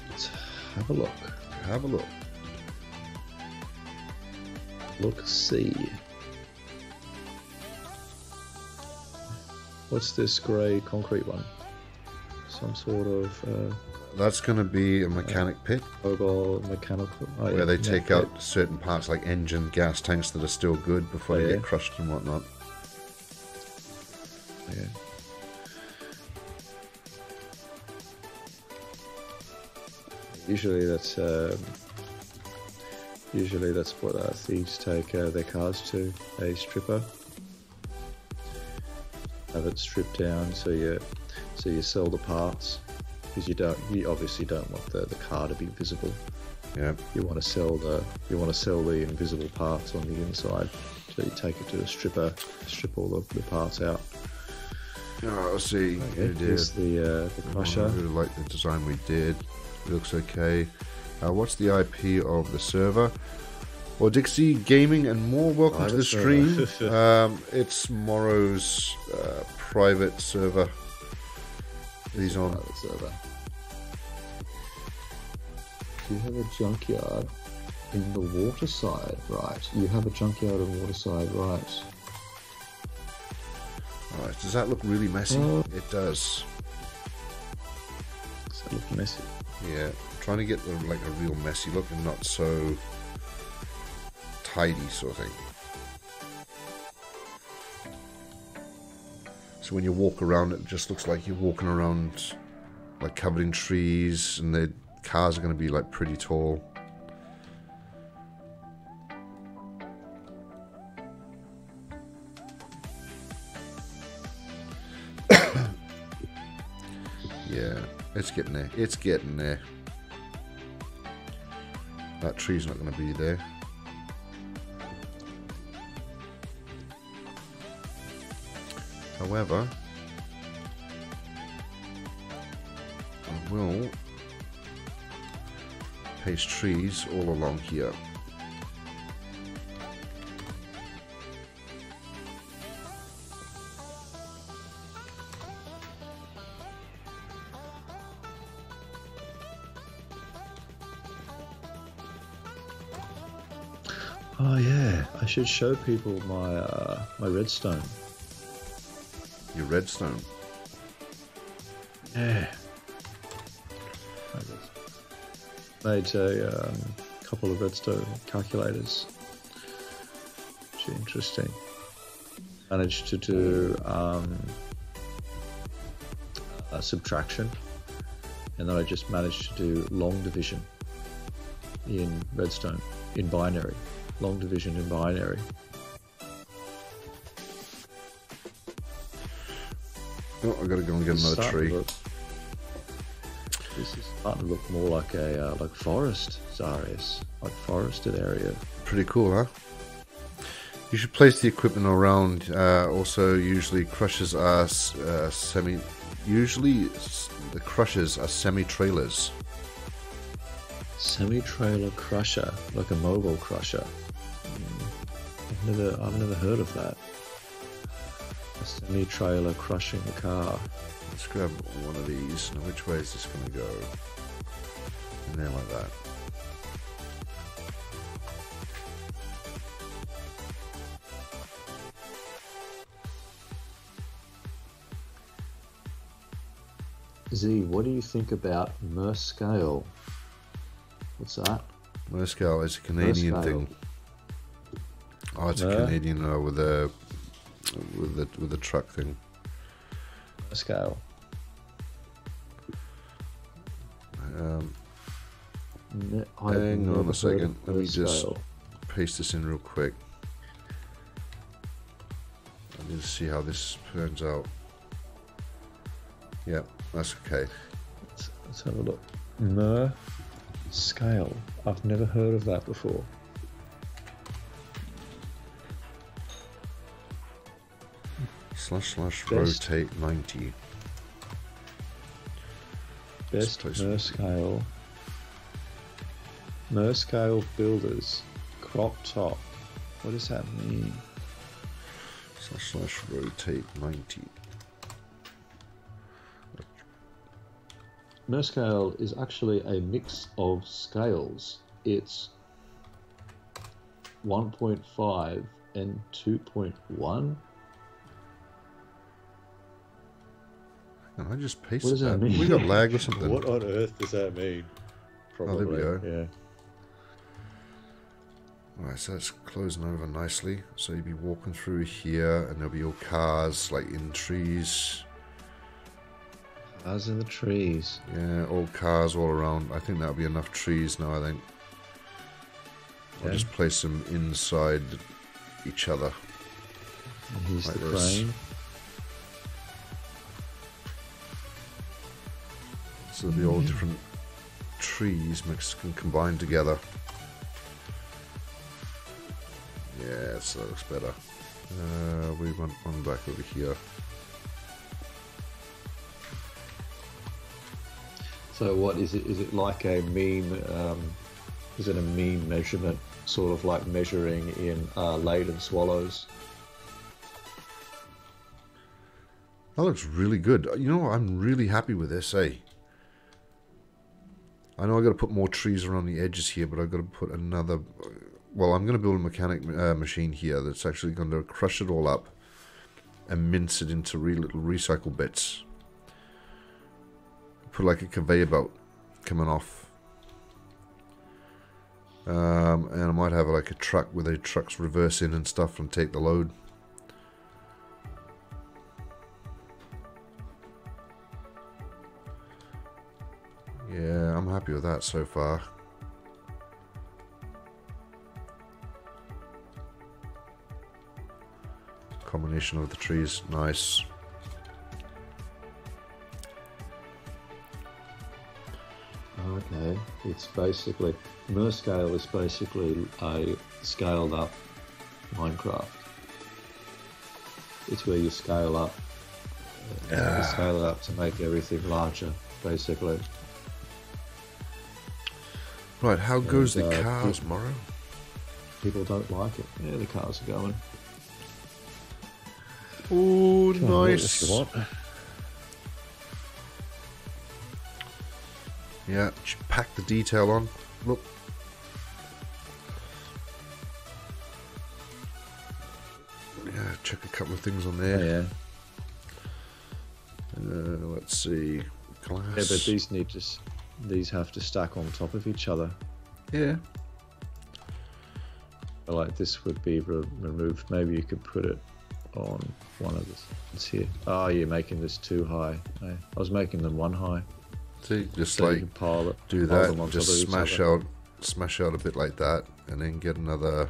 Speaker 2: Let's have a look.
Speaker 1: Have a look.
Speaker 2: Look, see. What's this grey concrete one? Some sort of...
Speaker 1: That's going to be a mechanic pit.
Speaker 2: Mobile mechanical... Oh,
Speaker 1: where
Speaker 2: yeah,
Speaker 1: they take out certain parts like engine, gas tanks that are still good before they
Speaker 2: yeah.
Speaker 1: get crushed and whatnot.
Speaker 2: Yeah. Usually that's what thieves take their cars to, a stripper. have it stripped down so you sell the parts, because you obviously don't want the car to be visible.
Speaker 1: Yeah.
Speaker 2: You want to sell the invisible parts on the inside. So you take it to a stripper, strip all the parts out.
Speaker 1: Oh, I'll see.
Speaker 2: Okay, here's the crusher.
Speaker 1: I really like the design we did. It looks okay. What's the IP of the server? Well, Dixie Gaming and more. Welcome to the stream. It's Morrow's private server. He's on.
Speaker 2: Private server. You have a junkyard in the waterside, right? You have a junkyard in waterside, right?
Speaker 1: Alright, does that look really messy? It does.
Speaker 2: Does that look messy?
Speaker 1: Yeah, trying to get like a real messy look and not so tidy sort of thing. So when you walk around, it just looks like you're walking around like covered in trees, and the cars are going to be like pretty tall. Yeah, it's getting there. It's getting there. That tree's not going to be there. However, I will paste trees all along here.
Speaker 2: Oh yeah, I should show people my my redstone.
Speaker 1: Your redstone.
Speaker 2: Yeah. Made a couple of redstone calculators. Which is interesting. Managed to do subtraction, and then I just managed to do long division in redstone, in binary. Long division in binary.
Speaker 1: Oh, I gotta go and get another tree.
Speaker 2: This is starting to look more like a like forest, Zarius, like forested area.
Speaker 1: Pretty cool, huh? You should place the equipment around. Also, usually crushers are semi. Usually, the crushers are semi-trailers.
Speaker 2: Semi-trailer crusher, like a mobile crusher. I've never heard of that. A semi-trailer crushing a car.
Speaker 1: Let's grab one of these. Now, which way is this going to go? In there like that.
Speaker 2: Z, what do you think about Merscale? What's that?
Speaker 1: Merscale is a Canadian thing. Oh, it's a Canadian with the truck thing.
Speaker 2: Merscale.
Speaker 1: Hang on a second. Let me just paste this in real quick. I need to see how this turns out. Yeah, that's okay.
Speaker 2: Let's have a look. Merscale. I've never heard of that before.
Speaker 1: / rotate 90.
Speaker 2: Best Merscale. Merscale builders. Crop top. What does that mean?
Speaker 1: / rotate 90.
Speaker 2: Merscale is actually a mix of scales. It's 1.5 and 2.1.
Speaker 1: And I just pasted
Speaker 2: What does that mean?
Speaker 1: We got lag or something.
Speaker 2: What on earth does that mean? Probably.
Speaker 1: Oh, there we go.
Speaker 2: Yeah.
Speaker 1: Alright, so that's closing over nicely. So you'll be walking through here, and there'll be all cars like in trees.
Speaker 2: Cars in the trees.
Speaker 1: Yeah, all cars all around. I think that'll be enough trees now, I think. I'll just place them inside each other.
Speaker 2: And here's
Speaker 1: like
Speaker 2: the
Speaker 1: this.
Speaker 2: crane.
Speaker 1: So it'll be all different trees mixed and combined together. Yeah, so that looks better. We want one back over here.
Speaker 2: So what is it? Is it like a mean? Is it a mean measurement, sort of like measuring in laden swallows?
Speaker 1: That looks really good. You know, I'm really happy with this, eh? I know I got to put more trees around the edges here, but I've got to put another. Well, I'm going to build a mechanic machine here that's actually going to crush it all up and mince it into little recycle bits. Put like a conveyor belt coming off. And I might have like a truck where the trucks reverse in and stuff and take the load. Yeah, I'm happy with that so far. Combination of the trees, nice.
Speaker 2: Okay, it's basically Merscale is basically a scaled up Minecraft. It's where you scale up. You scale it up to make everything larger, basically.
Speaker 1: Right, how goes the cars, Morrow?
Speaker 2: People don't like it. Yeah, the cars are going.
Speaker 1: Oh, nice. Yeah, pack the detail on. Look. Yeah, check a couple of things on there.
Speaker 2: Yeah.
Speaker 1: Let's see. Glass.
Speaker 2: Yeah, but these have to stack on top of each other.
Speaker 1: Yeah.
Speaker 2: Like this would be removed. Maybe you could put it on one of the ones here. Oh, you're making this too high. I was making them one high.
Speaker 1: See, just
Speaker 2: so
Speaker 1: like
Speaker 2: you can pile
Speaker 1: do that, just smash out a bit like that, and then get another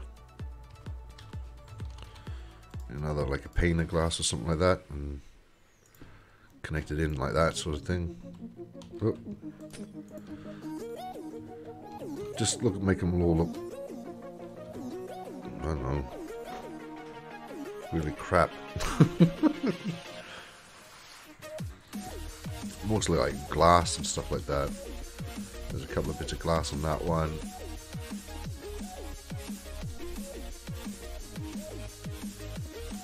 Speaker 1: like a pane of glass or something like that, and connect it in like that sort of thing. Oh. Just look, make them all look, I don't know, really crap. Mostly like glass and stuff like that. There's a couple of bits of glass on that one.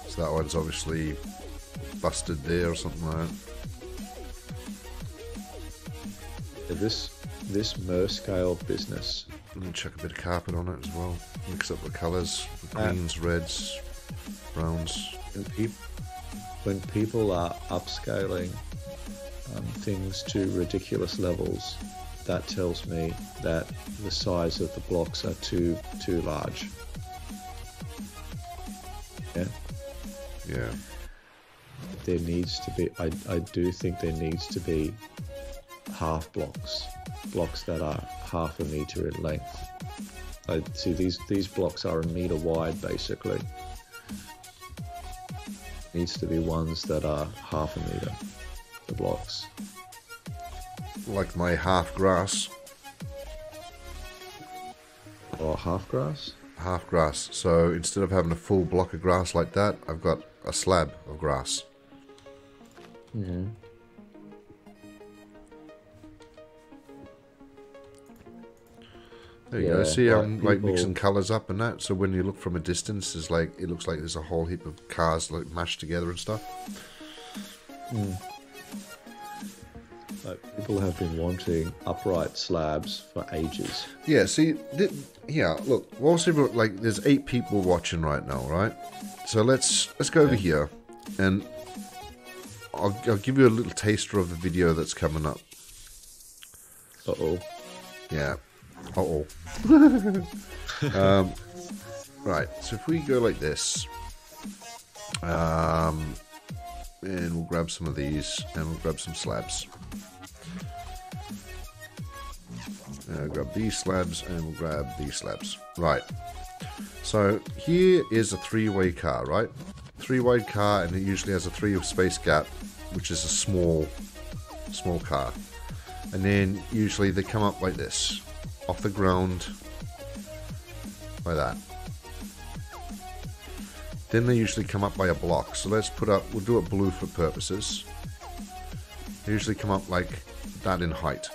Speaker 1: So that one's obviously busted there or something like that.
Speaker 2: This Merscale business.
Speaker 1: And then chuck a bit of carpet on it as well. Mix up the colours, greens, reds, browns.
Speaker 2: When people are upscaling things to ridiculous levels, that tells me that the size of the blocks are too large. Yeah.
Speaker 1: Yeah.
Speaker 2: There needs to be. I do think there needs to be half blocks that are half a meter in length. I see these blocks are a meter wide basically. Needs to be ones that are half a meter. The blocks.
Speaker 1: Like my half grass.
Speaker 2: Or half grass?
Speaker 1: Half grass. So instead of having a full block of grass like that, I've got a slab of grass.
Speaker 2: Mm-hmm.
Speaker 1: There you go. See how I'm like mixing colours up and that. So when you look from a distance, there's like it looks like there's a whole heap of cars like mashed together and stuff.
Speaker 2: Mm. Like people have been wanting upright slabs for ages.
Speaker 1: Yeah. See. Yeah. Look. Also, like there's 8 people watching right now, right? So let's go over here, and I'll give you a little taster of the video that's coming up.
Speaker 2: Uh-oh.
Speaker 1: Yeah. Uh-oh. Right, so if we go like this, and we'll grab some of these, and we'll grab some slabs. Grab these slabs, and we'll grab these slabs. Right, so here is a 3-way car, right? 3-wide car, and it usually has a 3 space gap, which is a small car. And then usually they come up like this, off the ground, like that. Then they usually come up by a block. So let's put up, we'll do it blue for purposes. They usually come up like that in height.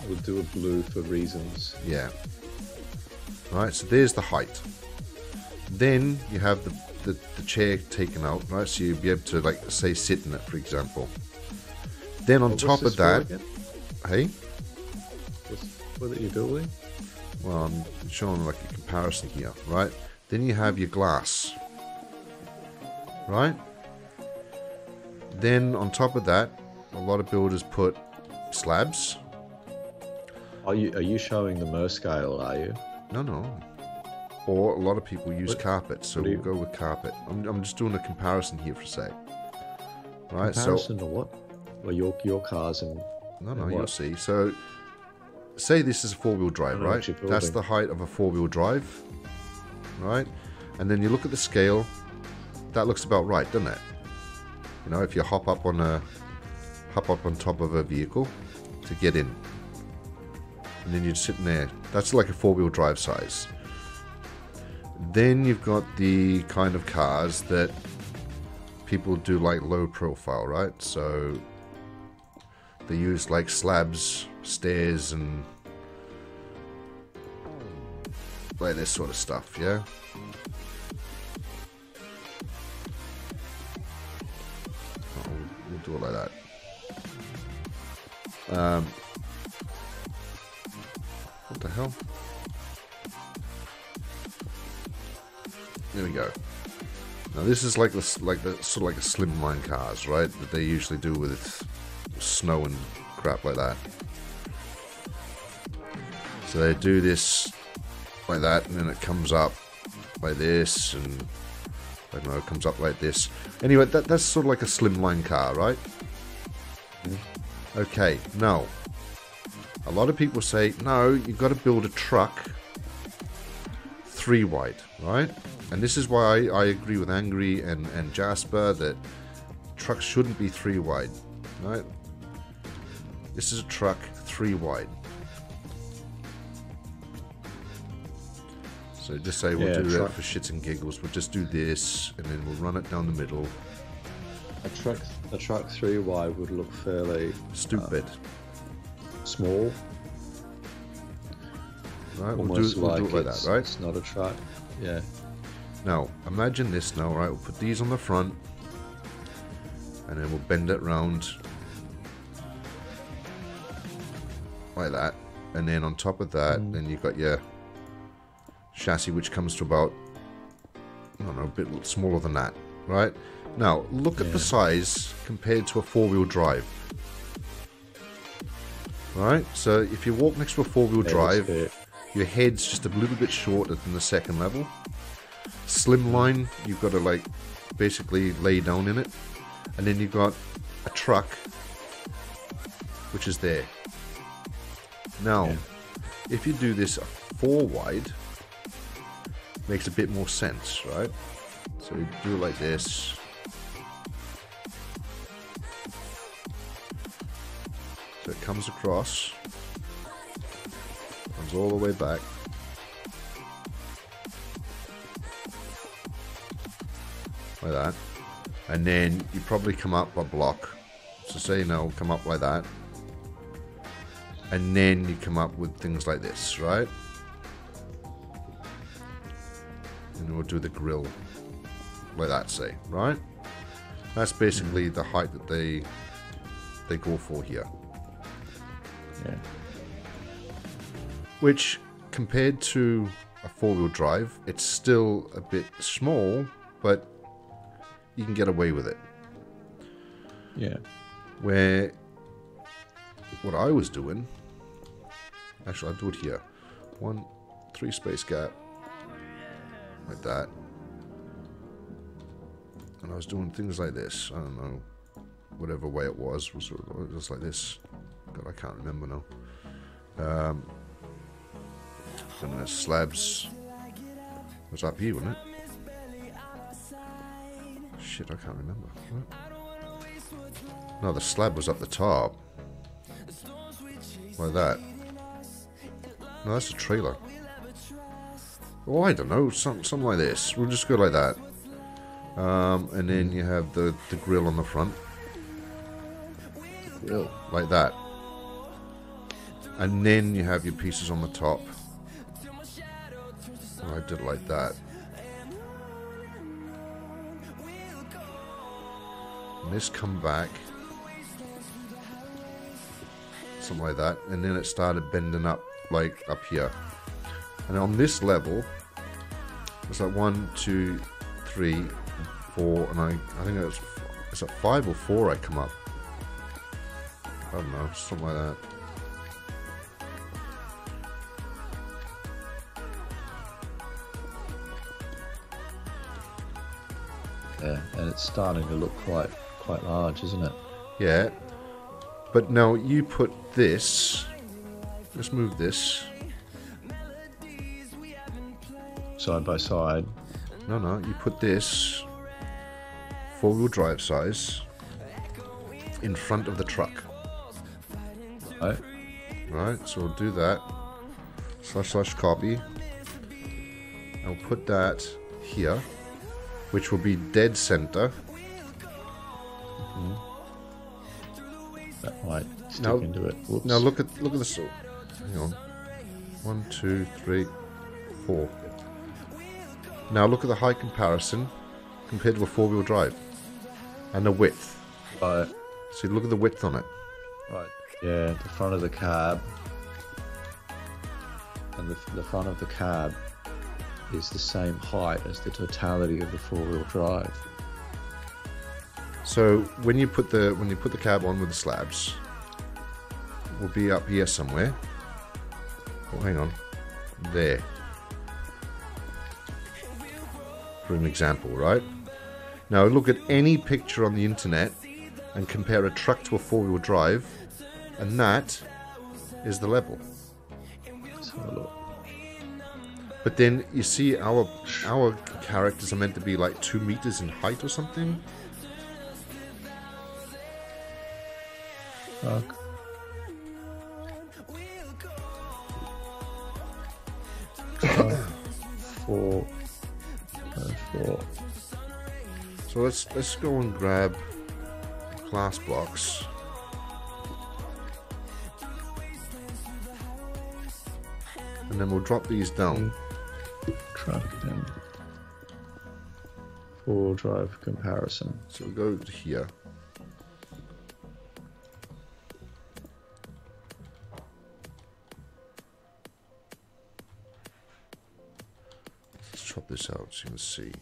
Speaker 2: We'll do a blue for reasons.
Speaker 1: Yeah. Right, so there's the height. Then you have the chair taken out, right? So you'll be able to, like, say, sit in it, for example. Then on top of that, hey?
Speaker 2: What are you building?
Speaker 1: Well, I'm showing like a comparison here, right? Then you have your glass, right? Then on top of that, a lot of builders put slabs.
Speaker 2: Are you showing the Mer scale? Are you?
Speaker 1: No. Or a lot of people use carpet, so we'll go with carpet. I'm just doing a comparison here for a sec. Right?
Speaker 2: Comparison to what? Well, your cars and
Speaker 1: no, you'll see. So, say this is a four-wheel drive, right? That's the height of a four-wheel drive, right? And then you look at the scale. That looks about right, doesn't it? You know, if you hop up on top of a vehicle to get in, and then you're sitting there. That's like a four-wheel drive size. Then you've got the kind of cars that people do like low profile, right? So they use like slabs, stairs, and like this sort of stuff, yeah? Oh, we'll do it like that. What the hell? There we go. Now this is like the sort of like a slimline cars, right? That they usually do with snow and crap like that. So they do this like that, and then it comes up like this, and I don't know, it comes up like this. Anyway, that's sort of like a slimline car, right? Okay, now a lot of people say no, you've got to build a truck 3 wide, right? And this is why I agree with Angry and Jasper that trucks shouldn't be 3 wide, right? This is a truck 3 wide. So just say we'll do that for shits and giggles. We'll just do this, and then we'll run it down the middle.
Speaker 2: A truck 3 wide would look fairly
Speaker 1: stupid,
Speaker 2: small.
Speaker 1: Right, we'll do it like that, right?
Speaker 2: It's not a truck. Yeah.
Speaker 1: Now, imagine this now, right? We'll put these on the front, and then we'll bend it round like that. And then on top of that, then you've got your chassis, which comes to about, I don't know, a bit smaller than that, right? Now, look at the size compared to a 4-wheel drive. Right? So, if you walk next to a 4-wheel drive, your head's just a little bit shorter than the second level. Slimline, you've got to like basically lay down in it, and then you've got a truck which is there. Now if you do this 4 wide, makes a bit more sense, right? So you do it like this, so it comes across, comes all the way back. Like that, and then you probably come up a block. So say now come up like that, and then you come up with things like this, right? And we'll do the grill like that, say, right? That's basically the height that they go for here.
Speaker 2: Yeah.
Speaker 1: Which, compared to a 4-wheel drive, it's still a bit small, but you can get away with it.
Speaker 2: Yeah.
Speaker 1: Where what I was doing, actually I'll do it here. 1, 3 space gap. Like that. And I was doing things like this. I don't know. Whatever way it was just like this. God, I can't remember now. And there's slabs. It was up here, wasn't it? Shit, I can't remember. What? No, the slab was up the top. Like that. No, that's a trailer. Oh, I don't know, something like this. We'll just go like that. And then you have the grill on the front.
Speaker 2: Grill.
Speaker 1: Like that. And then you have your pieces on the top. Oh, I did it like that. And this come back. Something like that. And then it started bending up, like up here. And on this level, it's like 1, 2, 3, 4, and I think it's at 5 or 4 I come up. I don't know, something like that.
Speaker 2: Yeah, and it's starting to look quite large, isn't it?
Speaker 1: Yeah. But now you put this. Let's move this.
Speaker 2: Side by side.
Speaker 1: No, you put this 4-wheel drive size in front of the truck.
Speaker 2: Right.
Speaker 1: Right, so we'll do that. / copy. I'll put that here, which will be dead center.
Speaker 2: That might stick
Speaker 1: Now-
Speaker 2: into it. Whoops.
Speaker 1: Now look at this. Hang on. 1, 2, 3, 4. Now look at the height comparison compared to a 4-wheel drive, and the width.
Speaker 2: Right.
Speaker 1: See, look at the width on it.
Speaker 2: Right. Yeah, the front of the cab. And the front of the cab is the same height as the totality of the 4-wheel drive.
Speaker 1: So when you put the cab on with the slabs, it will be up here somewhere. Oh, hang on, there. For an example, right? Now look at any picture on the internet and compare a truck to a 4-wheel drive, and that is the level.
Speaker 2: Let's have a look.
Speaker 1: But then you see our characters are meant to be like 2 meters in height or something.
Speaker 2: Fuck. Four.
Speaker 1: So let's go and grab class blocks. And then we'll drop these down.
Speaker 2: Truck and 4-wheel drive comparison.
Speaker 1: So we'll go to here. Let's chop this out so you can see.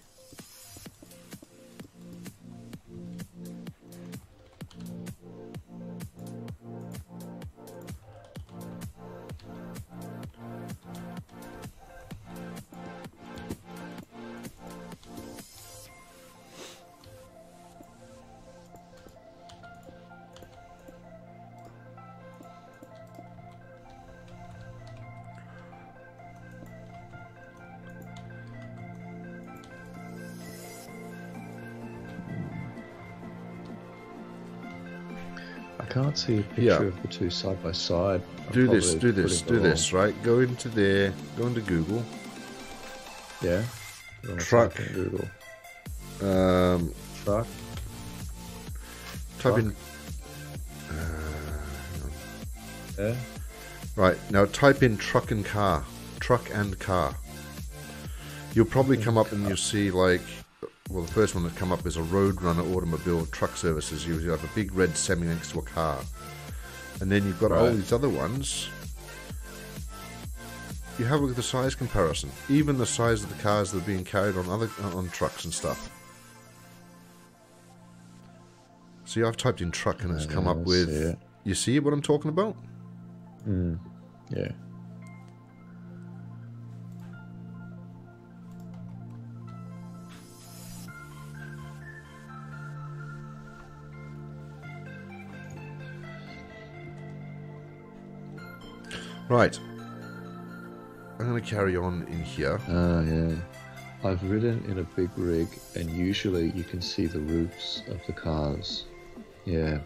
Speaker 2: I can't see a picture
Speaker 1: Yeah.
Speaker 2: of the two side by side.
Speaker 1: Do this, right? Go into there, go into Google.
Speaker 2: Yeah.
Speaker 1: Truck.
Speaker 2: Type in Google.
Speaker 1: Type
Speaker 2: Truck.
Speaker 1: in.
Speaker 2: Yeah.
Speaker 1: Right, now type in truck and car. Truck and car. You'll probably come up and you'll see like, well, the first one that come up is a Roadrunner Automobile Truck Services. You have a big red semi next to a car. And then you've got all
Speaker 2: Right.
Speaker 1: these other ones. You have a look at the size comparison. Even the size of the cars that are being carried on trucks and stuff. See, I've typed in truck and it's come up with...
Speaker 2: see it.
Speaker 1: You see what I'm talking about?
Speaker 2: Yeah.
Speaker 1: Right. I'm going to carry on in here.
Speaker 2: Yeah. I've ridden in a big rig, and usually you can see the roofs of the cars. Yeah.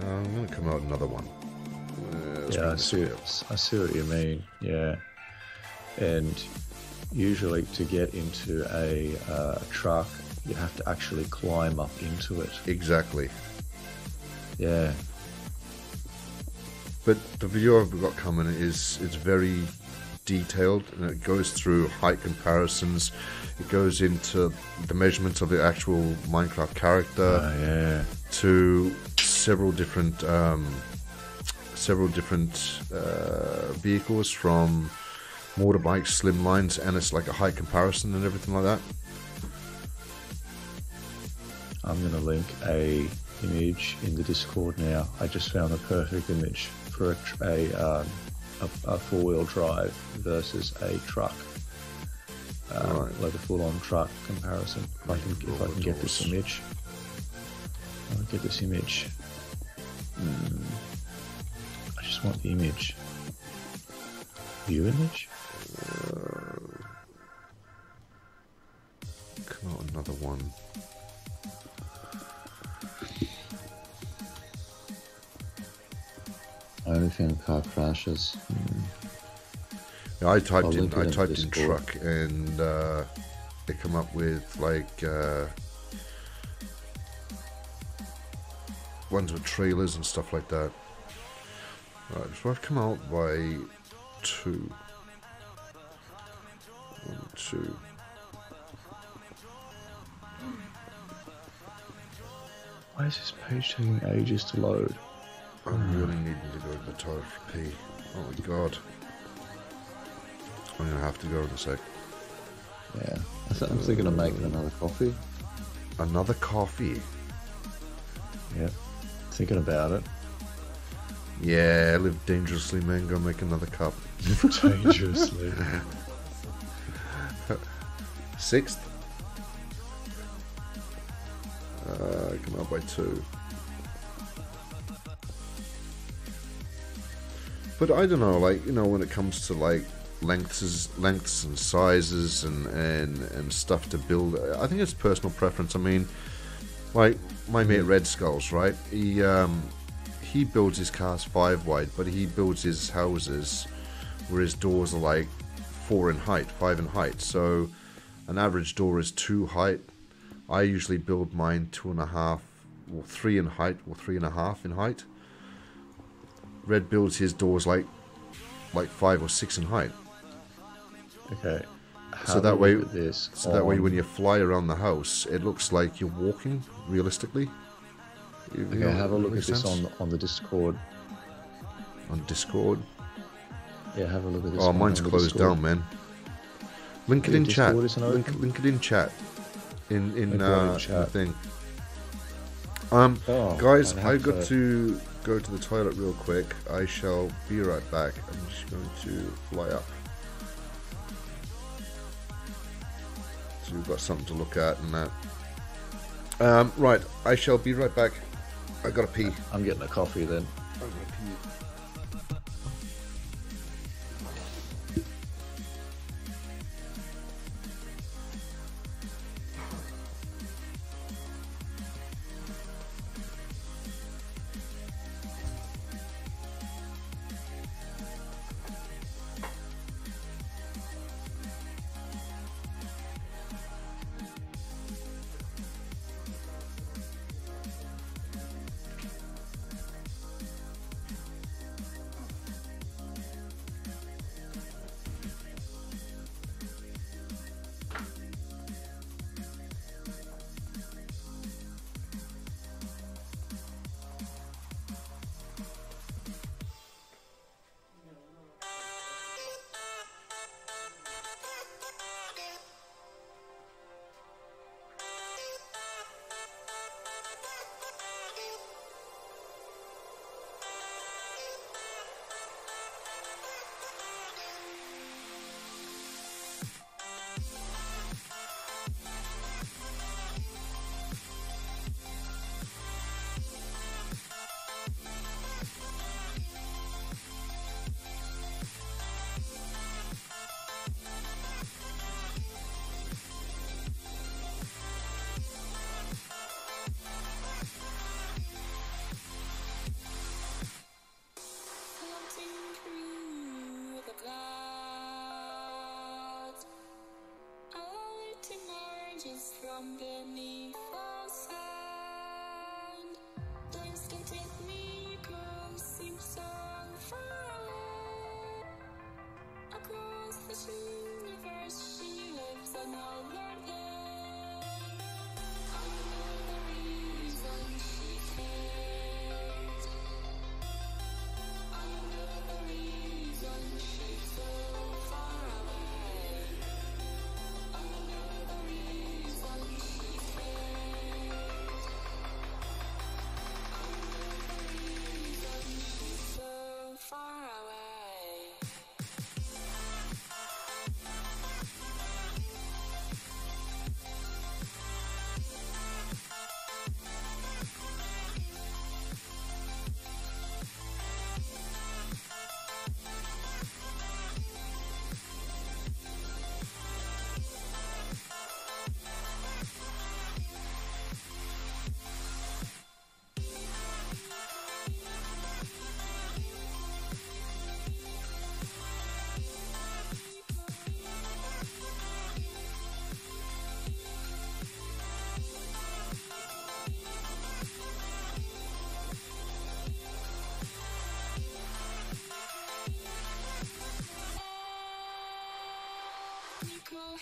Speaker 1: I'm going to come out another one.
Speaker 2: Yeah, I see what you mean. Yeah, and usually to get into a truck, you have to actually climb up into it.
Speaker 1: Exactly.
Speaker 2: Yeah.
Speaker 1: But the video I've got coming it's very detailed, and it goes through height comparisons. It goes into the measurements of the actual Minecraft character to several different vehicles, from motorbikes, slimlines, and it's like a height comparison and everything like that. I'm
Speaker 2: gonna link a image in the Discord now. I just found the perfect image for a four-wheel drive versus a truck, like a full-on truck comparison. If I can get this image, I'll get this image. I just want the image. View image.
Speaker 1: Come on, another one.
Speaker 2: I only found car crashes.
Speaker 1: Yeah, I typed in truck, and they come up with like ones with trailers and stuff like that. Right, so I've come out by 2. 1, 2.
Speaker 2: Why is this page taking ages to load?
Speaker 1: I'm really needing to go to the toilet for pee. Oh my god. I'm gonna have to go in a sec.
Speaker 2: Yeah, I'm thinking of making another coffee.
Speaker 1: Another coffee?
Speaker 2: Yeah, thinking about it.
Speaker 1: Yeah, live dangerously, man. Go make another cup.
Speaker 2: Dangerously.
Speaker 1: 6th? Come out by 2. But I don't know, like, you know, when it comes to like lengths and sizes and stuff to build, I think it's personal preference. I mean, like my mate Red Skulls, right? He builds his cars 5 wide, but he builds his houses where his doors are like 4 in height, 5 in height. So an average door is 2 height. I usually build mine 2.5 or 3 in height or 3.5 in height. Red builds his doors like 5 or 6 in height.
Speaker 2: Okay.
Speaker 1: So that way, when you fly around the house, it looks like you're walking realistically.
Speaker 2: Okay, have a look at this on the Discord.
Speaker 1: On Discord?
Speaker 2: Yeah, have a look at this.
Speaker 1: Oh, mine's closed down, man. Link it in chat. Link it in chat. In the thing. Guys, I've got to go to the toilet real quick. I shall be right back. I'm just going to fly up. So we've got something to look at and that. Right, I shall be right back. I gotta pee.
Speaker 2: I'm getting a coffee then.
Speaker 1: I'm gonna pee.
Speaker 5: from beneath the sand. Landscape miracles seem so far away. Across this universe, she lives another day. I know the reason she stays. I know the reason she's so far away. I know the reason she stays. I know the reason she's so far away.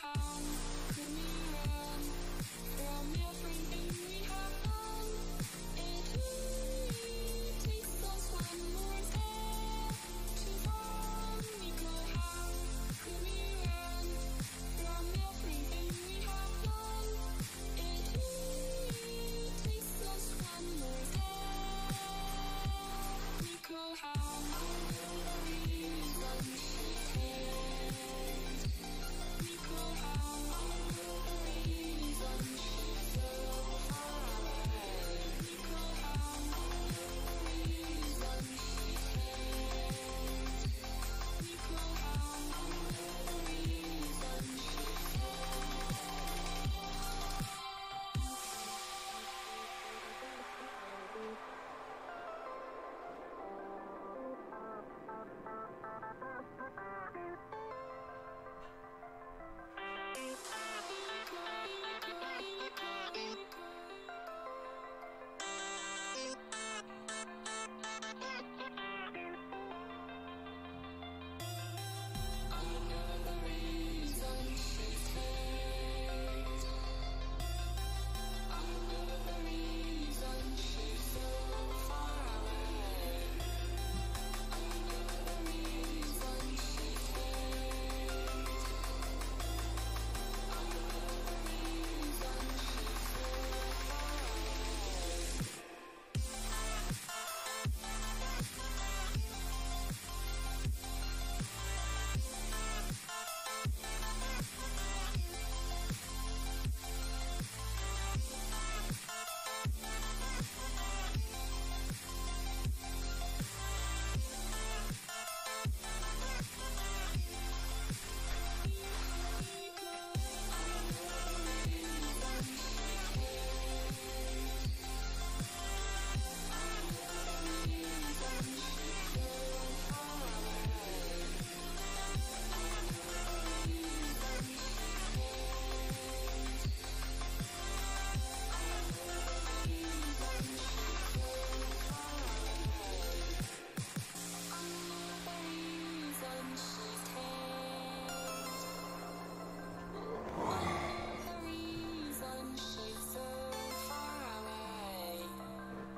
Speaker 5: How could we run from everything we have done? It only takes us one more step to fall. Nico, how could we run from everything we have done? It only takes us one more step. Nico, how the reason she stays. Nico, how the reason she's so far away. Nico, how the reason she stays. Nico, how the reason she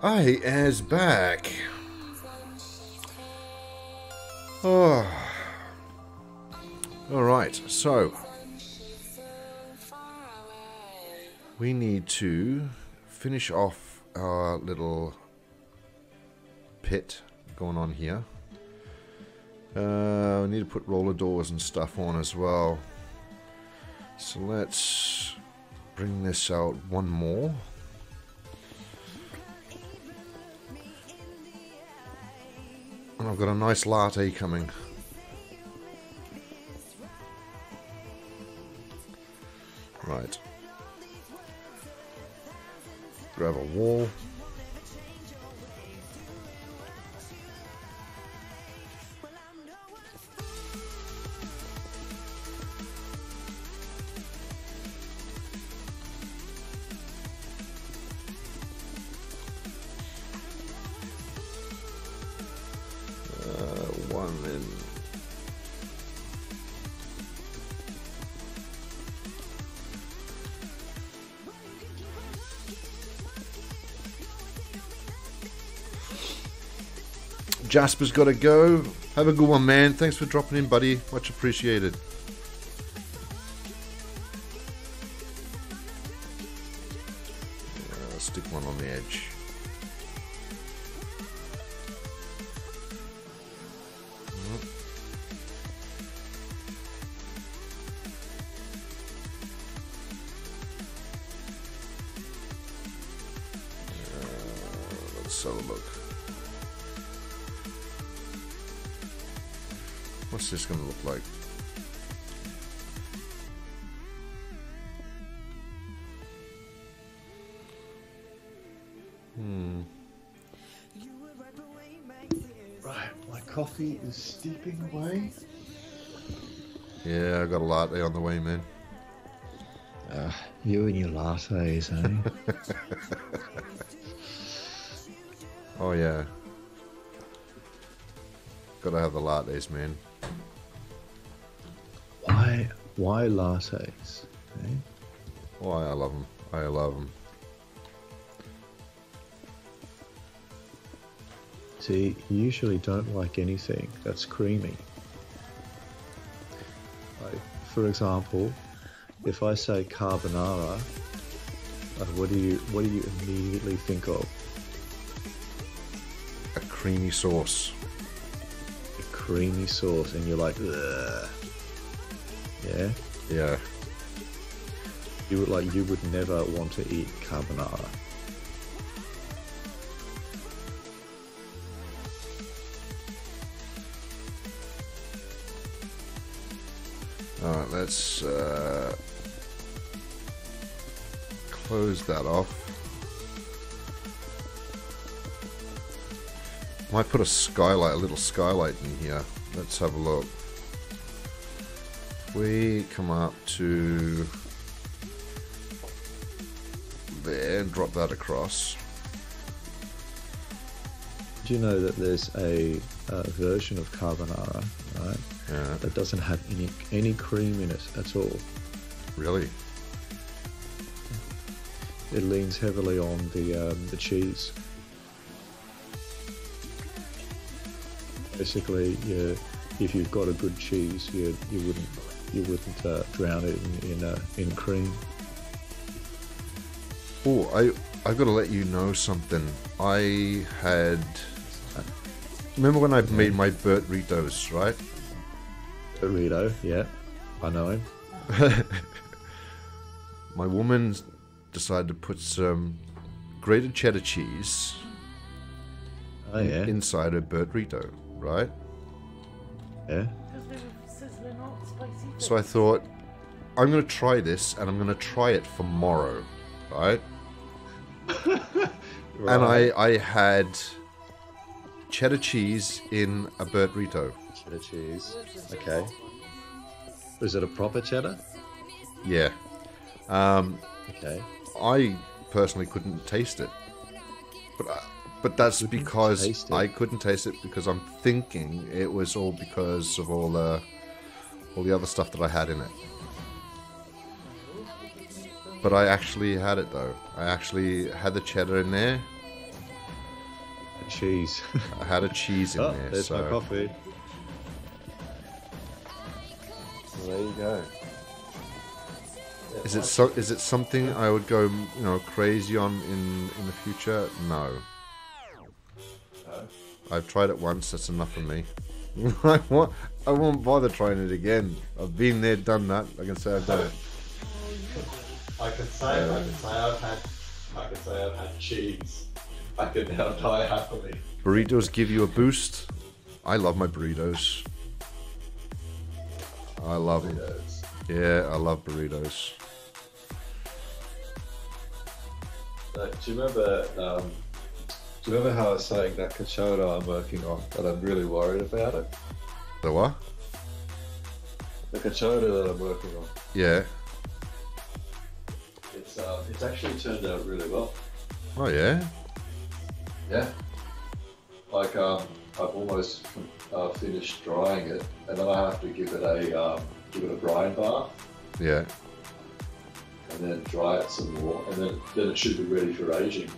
Speaker 1: I is back. Oh. Alright, so we need to finish off our little pit going on here. We need to put roller doors and stuff on as well. So let's bring this out one more. And I've got a nice latte coming. Right. Grab a wall. Jasper's got to go. Have a good one, man. Thanks for dropping in, buddy. Much appreciated. Let's stick one on the edge. Let's have a look. What's this going to look like?
Speaker 2: Right, my coffee is steeping away.
Speaker 1: Yeah, I got a latte on the way, man.
Speaker 2: You and your lattes, eh?
Speaker 1: Oh yeah. Gotta have the lattes, man.
Speaker 2: Why lattes? Eh?
Speaker 1: Oh, I love them. I love them.
Speaker 2: See, you usually don't like anything that's creamy. Like, for example, if I say carbonara, what do you immediately think of?
Speaker 1: A creamy sauce.
Speaker 2: A creamy sauce, and you're like, ugh. Yeah?
Speaker 1: Yeah.
Speaker 2: You would never want to eat carbonara.
Speaker 1: Alright, let's close that off. Might put a skylight, a little skylight in here. Let's have a look. If we come up to there and drop that across.
Speaker 2: Do you know that there's a version of carbonara, right?
Speaker 1: Yeah.
Speaker 2: That doesn't have any cream in it at all.
Speaker 1: Really?
Speaker 2: It leans heavily on the cheese. Basically, if you've got a good cheese, you wouldn't drown it in cream.
Speaker 1: Oh, I've got to let you know something. I had... Remember when I made my burritos, right?
Speaker 2: Burrito, yeah. I know him.
Speaker 1: My woman decided to put some grated cheddar cheese inside her burrito, right?
Speaker 2: Yeah.
Speaker 4: Because they were sizzling hot, spicy.
Speaker 1: So I thought, I'm going to try this, and I'm going to try it for tomorrow, right? And I had cheddar cheese in a burrito.
Speaker 2: Cheddar cheese. Okay. Was it a proper cheddar?
Speaker 1: Yeah.
Speaker 2: Okay.
Speaker 1: I personally couldn't taste it, but that's because I couldn't taste it because I'm thinking it was all because of all the other stuff that I had in it. But I actually had it though. I actually had the cheddar in there.
Speaker 2: Cheese.
Speaker 1: I had a cheese in there.
Speaker 2: There's
Speaker 1: so
Speaker 2: my coffee.
Speaker 1: Well, there you go. Is it something I would go, crazy on in the future? No. I've tried it once. That's enough for me. I won't bother trying it again. I've been there, done that. I can say I've done it.
Speaker 2: I could say I've had cheese. I could now die happily.
Speaker 1: Burritos give you a boost. I love my burritos. I love them. Yeah, I love burritos.
Speaker 2: Do you remember how I was saying that cachota I'm working on, that I'm really worried about it?
Speaker 1: The what?
Speaker 2: The cachota that I'm working on.
Speaker 1: Yeah.
Speaker 2: It's actually turned out really well.
Speaker 1: Oh yeah?
Speaker 2: Yeah. Like I've almost finished drying it, and then I have to give it a brine bath.
Speaker 1: Yeah.
Speaker 2: And then dry it some more, and then it should be ready for aging.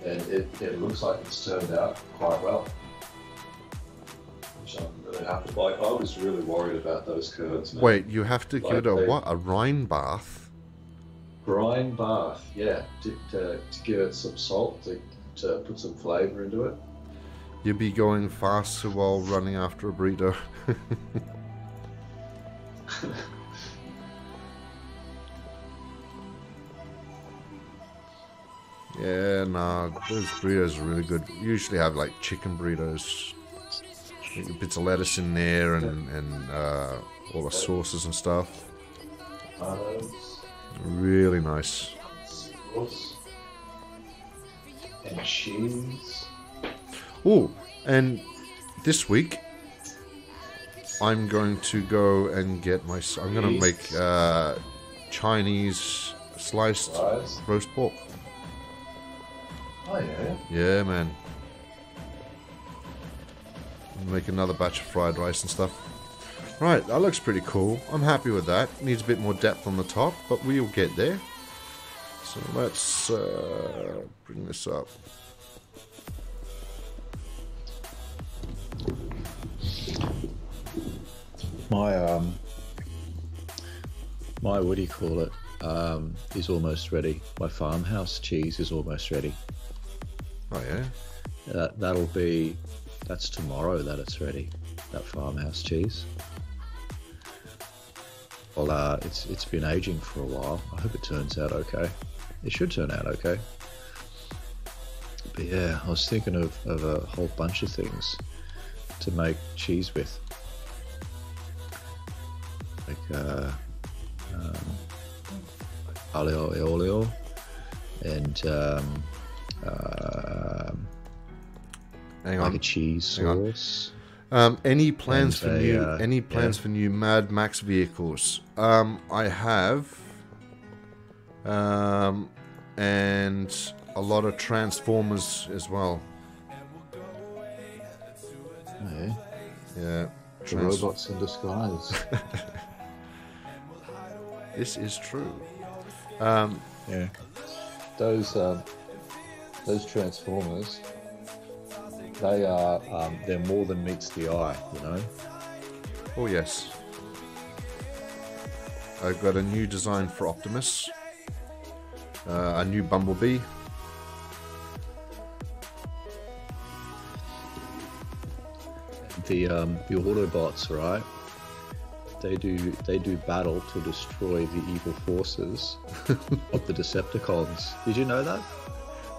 Speaker 2: and it looks like it's turned out quite well. Which I'm really happy. Like, I was really worried about those curds. Man.
Speaker 1: Wait, you have to give it a
Speaker 2: Like,
Speaker 1: what? A rind bath?
Speaker 2: Brine bath, yeah, to give it some salt, to put some flavour into it.
Speaker 1: You'd be going faster while running after a burrito. Yeah, nah, those burritos are really good. You usually have like chicken burritos. Bits of lettuce in there and all the sauces and stuff. Really nice.
Speaker 2: Sauce. And cheese.
Speaker 1: Oh, and this week I'm going to go and get my... I'm going to make Chinese sliced roast pork.
Speaker 2: Oh, yeah?
Speaker 1: Yeah, man. Make another batch of fried rice and stuff. Right, that looks pretty cool. I'm happy with that. Needs a bit more depth on the top, but we'll get there. So let's bring this up.
Speaker 2: My what do you call it? Is almost ready. My farmhouse cheese is almost ready.
Speaker 1: Oh yeah.
Speaker 2: That's tomorrow that it's ready. That farmhouse cheese. Well, it's been aging for a while. I hope it turns out okay. It should turn out okay. But yeah, I was thinking of a whole bunch of things to make cheese with. Like aglio e olio and
Speaker 1: Hang
Speaker 2: like
Speaker 1: on.
Speaker 2: a cheese sauce.
Speaker 1: Any plans
Speaker 2: And
Speaker 1: for new?
Speaker 2: a,
Speaker 1: Any plans for new Mad Max vehicles? I have, and a lot of Transformers as well.
Speaker 2: Yeah.
Speaker 1: Yeah,
Speaker 2: The robots in disguise.
Speaker 1: This is true.
Speaker 2: Yeah. Those Transformers, they are they're more than meets the eye, you know.
Speaker 1: Oh yes. I've got a new design for Optimus. A new Bumblebee.
Speaker 2: The Autobots, right? They do battle to destroy the evil forces of the Decepticons. Did you know that?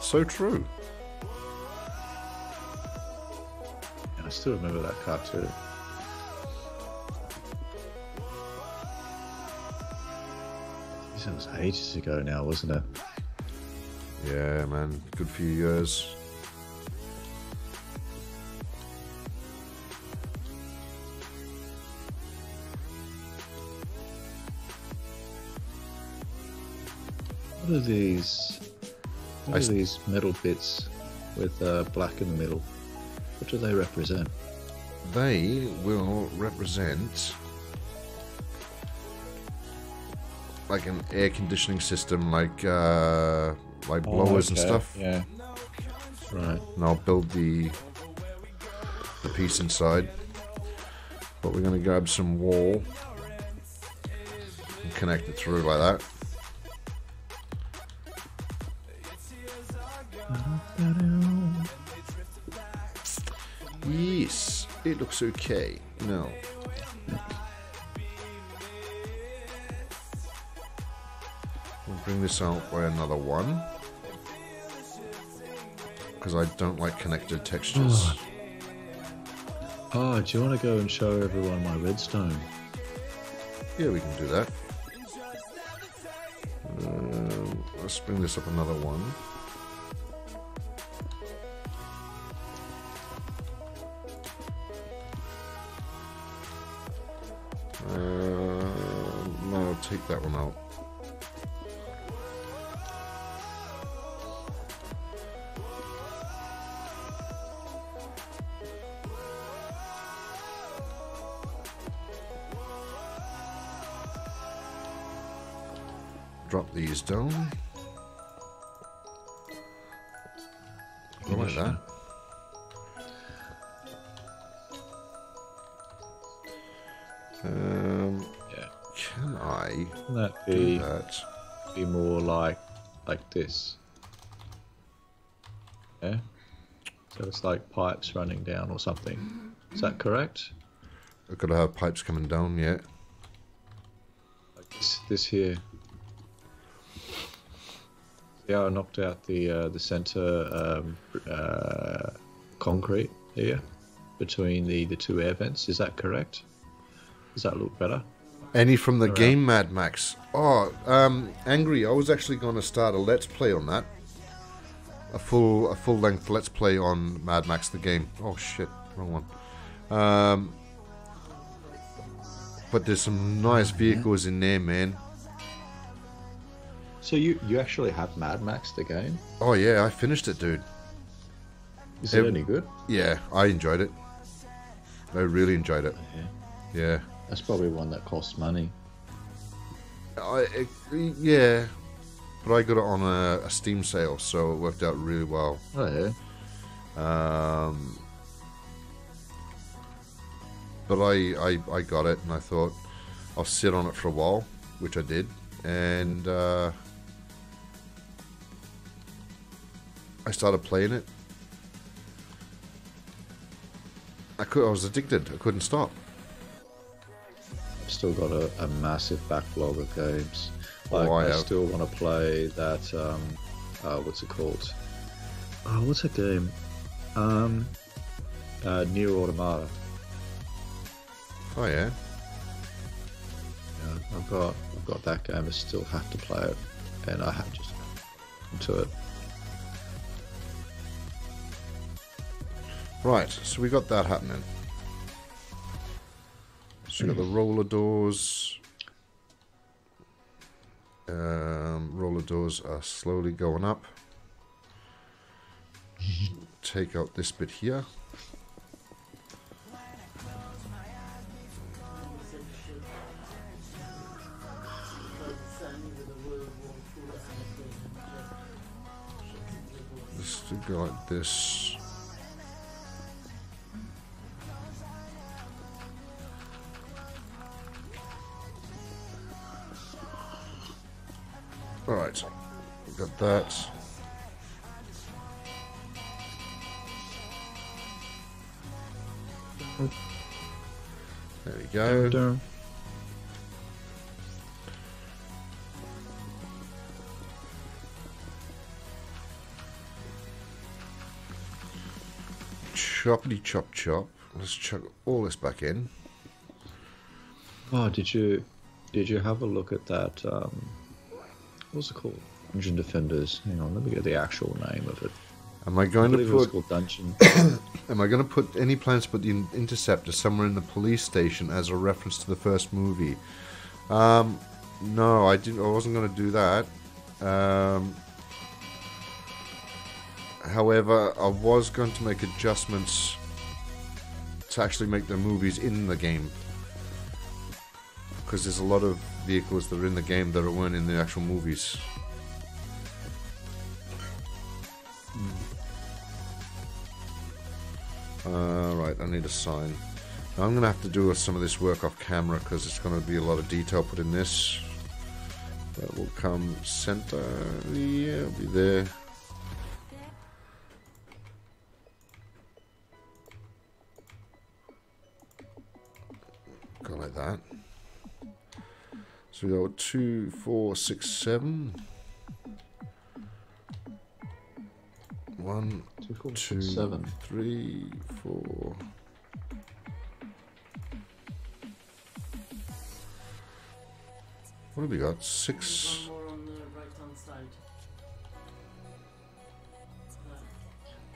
Speaker 1: So true.
Speaker 2: And I still remember that cartoon. That was ages ago now, wasn't it?
Speaker 1: Yeah, man. Good few years.
Speaker 2: What are these? What are these metal bits with black in the middle? What do they represent?
Speaker 1: They will represent like an air conditioning system, like blowers and stuff.
Speaker 2: Yeah. Right.
Speaker 1: And I'll build the piece inside. But we're going to grab some wall and connect it through like that. Yes, it looks okay. No. We'll bring this out by another one. Because I don't like connected textures.
Speaker 2: Oh, do you want to go and show everyone my redstone?
Speaker 1: Yeah, we can do that. Let's bring this up another one. No, take that one out. Drop these down. like that.
Speaker 2: Yeah.
Speaker 1: Can I
Speaker 2: Can that
Speaker 1: do that?
Speaker 2: be more like this? Yeah. So it's like pipes running down or something. Is that correct?
Speaker 1: I've got to have pipes coming down, yeah.
Speaker 2: Like this here. See how I knocked out the center concrete here between the two air vents. Is that correct? Does that look better?
Speaker 1: Any from the game Mad Max? Oh, Angry. I was actually going to start a Let's Play on that. A full length Let's Play on Mad Max the game. Oh shit, wrong one. But there's some nice vehicles in there, man.
Speaker 2: So you actually have Mad Max the game?
Speaker 1: Oh yeah, I finished it, dude.
Speaker 2: Is it any good?
Speaker 1: Yeah, I enjoyed it. I really enjoyed it. Yeah.
Speaker 2: That's probably one that costs money.
Speaker 1: Yeah, but I got it on a Steam sale, so it worked out really well.
Speaker 2: Oh yeah.
Speaker 1: But I got it, and I thought I'll sit on it for a while, which I did, and I started playing it. I was addicted. I couldn't stop.
Speaker 2: I've still got a massive backlog of games. Like,
Speaker 1: I
Speaker 2: I
Speaker 1: have.
Speaker 2: still want to play that. What's it called? Oh, what's that game? Nier Automata.
Speaker 1: Oh yeah.
Speaker 2: Yeah, I've got that game. I still have to play it, and I have just into it.
Speaker 1: Right, so we got that happening. So we got the roller doors. Roller doors are slowly going up. Take out this bit here. This to go like this. Alright, got that. There we go. Choppity chop chop. Let's chuck all this back in.
Speaker 2: Oh, did you have a look at that? What's it called? Dungeon Defenders. Hang on, let me get the actual name of it.
Speaker 1: Am I going
Speaker 2: I
Speaker 1: to
Speaker 2: believe it was
Speaker 1: put?
Speaker 2: called Dungeon.
Speaker 1: Am I going to put any plans to put the Interceptor somewhere in the police station as a reference to the first movie? No, I didn't. I wasn't going to do that. However, I was going to make adjustments to actually make the movies in the game, because there's a lot of vehicles that are in the game that weren't in the actual movies. Right, I need a sign. Now I'm going to have to do some of this work off camera because it's going to be a lot of detail put in this. That will come center. Yeah, it'll be there. Go like that. So we go 2, 4, 6, 7. 1,
Speaker 2: 2, 4,
Speaker 1: 2,
Speaker 2: 6, 7.
Speaker 1: 3, 4. What have we got? 6.
Speaker 4: One more on the right-hand side.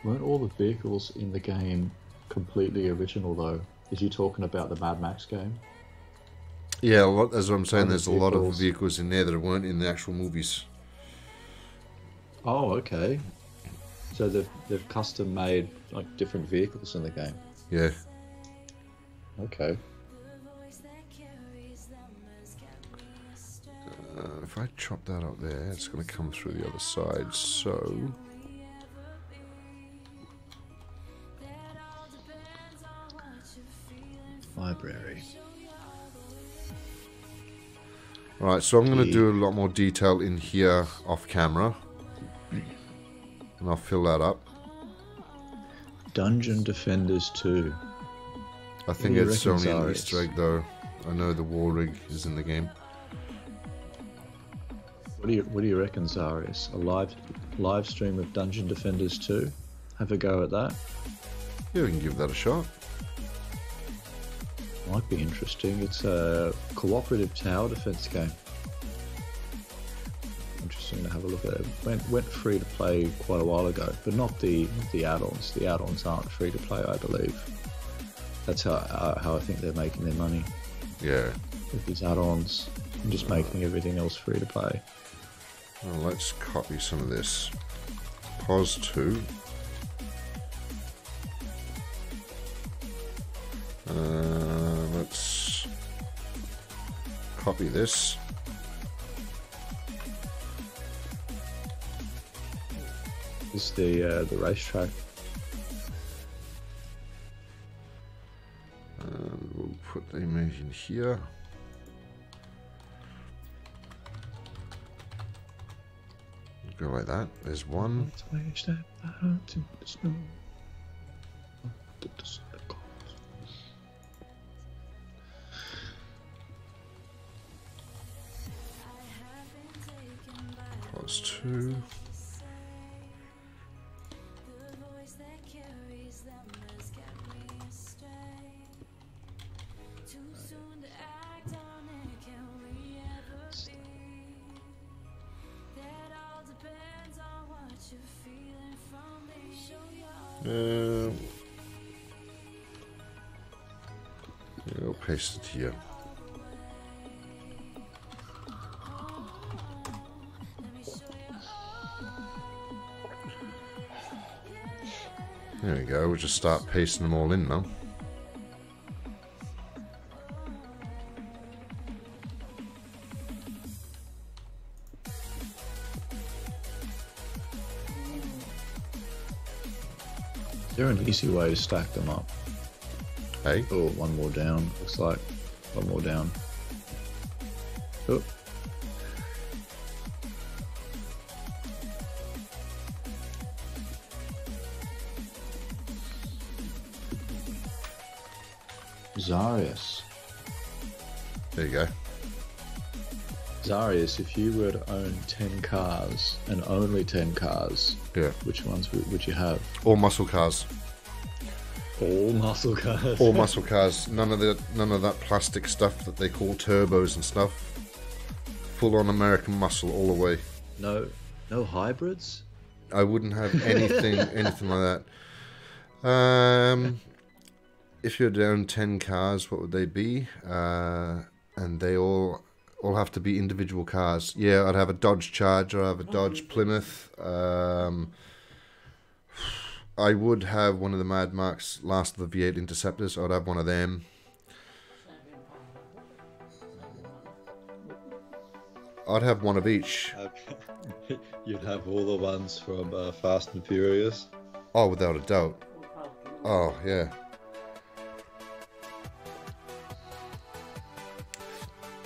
Speaker 2: Weren't all the vehicles in the game completely original though? Is you talking about the Mad Max game?
Speaker 1: Yeah, a lot, that's what I'm saying. There's a lot of
Speaker 2: Vehicles.
Speaker 1: vehicles in there that weren't in the actual movies.
Speaker 2: Oh, okay. So they've custom made like different vehicles in the game.
Speaker 1: Yeah.
Speaker 2: Okay.
Speaker 1: If I chop that up there, it's going to come through the other side. So
Speaker 2: Library.
Speaker 1: Alright, so I'm going to do a lot more detail in here off camera. And I'll fill that up.
Speaker 2: Dungeon Defenders 2.
Speaker 1: I think it's only an Easter egg though. I know the war rig is in the game.
Speaker 2: What do you reckon, Zarius? A live stream of Dungeon Defenders 2? Have a go at that?
Speaker 1: Yeah, we can give that a shot.
Speaker 2: Might be interesting. It's a cooperative tower defense game. Interesting to have a look at it. Went free to play quite a while ago, but not the add-ons. The add-ons aren't free to play, I believe. That's how I think they're making their money.
Speaker 1: Yeah.
Speaker 2: With these add-ons, and just making everything else free to play.
Speaker 1: Well, let's copy some of this. Pause 2. Let's copy this.
Speaker 2: This is the racetrack.
Speaker 1: And we'll put the image in here. Go like that. There's one. Pause 2. I'll paste it here. There we go, we'll just start pasting them all in now.
Speaker 2: Is there an easy way to stack them up?
Speaker 1: Hey?
Speaker 2: Oh, one more down, looks like. One more down. Oh. Zarius.
Speaker 1: There you go.
Speaker 2: Zarius, if you were to own 10 cars, and only 10 cars,
Speaker 1: Yeah.
Speaker 2: which ones would you have?
Speaker 1: All muscle cars.
Speaker 2: All muscle cars.
Speaker 1: All muscle cars. None of that plastic stuff that they call turbos and stuff. Full on American muscle all the way.
Speaker 2: No hybrids?
Speaker 1: I wouldn't have anything like that. If you're down 10 cars, what would they be? And they all have to be individual cars. Yeah, I'd have a Dodge Charger, I'd have a Dodge Plymouth. I would have one of the Mad Max Last of the V8 Interceptors. I'd have one of them. I'd have one of each.
Speaker 2: You'd have all the ones from Fast and Furious.
Speaker 1: Oh, without a doubt. Oh, yeah.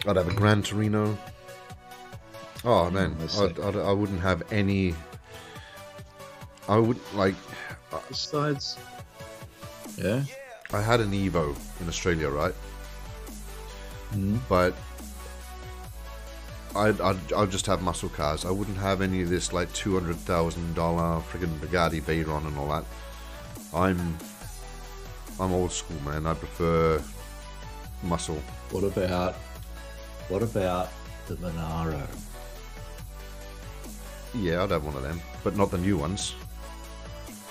Speaker 1: I'd have a Gran Torino. Oh, man. I wouldn't have any... I would, like...
Speaker 2: Besides... Yeah?
Speaker 1: I had an Evo in Australia, right?
Speaker 2: Mm.
Speaker 1: But... I'd just have muscle cars. I wouldn't have any of this, like, $200,000 friggin' Bugatti Veyron and all that. I'm old school, man. I prefer muscle.
Speaker 2: What about the Monaro?
Speaker 1: Yeah, I'd have one of them, but not the new ones.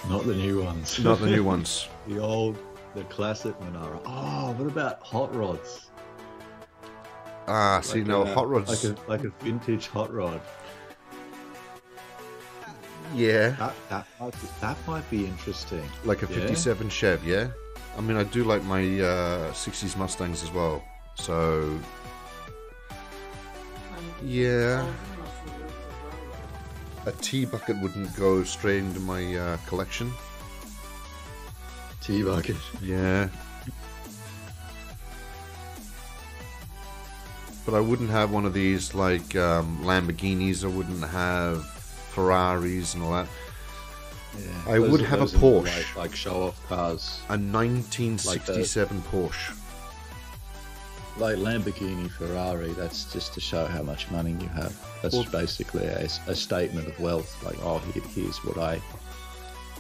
Speaker 2: Not the new ones.
Speaker 1: Not the new ones.
Speaker 2: The classic Monaro. Oh, what about hot rods?
Speaker 1: Ah, see,
Speaker 2: Like
Speaker 1: no,
Speaker 2: a-
Speaker 1: hot rods.
Speaker 2: Like a vintage hot rod.
Speaker 1: Yeah,
Speaker 2: That might be interesting.
Speaker 1: like a
Speaker 2: Yeah?
Speaker 1: 57 Chev, yeah? I mean, I do like my 60s Mustangs as well, so... Yeah. A T-bucket wouldn't go straight into my collection.
Speaker 2: T-bucket.
Speaker 1: Yeah. But I wouldn't have one of these like Lamborghinis. I wouldn't have Ferraris and all that.
Speaker 2: Yeah.
Speaker 1: I would have a Porsche.
Speaker 2: Like show-off cars.
Speaker 1: A 1967 Porsche.
Speaker 2: Like Lamborghini, Ferrari, that's just to show how much money you have. That's basically a statement of wealth. Like, oh, here's what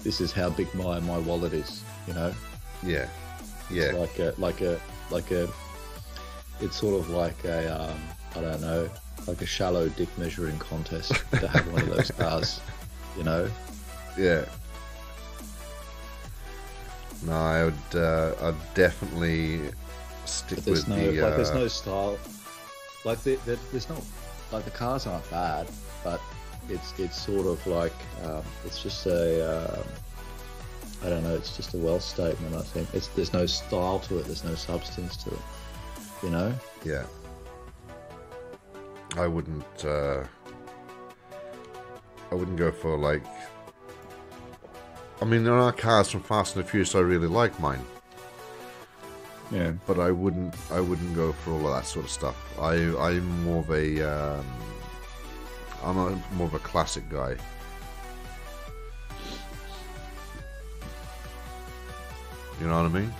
Speaker 2: this is how big my wallet is, you know?
Speaker 1: Yeah. Yeah.
Speaker 2: It's like a it's sort of like a, I don't know, like a shallow dick measuring contest to have one of those cars, you know?
Speaker 1: Yeah. No, I'd definitely stick with
Speaker 2: there's no style. Like there's not, like the cars aren't bad, but it's sort of like it's just a I don't know. It's just a wealth statement. I think there's no style to it. There's no substance to it. You know?
Speaker 1: Yeah. I wouldn't go for like. I mean, there are cars from Fast and the Furious I really like mine.
Speaker 2: Yeah.
Speaker 1: But I wouldn't go for all of that sort of stuff. I'm more of a more of a classic guy. You know what I mean?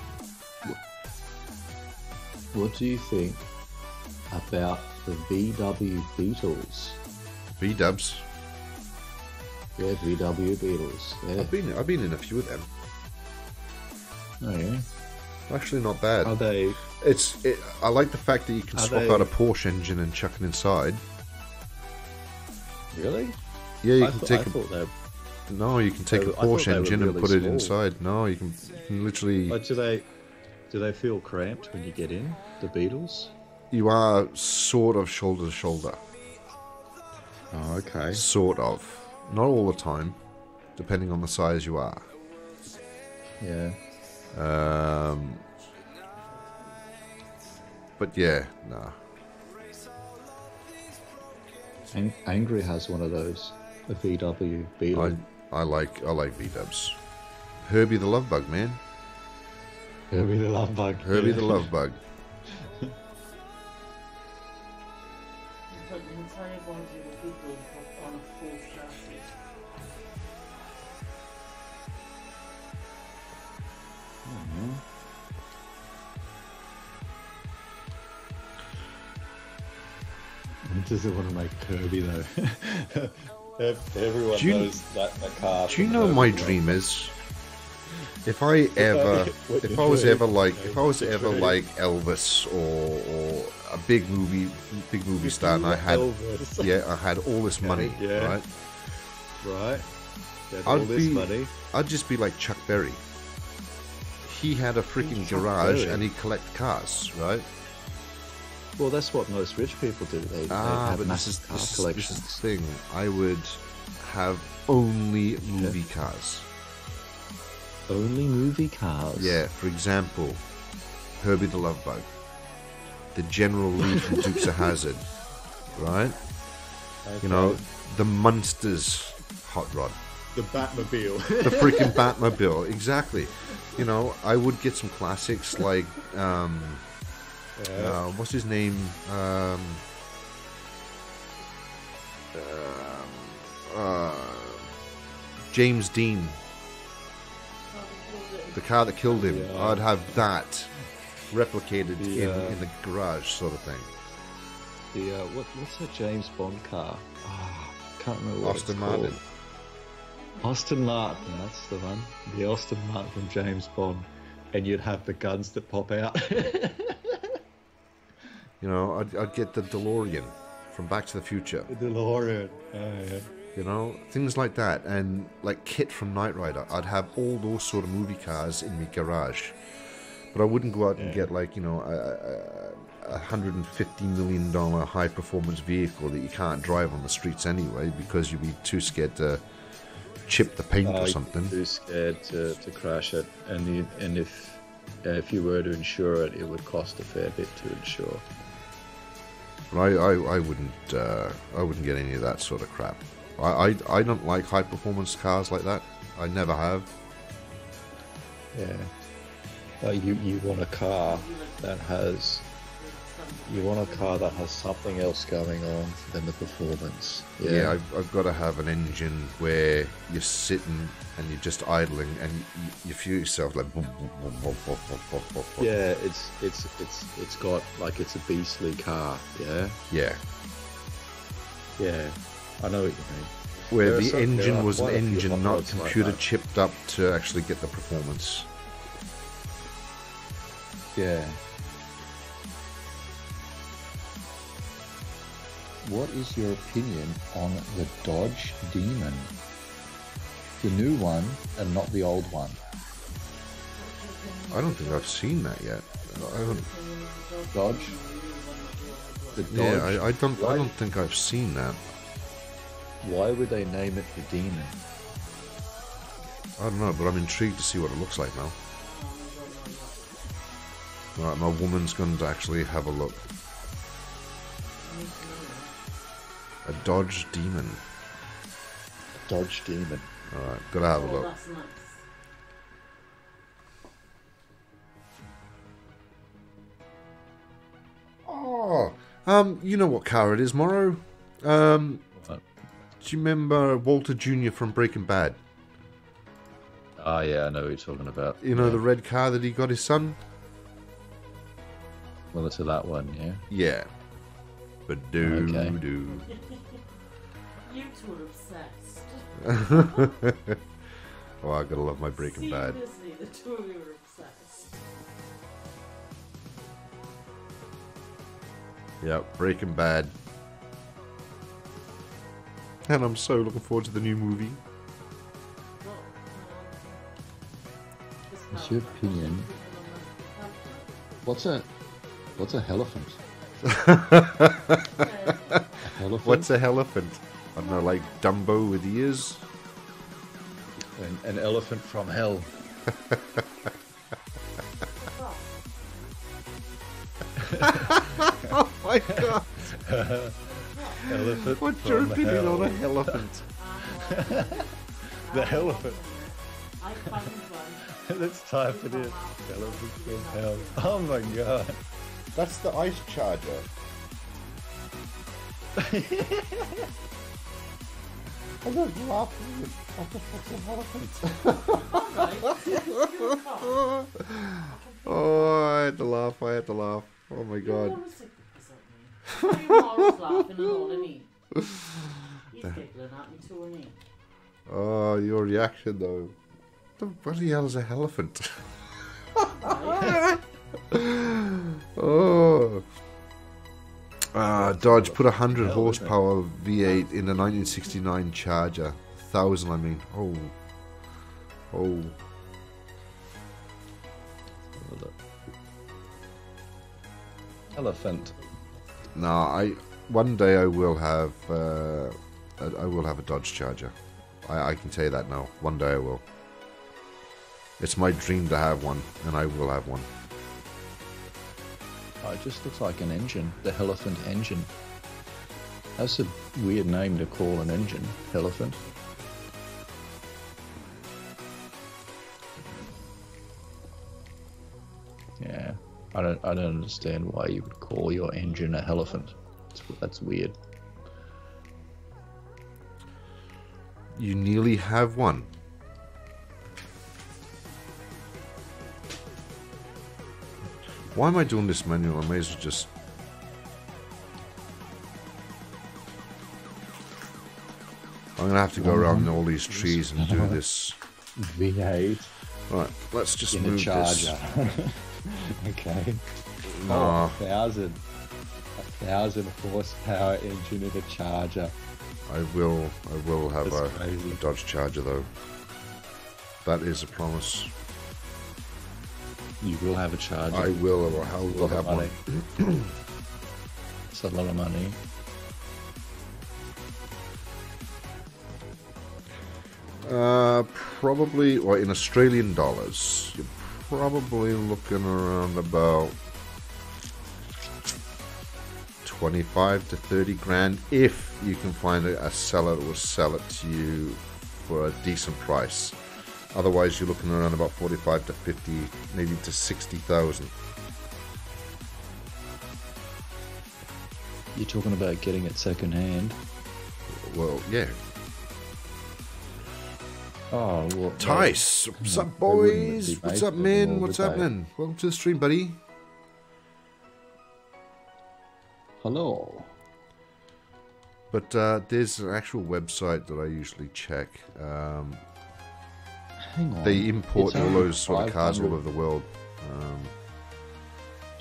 Speaker 2: What do you think about the VW Beetles?
Speaker 1: V-dubs.
Speaker 2: Yeah, VW Beetles. Yeah.
Speaker 1: I've been in a few of them.
Speaker 2: Oh yeah.
Speaker 1: Actually, not bad.
Speaker 2: Are they?
Speaker 1: I like the fact that you can swap out a Porsche engine and chuck it inside.
Speaker 2: Really?
Speaker 1: Yeah, you
Speaker 2: I
Speaker 1: can
Speaker 2: thought
Speaker 1: take you can take a Porsche engine and put it inside. No, you can literally.
Speaker 2: Like, do they feel cramped when you get in the Beetles?
Speaker 1: You are sort of shoulder to shoulder.
Speaker 2: Oh, okay.
Speaker 1: Sort of. Not all the time, depending on the size you are.
Speaker 2: Yeah.
Speaker 1: But yeah, no.
Speaker 2: Angry has one of those, a VW Beetle.
Speaker 1: I like V-dubs. Herbie the Love Bug, man.
Speaker 2: Herbie the Love Bug.
Speaker 1: Herbie the Love Bug.
Speaker 4: But the entire body of people on a full chassis.
Speaker 2: Does it want to make Kirby though? Everyone knows that car.
Speaker 1: Do you know my dream is? If I was ever like Elvis or a big movie star, and I had all this money, right?
Speaker 2: Right. All this money.
Speaker 1: I'd just be like Chuck Berry. He had a freaking garage and he'd collect cars, right?
Speaker 2: Well, that's what most rich people do. They have massive car collections.
Speaker 1: This is the thing. I would have only movie cars.
Speaker 2: Only movie cars?
Speaker 1: Yeah, for example, Herbie the Love Bug, the General Lee from Dukes of Hazzard, right? Okay. You know, the Munsters hot rod.
Speaker 2: The Batmobile.
Speaker 1: The freaking Batmobile, exactly. You know, I would get some classics like, what's his name? James Dean. The car that killed him. Yeah. I'd have that replicated in the garage, sort of thing.
Speaker 2: The what's that James Bond car? Can't remember what
Speaker 1: Aston
Speaker 2: it's
Speaker 1: Martin.
Speaker 2: Called. Aston Martin, that's the one. The Aston Martin from James Bond, and you'd have the guns that pop out.
Speaker 1: You know, I'd get the DeLorean from Back to the Future.
Speaker 2: The DeLorean. Oh yeah.
Speaker 1: You know, things like that, and like Kit from Knight Rider. I'd have all those sort of movie cars in my garage, but I wouldn't go out and get like, you know, a $150 million high performance vehicle that you can't drive on the streets anyway because you'd be too scared to chip the paint or something.
Speaker 2: Too scared to crash it, and if you were to insure it, it would cost a fair bit to insure.
Speaker 1: But I wouldn't get any of that sort of crap. I don't like high performance cars like that. I never have.
Speaker 2: Yeah. Like you want a car that has You want a car that has something else going on than the performance.
Speaker 1: Yeah, I've got to have an engine where you're sitting and you're just idling and you feel yourself like. Boom, boom, boom, boom, boom, boom, boom, boom, boom.
Speaker 2: Yeah, it's got like it's a beastly car. Yeah.
Speaker 1: Yeah.
Speaker 2: Yeah, I know what you mean.
Speaker 1: Where
Speaker 2: There are
Speaker 1: the
Speaker 2: some- there
Speaker 1: engine
Speaker 2: are
Speaker 1: was an
Speaker 2: quite a few
Speaker 1: engine, not
Speaker 2: models like
Speaker 1: computer
Speaker 2: that.
Speaker 1: chipped up to actually get the performance.
Speaker 2: Yeah. What is your opinion on the Dodge Demon? The new one and not the old one.
Speaker 1: I don't think I've seen that yet. I haven't.
Speaker 2: Dodge? The Dodge?
Speaker 1: Yeah, I don't think I've seen that.
Speaker 2: Why would they name it the Demon?
Speaker 1: I don't know, but I'm intrigued to see what it looks like now. Alright, my woman's going to actually have a look. A Dodge Demon.
Speaker 2: Dodge Demon.
Speaker 1: Alright, gotta have a
Speaker 4: Oh,
Speaker 1: look.
Speaker 4: that's nice.
Speaker 1: Oh, you know what car it is, Morrow?
Speaker 2: What?
Speaker 1: Do you remember Walter Jr. from Breaking Bad?
Speaker 2: Ah, yeah, I know what you're talking about.
Speaker 1: You know
Speaker 2: Yeah.
Speaker 1: the red car that he got his son?
Speaker 2: Well, it's that one, yeah.
Speaker 1: Yeah. But do
Speaker 2: Okay.
Speaker 1: do.
Speaker 4: You two are obsessed.
Speaker 1: Oh, I gotta love my Breaking Bad.
Speaker 4: Seriously, the two of you are obsessed.
Speaker 1: Yeah, Breaking Bad. And I'm so looking forward to the new movie.
Speaker 2: What's your opinion? What's a elephant? Elephant?
Speaker 1: What's a elephant? I don't know, like Dumbo with ears?
Speaker 2: An elephant from hell.
Speaker 1: Oh my god!
Speaker 2: Elephant
Speaker 1: What's your
Speaker 2: from
Speaker 1: opinion
Speaker 2: hell.
Speaker 1: on an elephant?
Speaker 2: The elephant.
Speaker 4: I found one.
Speaker 2: Let's type it in. Elephant from hell. Oh my god.
Speaker 1: That's the ice charger. I'm not laughing. What the fuck's an elephant? Oh, I had to laugh. Oh my god.
Speaker 4: You're sick of this, aren't you? Morrow's laughing and all, isn't he? He's giggling at me too, isn't he?
Speaker 1: Oh, your reaction though. What the hell is an elephant? Oh. Dodge put 100 horsepower V8 in a 1969 Charger. 1,000, I mean. Oh.
Speaker 2: Elephant.
Speaker 1: Nah, one day I will have a Dodge Charger. I can tell you that now. One day I will. It's my dream to have one, and I will have one.
Speaker 2: Oh, it just looks like an engine. The elephant engine. That's a weird name to call an engine. Elephant. Yeah. I don't understand why you would call your engine a elephant. That's weird.
Speaker 1: You nearly have one. Why am I doing this manual? I may as well just... I'm going to have to go around all these trees and do this.
Speaker 2: V8
Speaker 1: Right, let's just
Speaker 2: in a
Speaker 1: move
Speaker 2: charger.
Speaker 1: this.
Speaker 2: Okay.
Speaker 1: Nah,
Speaker 2: 1,000 horsepower engine in a charger.
Speaker 1: I will have
Speaker 2: That's
Speaker 1: a
Speaker 2: crazy.
Speaker 1: Dodge Charger though. That is a promise.
Speaker 2: You will have a charger.
Speaker 1: I will have one.
Speaker 2: It's a lot of money.
Speaker 1: Probably, or in Australian dollars, you're probably looking around about 25 to 30 grand if you can find a seller that will sell it to you for a decent price. Otherwise, you're looking around about 45 to 50, maybe to 60,000.
Speaker 2: You're talking about getting it second hand.
Speaker 1: Well, yeah.
Speaker 2: Oh, well,
Speaker 1: Tice, what's up,
Speaker 2: they wouldn't be
Speaker 1: boys?
Speaker 2: made
Speaker 1: What's up,
Speaker 2: for them
Speaker 1: man?
Speaker 2: all,
Speaker 1: What's
Speaker 2: would they?
Speaker 1: happening? Welcome to the stream, buddy.
Speaker 2: Hello.
Speaker 1: But there's an actual website that I usually check.
Speaker 2: Hang on.
Speaker 1: They import
Speaker 2: It's
Speaker 1: all
Speaker 2: only
Speaker 1: those sort of cards all
Speaker 2: 500
Speaker 1: over the world.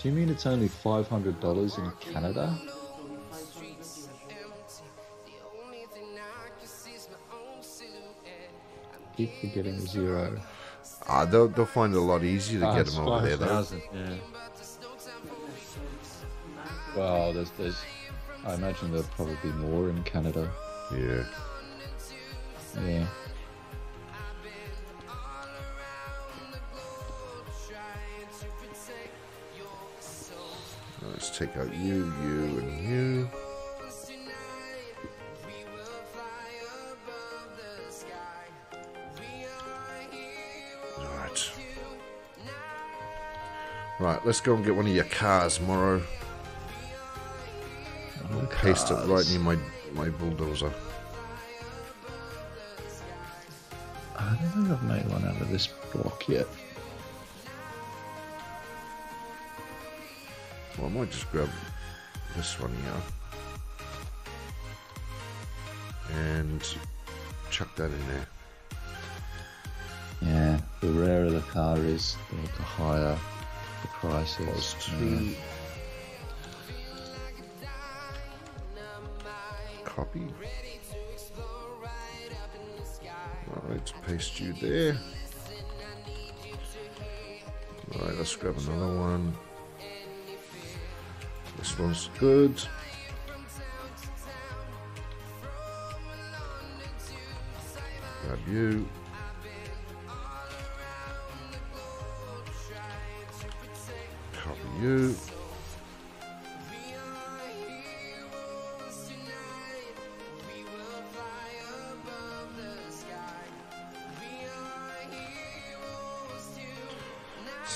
Speaker 2: Do you mean it's only $500 in Canada? Keep forgetting the zero.
Speaker 1: They'll find it a lot easier to get
Speaker 2: it's
Speaker 1: them over there, though.
Speaker 2: 5,000, yeah. Well, there's. I imagine there'll probably be more in Canada.
Speaker 1: Yeah.
Speaker 2: Yeah.
Speaker 1: Let's take out you, and you. Right. Right, let's go and get one of your cars, Morrow. I'll paste it right near my bulldozer.
Speaker 2: I don't think I've made one out of this block yet.
Speaker 1: Well, I might just grab this one here and chuck that in there.
Speaker 2: Yeah, the rarer the car is, the higher the price is.
Speaker 1: Two. Copy. Alright, paste you there. Alright, let's grab another one. This one's good. Grab you. Copy you.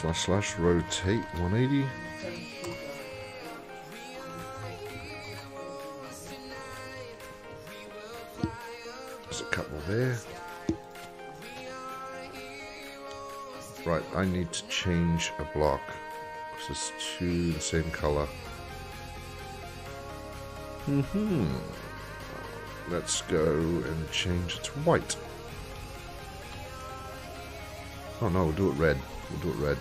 Speaker 1: / rotate 180. There's a couple there. Right, I need to change a block because it's two the same color. Let's go and change it to white. Oh no, we'll do it red. We'll do it red.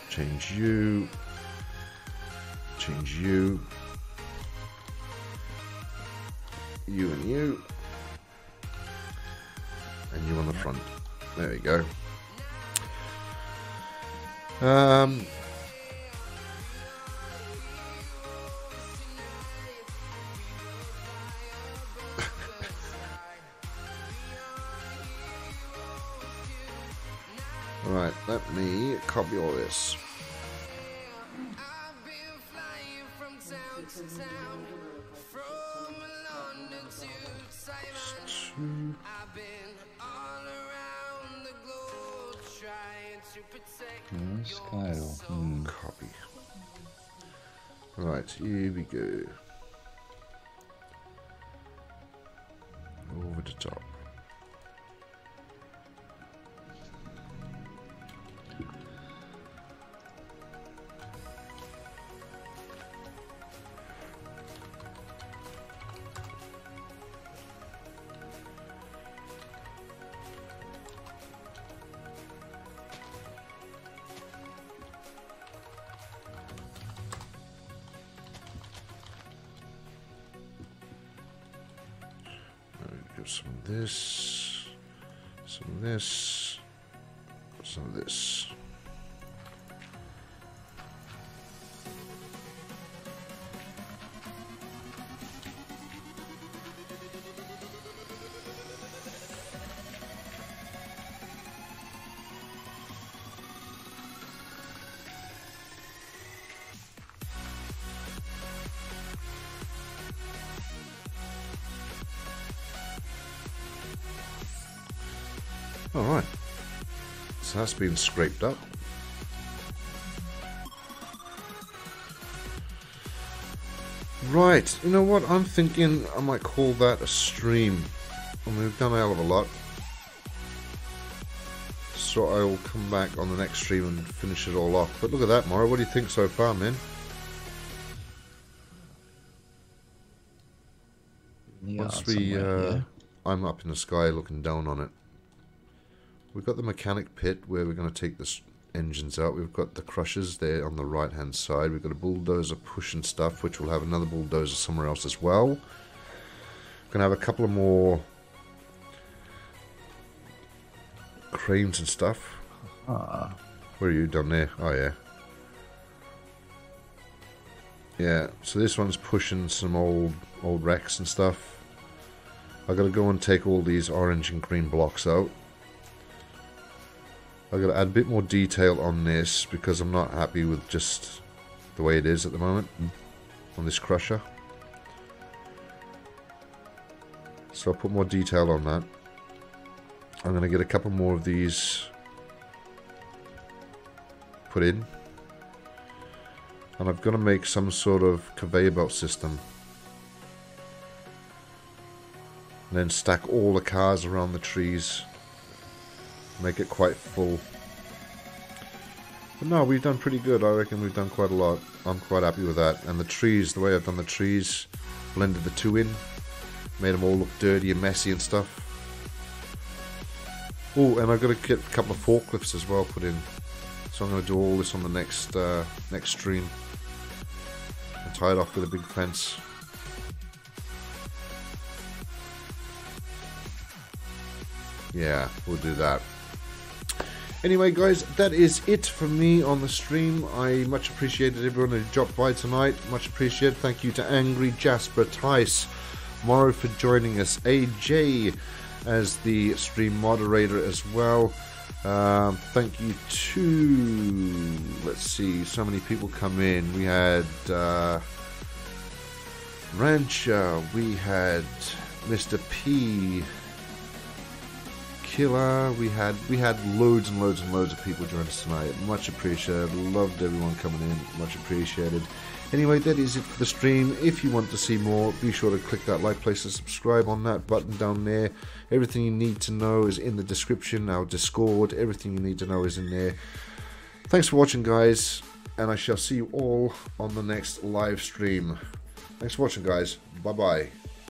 Speaker 1: Change you. Change you. You and you. And you on the front. There we go. Alright, let me copy all this.
Speaker 2: Scale.
Speaker 1: Copy. Right, here we go. Over the top. Some of this, some of this, some of this. Alright, so that's been scraped up. Right, you know what? I'm thinking I might call that a stream. I mean, we've done a hell of a lot. So I will come back on the next stream and finish it all off. But look at that, Mora. What do you think so far, man?
Speaker 2: Yeah,
Speaker 1: Once we,
Speaker 2: yeah.
Speaker 1: I'm up in the sky looking down on it. We've got the mechanic pit where we're going to take the engines out. We've got the crushers there on the right hand side. We've got a bulldozer pushing stuff, which will have another bulldozer somewhere else as well. We're going to have a couple of more cranes and stuff. Where are you down there? Oh yeah. Yeah, so this one's pushing some old Wreks and stuff. I gotta go and take all these orange and green blocks out. I gotta add a bit more detail on this because I'm not happy with just the way it is at the moment on this crusher. So I'll put more detail on that. I'm gonna get a couple more of these put in. And I'm gonna make some sort of conveyor belt system. And then stack all the cars around the trees. Make it quite full. But no, we've done pretty good. I reckon we've done quite a lot. I'm quite happy with that. And the trees, the way I've done the trees, blended the two in. Made them all look dirty and messy and stuff. Oh, and I've got to get a couple of forklifts as well put in. So I'm going to do all this on the next stream. And tie it off with a big fence. Yeah, we'll do that. Anyway, guys, that is it from me on the stream. I much appreciated everyone who dropped by tonight. Much appreciated. Thank you to Angry, Jasper, Tice, Morrow for joining us, AJ as the stream moderator as well. Thank you to, let's see, so many people come in. We had Rancher, we had Mr. P, Killer, we had loads and loads and loads of people join us tonight. Much appreciated. Loved everyone coming in. Much appreciated. Anyway, that is it for the stream. If you want to see more, be sure to click that like, place, and subscribe on that button down there. Everything you need to know is in the description. Our Discord, everything you need to know is in there. Thanks for watching, guys, and I shall see you all on the next live stream. Thanks for watching, guys. Bye-bye.